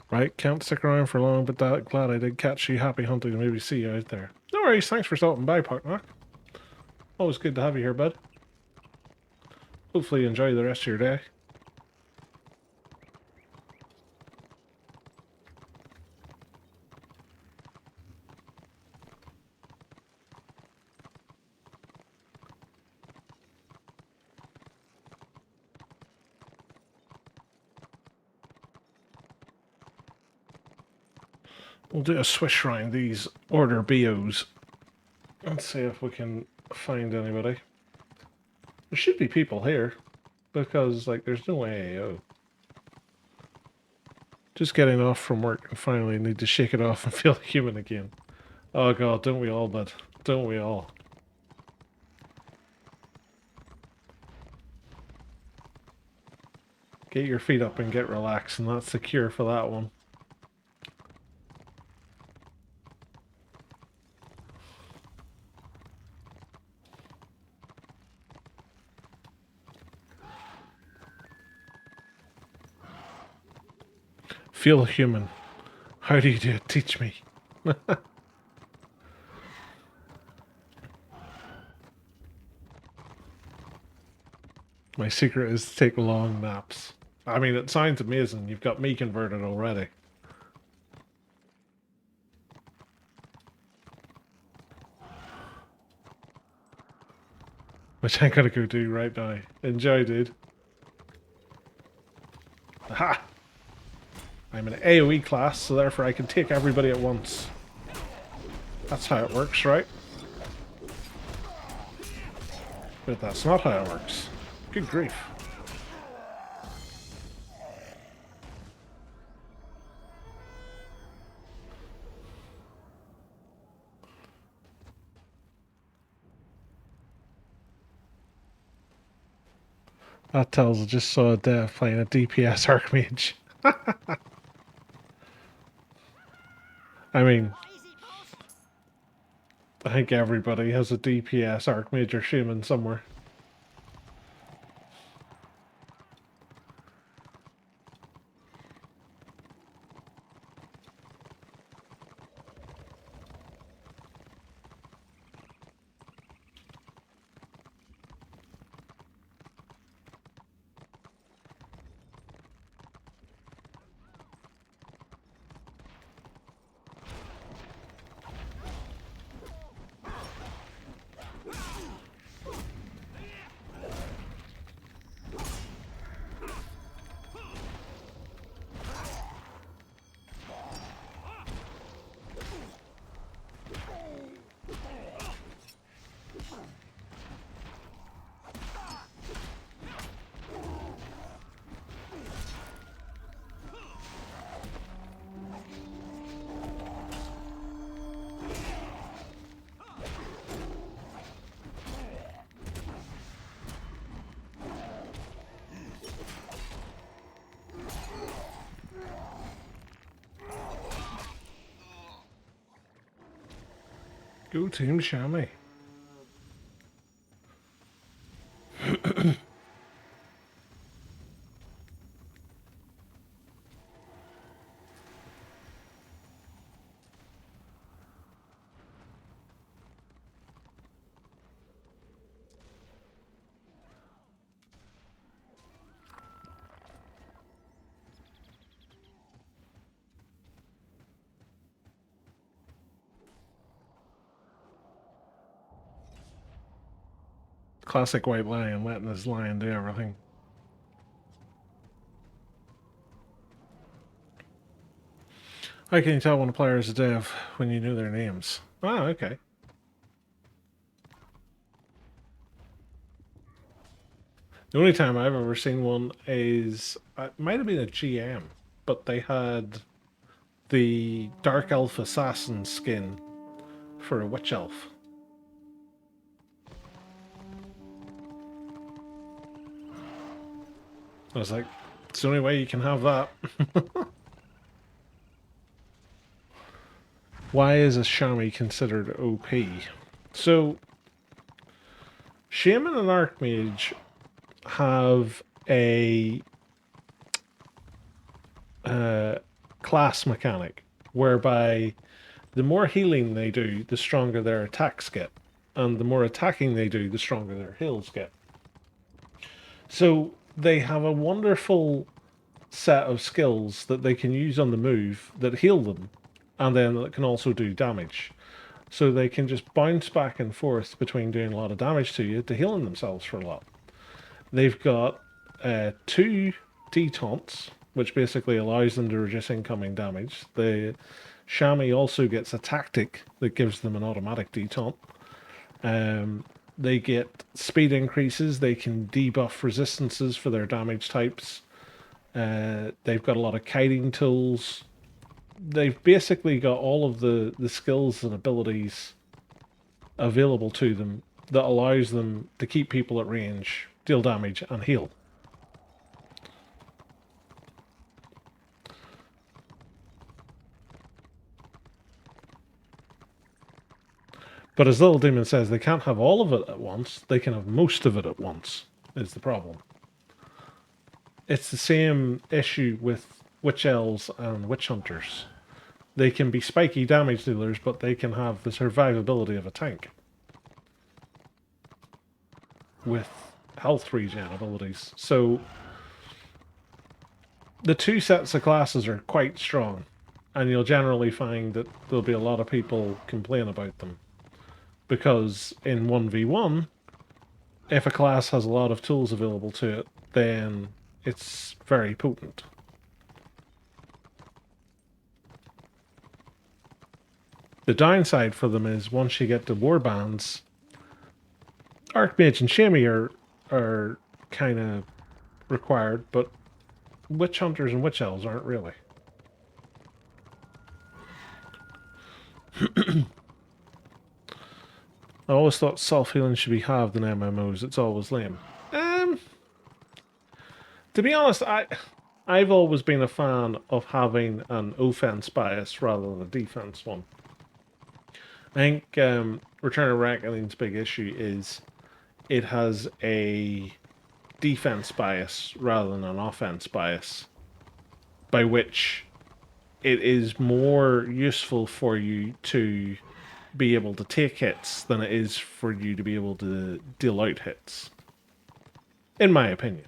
Right, can't stick around for long, but glad I did catch you. Happy hunting and maybe see you out there. No worries, thanks for stopping by, Pockmark. Always good to have you here, bud. Hopefully you enjoy the rest of your day. We'll do a swish around these order BOs. Let's see if we can find anybody. There should be people here, because, like, there's no AAO. Just getting off from work and finally need to shake it off and feel human again. Oh god, don't we all, bud? Don't we all? Get your feet up and get relaxed, and that's the cure for that one. Feel human. How do you do it? Teach me. My secret is to take long naps. I mean, it sounds amazing. You've got me converted already. Which I'm gonna go do right now. Enjoy, dude. Aha! I'm an AoE class, so therefore I can take everybody at once. That's how it works, right? But that's not how it works. Good grief. That tells I just saw a dev playing a DPS Archmage. I mean, I think everybody has a DPS Archmage or Shaman somewhere. Go Team Shammy. Classic white lion, letting his lion do everything. How can you tell when a player is a dev when you know their names? Oh, okay. The only time I've ever seen one is it might have been a GM, but they had the Dark Elf Assassin skin for a Witch Elf. I was like, it's the only way you can have that. Why is a Shami considered OP? So, Shaman and Archmage have a class mechanic whereby the more healing they do, the stronger their attacks get. And the more attacking they do, the stronger their heals get. So they have a wonderful set of skills that they can use on the move that heal them, and then that can also do damage. So they can just bounce back and forth between doing a lot of damage to you to healing themselves for a lot. They've got 2 detents, which basically allows them to reduce incoming damage. The Shami also gets a tactic that gives them an automatic detent. They get speed increases. They can debuff resistances for their damage types. They've got a lot of kiting tools. They've basically got all of the skills and abilities available to them that allows them to keep people at range, deal damage, and heal. But as Little Demon says, they can't have all of it at once. They can have most of it at once, is the problem. It's the same issue with Witch Elves and Witch Hunters. They can be spiky damage dealers, but they can have the survivability of a tank with health regen abilities. So the 2 sets of classes are quite strong, and you'll generally find that there'll be a lot of people complain about them. Because in 1v1, if a class has a lot of tools available to it, then it's very potent. The downside for them is once you get to warbands, Archmage and Shami are kind of required, but Witch Hunters and Witch Elves aren't really. I always thought self-healing should be halved in MMOs. It's always lame. To be honest, I've always been a fan of having an offense bias rather than a defense one. I think Return of Reckoning's big issue is it has a defense bias rather than an offense bias, by which it is more useful for you to be able to take hits than it is for you to be able to deal out hits. In my opinion.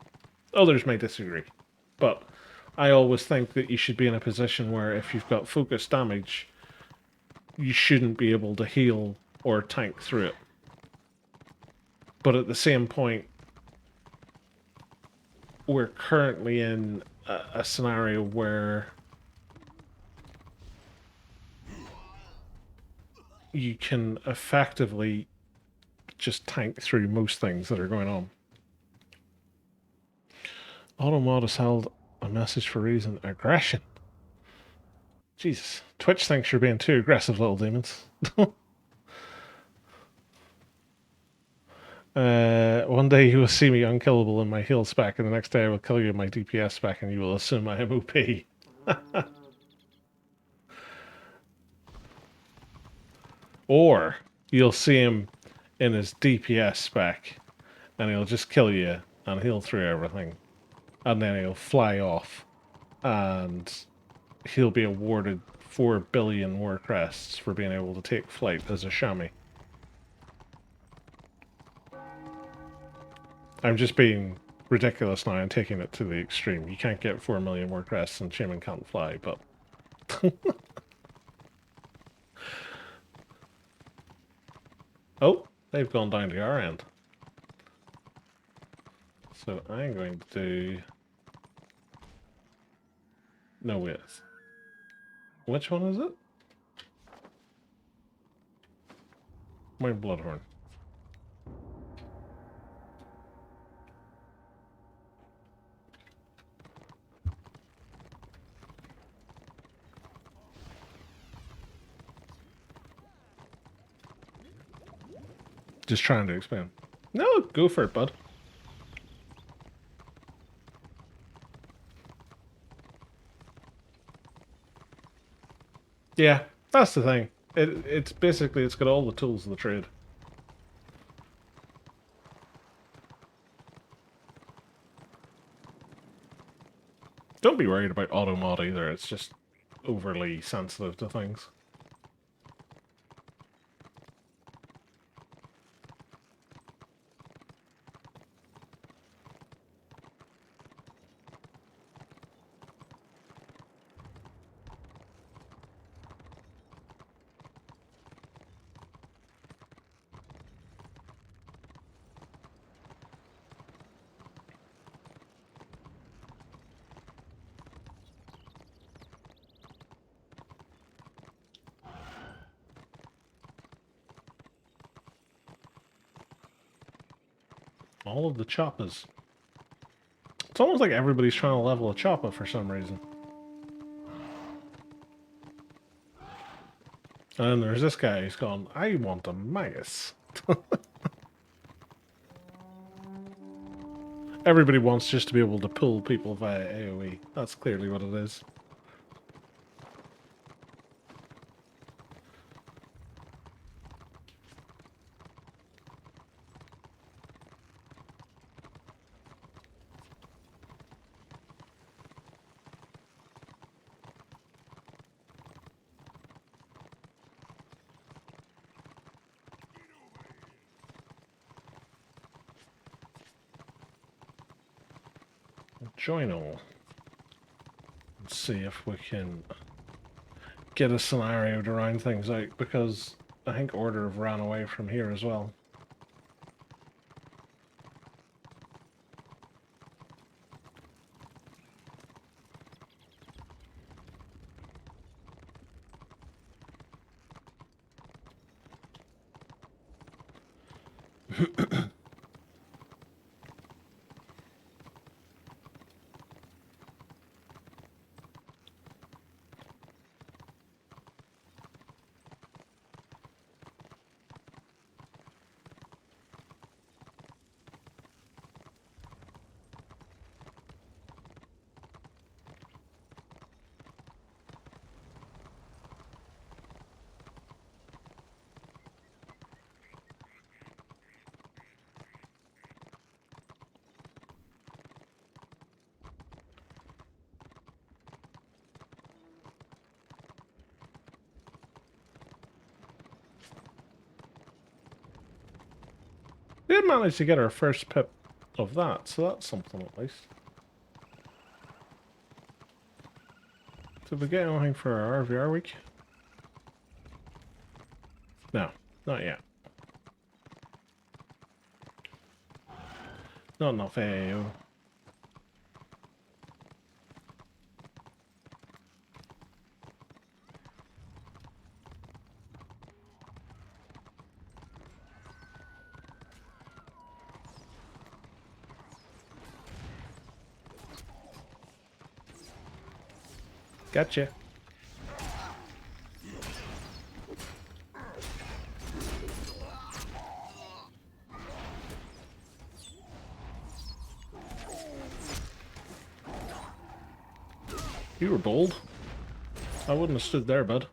Others may disagree. But I always think that you should be in a position where if you've got focused damage, you shouldn't be able to heal or tank through it. But at the same point, we're currently in a scenario where you can effectively just tank through most things that are going on. Automod has held a message for reason. Aggression. Jesus. Twitch thinks you're being too aggressive, Little Demons. One day you will see me unkillable in my heal spec, and the next day I will kill you in my DPS spec, and you will assume I am OP. Or you'll see him in his DPS spec, and he'll just kill you and heal through everything, and then he'll fly off, and he'll be awarded 4 billion war crests for being able to take flight as a Shami. I'm just being ridiculous now and taking it to the extreme. You can't get 4 million war crests and Shaman can't fly, but... Oh, they've gone down to our end. So I'm going to do... No, wait. Which one is it? My Bloodhorn. Just trying to expand. No, go for it, bud. Yeah, that's the thing. It's basically, it's got all the tools of the trade. Don't be worried about auto mod either, it's just overly sensitive to things. All of the choppers. It's almost like everybody's trying to level a chopper for some reason. And there's this guy who's gone, I want a Magus. Everybody wants just to be able to pull people via AoE. That's clearly what it is. Join all. Let's see if we can get a scenario to round things out, because I think Order have ran away from here as well. We did manage to get our first pip of that, so that's something at least. Did we get anything for our RVR week? No, not yet. Not enough AAO. Gotcha. You were bold. I wouldn't have stood there, bud.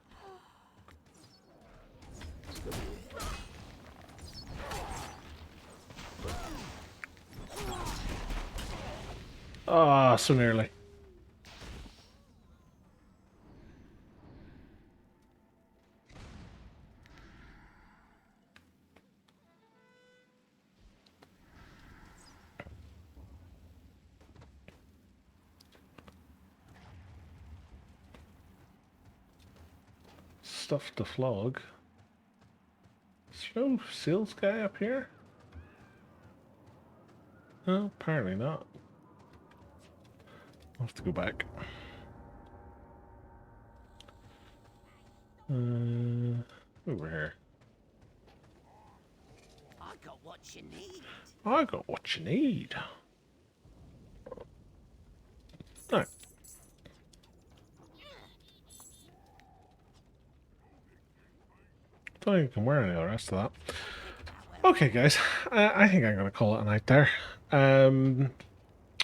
Ah, so nearly. Stuff to flog. Is there no sales guy up here? Oh, apparently not. I'll have to go back. Over here. I got what you need. I got what you need. Right. Don't think I can wear any of the rest of that. Okay, guys. I think I'm going to call it a night there.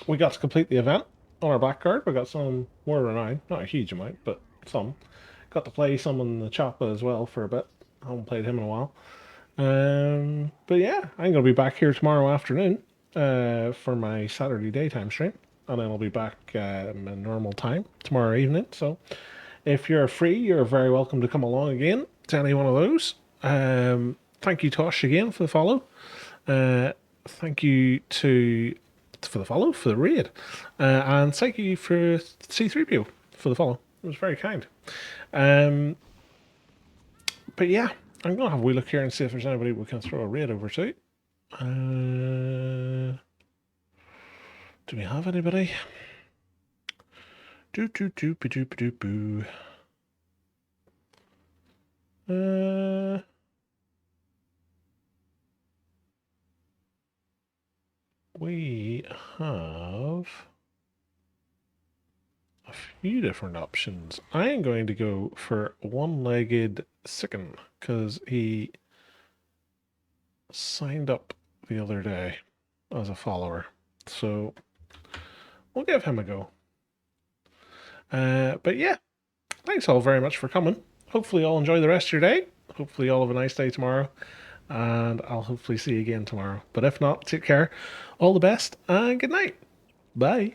We got to complete the event on our black card. We got some more renown. Not a huge amount, but some. Got to play some on the Choppa as well for a bit. I haven't played him in a while. But yeah, I'm going to be back here tomorrow afternoon for my Saturday daytime stream. And then I'll be back at normal time tomorrow evening. So if you're free, you're very welcome to come along again to any one of those. Thank you, Tosh, again for the follow. Thank you for the follow, for the raid. And thank you for C3PO for the follow. It was very kind. But yeah, I'm going to have a wee look here and see if there's anybody we can throw a raid over to. Do we have anybody? Do. We have a few different options. I am going to go for one-legged Sicken because he signed up the other day as a follower. So we'll give him a go. But yeah, thanks all very much for coming. Hopefully you all enjoy the rest of your day. Hopefully you all have a nice day tomorrow. And I'll hopefully see you again tomorrow. But if not, take care. All the best and good night. Bye.